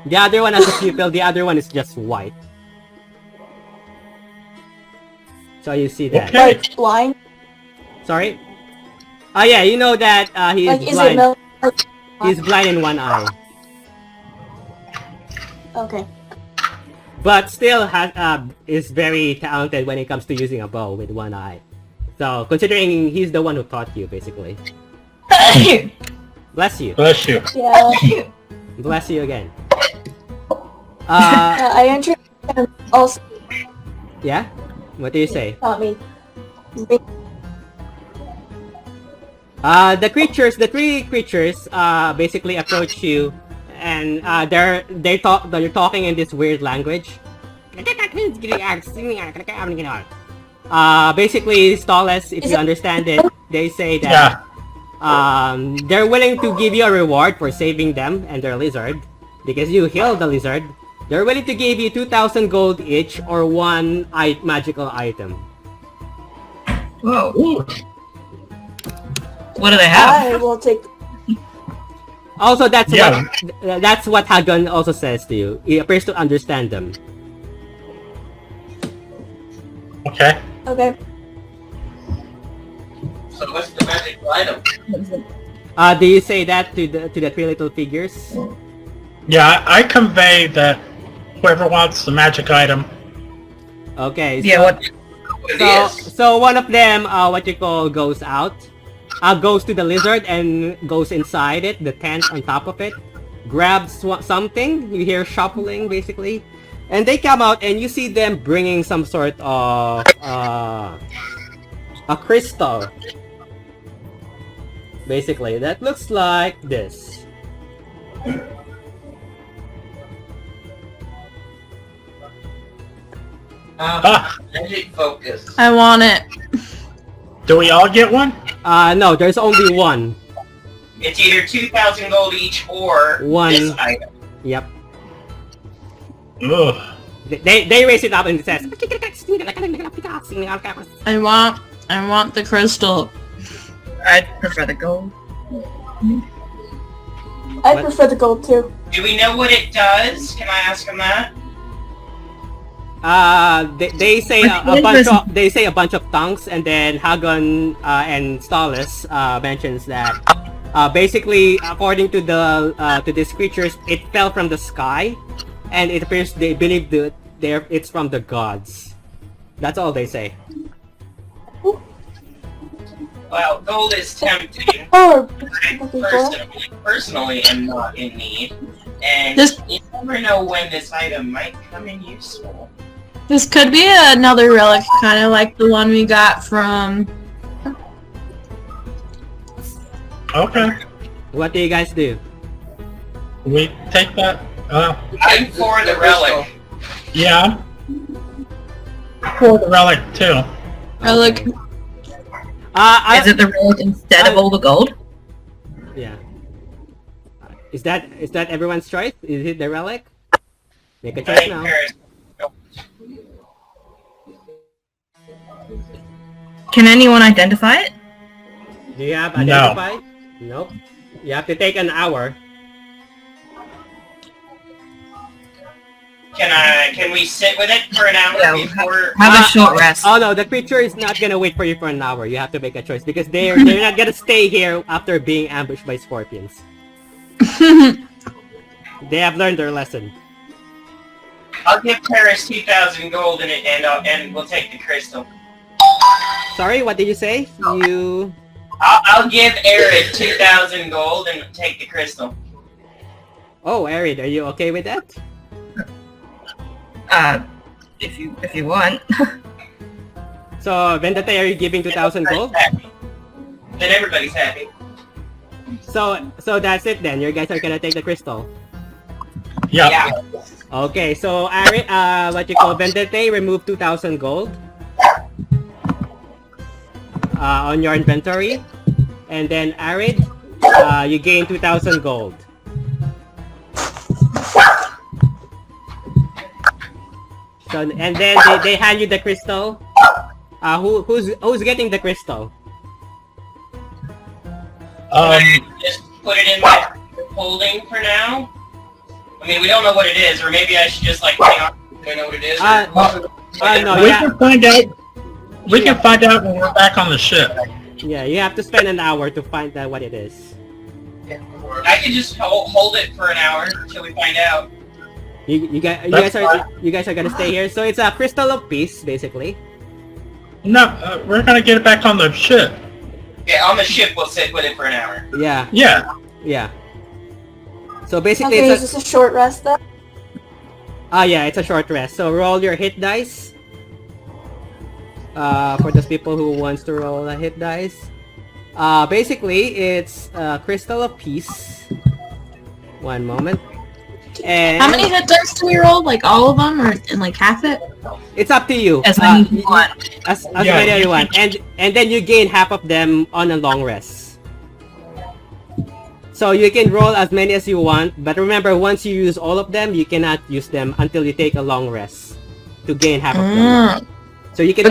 The other one has a pupil, the other one is just white. So you see that. Okay. Like blind? Sorry? Oh yeah, you know that he Like, is is blind. it He's blind in one eye. Okay. But still is very talented when it comes to using a bow with one eye. So considering he's the one who taught you, basically. Bless you. Bless you. Yeah. Bless you again. I introduced him also Yeah? What do you say? taught me. The three creatures, basically approach you, and they're talking in this weird language. Basically, Stalles, if you understand it, they say that they're willing to give you a reward for saving them and their lizard, because you healed the lizard. They're willing to give you 2,000 gold each or one magical item. Whoa. What do they have? I will take. Also, that's what Hagon also says to you. He appears to understand them. Okay. Okay. So what's the magic item? Do you say that to the three little figures? Yeah, I convey that whoever wants the magic item. Okay. Yeah, what? So one of them, goes out, goes to the lizard and goes inside it, the tent on top of it, grabs something. You hear shuffling, basically, and they come out, and you see them bringing some sort of a crystal, basically, that looks like this. Magic focus. I want it. Do we all get one? No, there's only one. It's either 2,000 gold each or One. this item. Yep. Ugh. They raise it up and it says. I want the crystal. I'd prefer the gold. I What? prefer the gold too. Do we know what it does? Can I ask him that? They say a bunch of tongues, and then Hagon and Stalles mentions that basically, according to these creatures, it fell from the sky, and it appears they believe that it's from the gods. That's all they say. Well, gold is tempting. Oh, I personally am not in need, and This- you never know when this item might come in useful. This could be another relic, kind of like the one we got from. Okay. What do you guys do? We take that. I'm for the relic. Yeah. For the relic too. Relic. Is it the relic instead of all the gold? Yeah. Is that everyone's choice? Is it the relic? Make a choice now. Can anyone identify it? Do you have No. identify? Nope. You have to take an hour. Can we sit with it for an hour Yeah, before? Have a short rest. Oh no, the creature is not gonna wait for you for an hour. You have to make a choice because they're not gonna stay here after being ambushed by scorpions. They have learned their lesson. I'll give Paris 2,000 gold and we'll take the crystal. Sorry, what did you say? You... I'll give Arid 2,000 gold and take the crystal. Oh, Arid, are you okay with that? If you want. So, Vendetta, are you giving 2,000 gold? Then everybody's happy. So that's it then. You guys are gonna take the crystal. Yeah. Yeah. Okay, so Arid, Vendetta, remove 2,000 gold on your inventory, and then Arid, you gain 2,000 gold. So and then they hand you the crystal. Who's getting the crystal? Just put it in my holding for now. I mean, we don't know what it is, or maybe I should just like hang on. Do I know what it is? No, we yeah. can find out. We can find out when we're back on the ship. Yeah, you have to spend an hour to find out what it is. I can just hold it for an hour until we find out. You guys are gonna stay here. So it's a crystal of peace, basically. No, we're gonna get it back on the ship. Yeah, on the ship we'll sit with it for an hour. Yeah. Yeah. Yeah. So basically, Okay, is this a short rest then? yeah, it's a short rest. So roll your hit dice. For those people who wants to roll a hit dice. Basically, it's crystal of peace. One moment. And How many hit dice do we roll? Like all of them, or in like half it? it's up to you. As many as you want. As Yeah. many as you want. And then you gain half of them on a long rest. So you can roll as many as you want, but remember, once you use all of them, you cannot use them until you take a long rest to gain half of them. So you can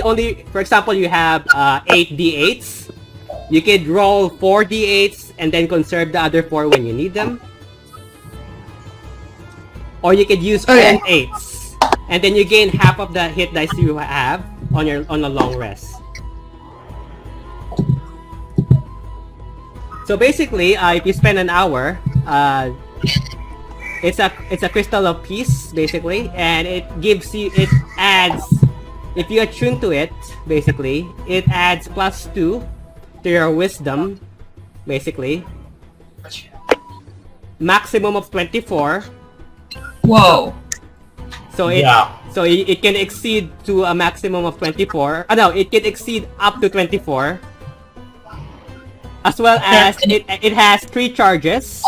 only, for example, you have 8 d8s. You could roll 4 d8s and then conserve the other 4 when you need them. Or you could use all 8s, and then you gain half of the hit dice you have on a long rest. So basically, if you spend an hour, it's a crystal of peace, basically, and it adds, if you attune to it, basically, it adds +2 to your wisdom, basically. Maximum of 24. Whoa. So it can exceed to a maximum of 24. No, it can exceed up to 24. As well as it has 3 charges.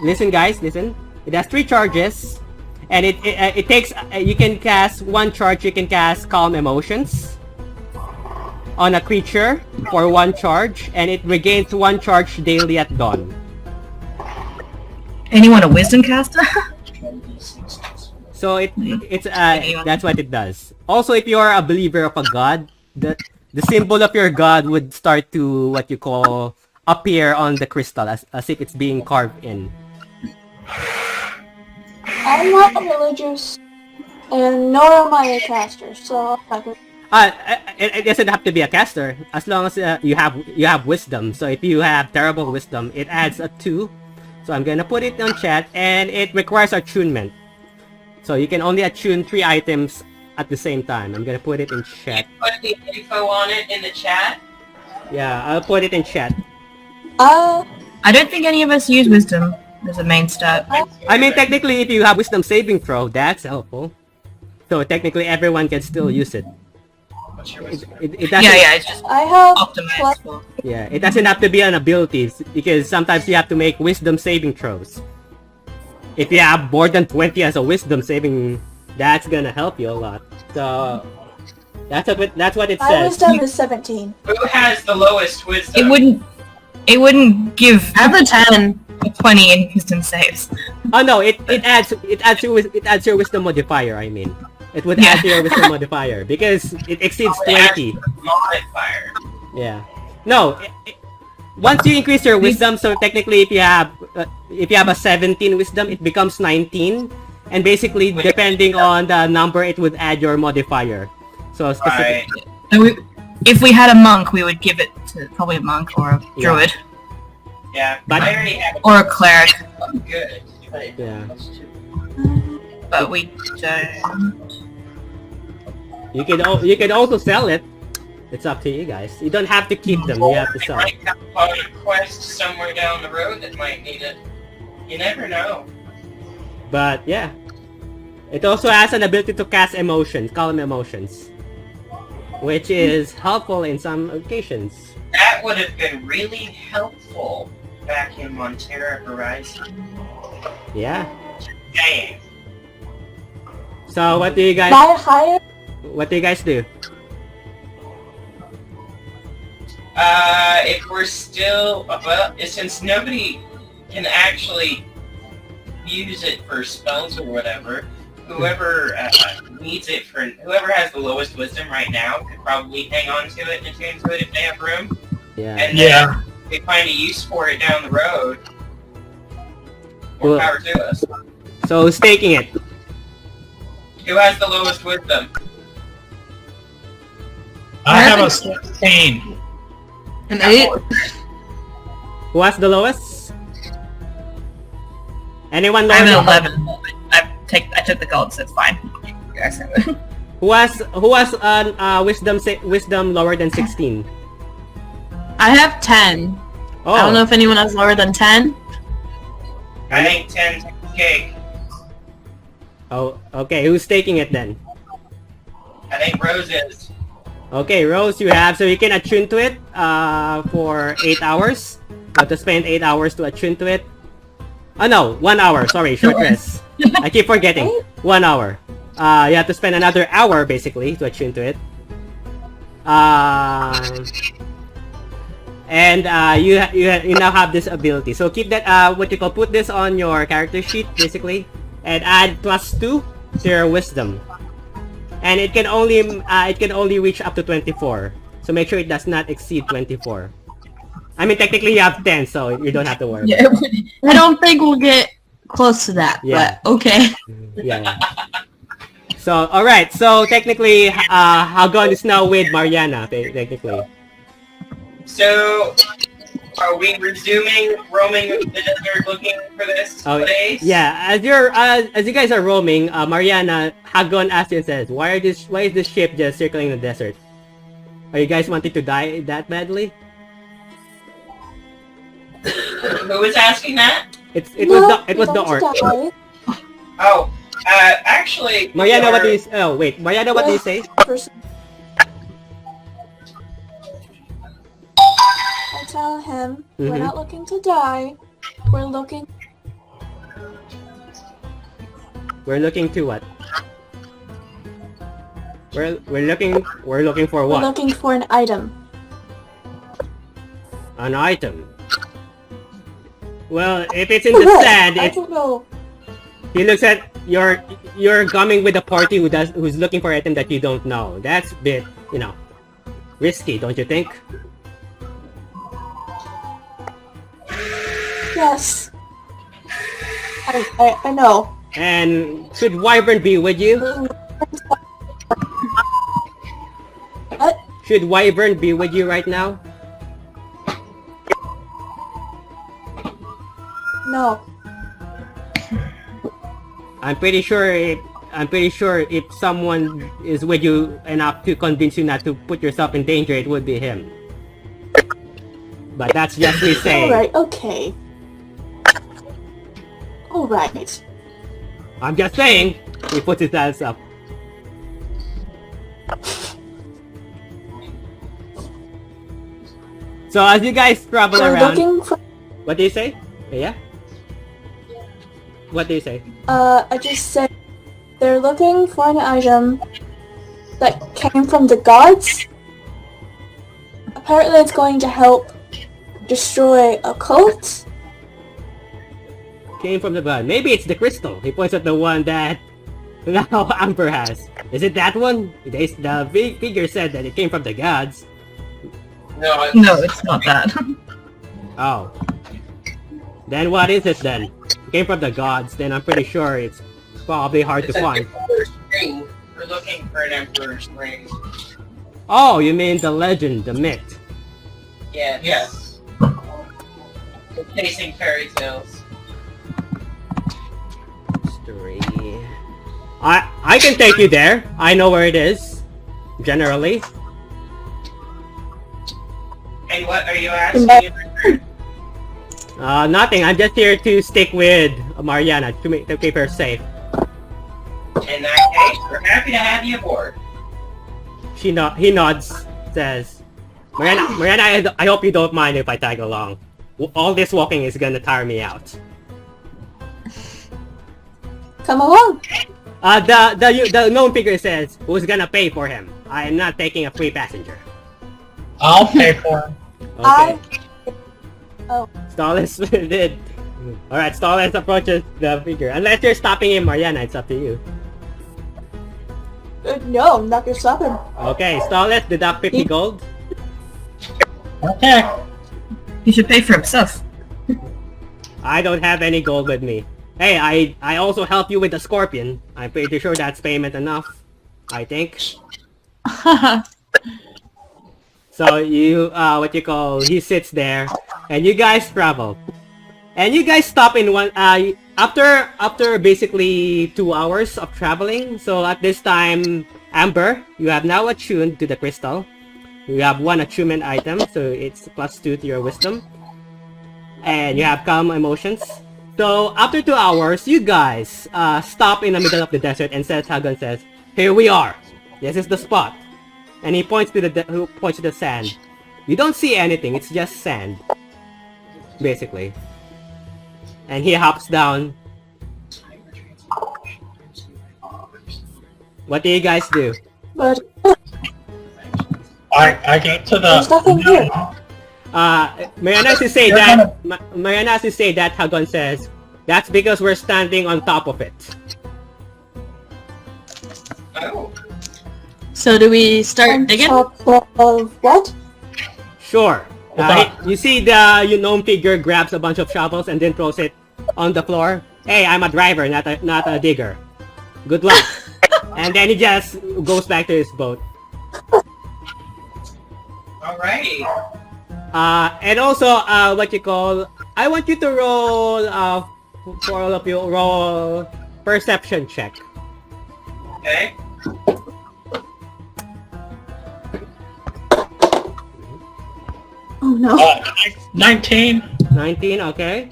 Listen, guys, listen. It has 3 charges, and it takes. You can cast 1 charge. You can cast Calm Emotions on a creature for 1 charge, and it regains 1 charge daily at dawn. Anyone a wisdom caster? So that's what it does. Also, if you are a believer of a god, the symbol of your god would start to what you call appear on the crystal as if it's being carved in. I'm not religious, and nor am I a caster, so I'm not gonna... It doesn't have to be a caster as long as you have wisdom. So if you have terrible wisdom, it adds a 2. So I'm gonna put it on chat, and it requires attunement. So you can only attune 3 items at the same time. I'm gonna put it in chat. Put the info on it in the chat. Yeah, I'll put it in chat. I don't think any of us use wisdom as a main stat. I mean, technically, if you have wisdom saving throw, that's helpful. So technically, everyone can still use it. It doesn't, It's just I have optimized for. yeah, it doesn't have to be an ability, because sometimes you have to make wisdom saving throws. If you have more than 20 as a wisdom saving, that's gonna help you a lot. So that's what it my says. wisdom is 17. Who has the lowest wisdom? It wouldn't give I have a 10. 20 in wisdom saves. Oh no, it adds your wisdom modifier. I mean, it would add to your wisdom modifier because it exceeds 20. Modifier. Yeah. No. Once you increase your wisdom, so technically, if you have a 17 wisdom, it becomes 19, and basically, depending on the number, it would add your modifier. So specific. Right. If we had a monk, we would give it to probably a monk or a druid. Yeah, But- I already have Or a cleric, good. Yeah. but we don't. You can also sell it. It's up to you guys. You don't have to keep them. You have to sell. I might come upon a quest somewhere down the road that might need it. You never know. But yeah, it also has an ability to cast emotions, calm emotions, which is helpful in some occasions. That would have been really helpful back in Montera Horizon. Yeah. Dang. So what do you guys? Buy higher? What do you guys do? If we're still, well, since nobody can actually use it for spells or whatever, whoever needs it for, whoever has the lowest wisdom right now could probably hang on to it and attune to it if they have room. Yeah. And Yeah. they find a use for it down the road, Well- more power to us. So who's taking it? Who has the lowest wisdom? I have a 16. An 8. Who has the lowest? Anyone lower I'm than at 11. I took the gold, so it's fine. You guys have it. Who has wisdom lower than 16? I have 10. Oh, I don't know if anyone has lower than 10. I think 10 cake. Oh, okay. Who's taking it then? I think Rose is. Okay, Rose, you have, so you can attune to it for 8 hours. You have to spend 8 hours to attune to it. Oh no, 1 hour, sorry, short rest. I keep forgetting. 1 hour. You have to spend another hour, basically, to attune to it. And you now have this ability. So keep that, put this on your character sheet, basically. And add +2 to your wisdom. And it can only reach up to 24. So make sure it does not exceed 24. I mean, technically you have 10, so you don't have to worry. Yeah, I don't think we'll get close to that, Yeah. but okay. Yeah. So, alright. So, technically, Hagon is now with Mariana, technically. So, are we resuming roaming the desert looking for this place? Yeah, as you guys are roaming, Mariana, Hagon asks you and says, why is this ship just circling the desert? Are you guys wanting to die that badly? Who was asking that? It was the orc. Oh, actually... Mariana, what do you... Oh, wait. Mariana, what do you say? I tell him, we're not looking to die. We're looking... We're looking to what? We're looking for We're what? looking for an item. An item. Well, if it's in the What? sand, I it's... don't know. He looks at you're coming with a party who's looking for an item that you don't know. That's a bit, risky, don't you think? Yes. I know. And should Wyvern be with you? What? Should Wyvern be with you right now? No. I'm pretty sure if someone is with you enough to convince you not to put yourself in danger, it would be him. But that's just me saying. Alright, okay. Alright. I'm just saying. He puts his hands up. So as you guys travel We're around, looking for... what do you say? Yeah? What do you say? I just said they're looking for an item that came from the gods. Apparently it's going to help destroy a cult. Came from the god. Maybe it's the crystal. He points at the one that now Amber has. Is it that one? The figure said that it came from the gods. No, No, it's not that. Oh. Then what is it then? It came from the gods, then I'm pretty sure it's probably hard to it's an find. emperor's ring. We're looking for an emperor's ring. Oh, you mean the legend, the myth. Yeah, yes. We're chasing fairy tales. Story. I can take you there. I know where it is. Generally. And what are you asking in return? Nothing. I'm just here to stick with Mariana to keep her safe. In that case, we're happy to have you aboard. He nods, says, Mariana, I hope you don't mind if I tag along. All this walking is gonna tire me out. Come along. The gnome figure says, who's gonna pay for him? I am not taking a free passenger. I'll pay for him. Okay. Oh. Stallus did. Alright, Stallus approaches the figure. Unless you're stopping him, Mariana, it's up to you. No, I'm not gonna stop him. Okay, Stallus, deduct 50 gold. Okay. He should pay for himself. I don't have any gold with me. Hey, I also help you with the scorpion. I'm pretty sure that's payment enough. I think. So you, he sits there, and you guys travel. And you guys stop in one, after basically 2 hours of traveling. So at this time, Amber, you have now attuned to the crystal. You have 1 attunement item, so it's +2 to your wisdom. And you have calm emotions. So after 2 hours, you guys stop in the middle of the desert, and Hagon says, "Here we are. This is the spot." And he points to the sand. You don't see anything. It's just sand, basically. And he hops down. What do you guys do? But I get to the... there's nothing here. Mariana to say that Hagon says, "That's because we're standing on top of it." Oh. So do we start digging? On top of what? Sure. You see the gnome figure grabs a bunch of shovels and then throws it on the floor. "Hey, I'm a driver, not a digger. Good luck." And then he just goes back to his boat. Alrighty. And also, I want you to roll, for all of you, roll perception check. Okay. Oh no. 19. 19, okay.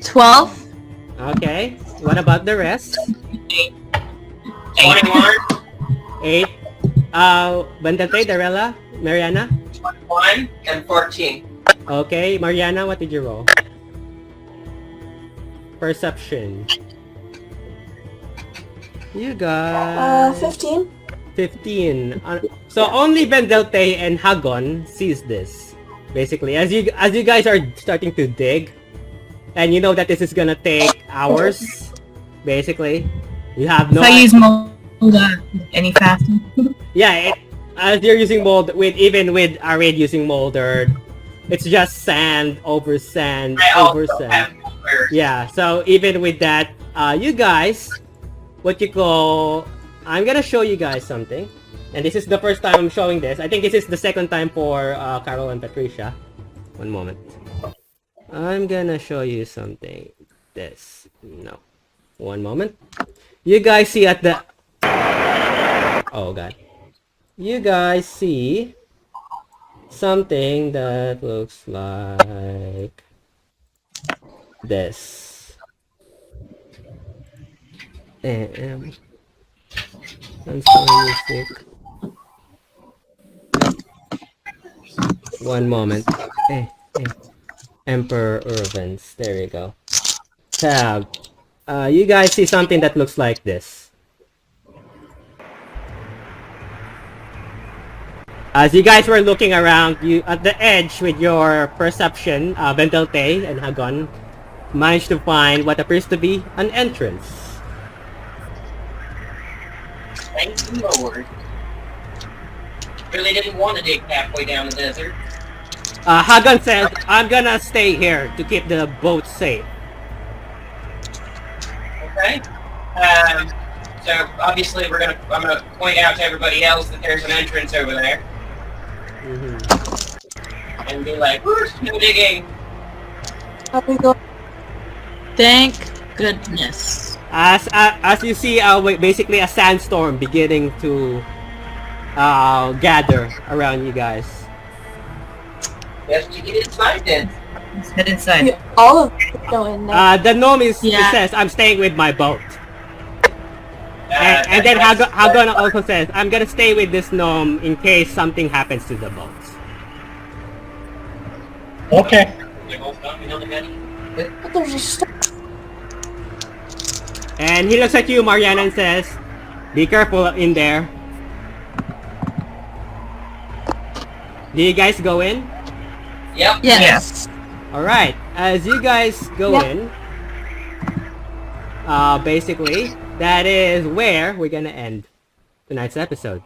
12. Okay. What about the rest? 21, 8. Bandante, Darella, Mariana? 21, and 14. Okay, Mariana, what did you roll? Perception. You got 15. 15. So only Vendelte and Hagon sees this. Basically, as you guys are starting to dig, and you know that this is gonna take hours. Basically, you have no. If I use molder any faster. Yeah, as you're using mold, even with Arid using molder, it's just sand over sand I over also sand. have molders. Yeah, so even with that, you guys, I'm gonna show you guys something. And this is the first time I'm showing this. I think this is the second time for Carol and Patricia. One moment. I'm gonna show you something. No. One moment. You guys see at the... Oh god. You guys see something that looks like this. Music. One moment. Emperor Uriven's. There you go. Tab. You guys see something that looks like this. As you guys were looking around, you at the edge with your perception, Vendelte and Hagon managed to find what appears to be an entrance. Thank you, Lord. Really didn't want to dig halfway down the desert. Hagon says, "I'm gonna stay here to keep the boat safe." Okay. So obviously I'm gonna point out to everybody else that there's an entrance over there. And be like, "Whoosh, no digging." Are we going? Thank goodness. As you see, basically a sandstorm beginning to gather around you guys. Best you get inside then. Let's head inside. You, all of us go in there. The gnome it says, "I'm staying with my boat." And then Hagon also says, "I'm gonna stay with this gnome in case something happens to the boat." Okay. But there's a storm. And he looks at you, Mariana, and says, "Be careful in there." Do you guys go in? Yep. Yes. Alright, as you guys go in, basically, that is where we're gonna end tonight's episode.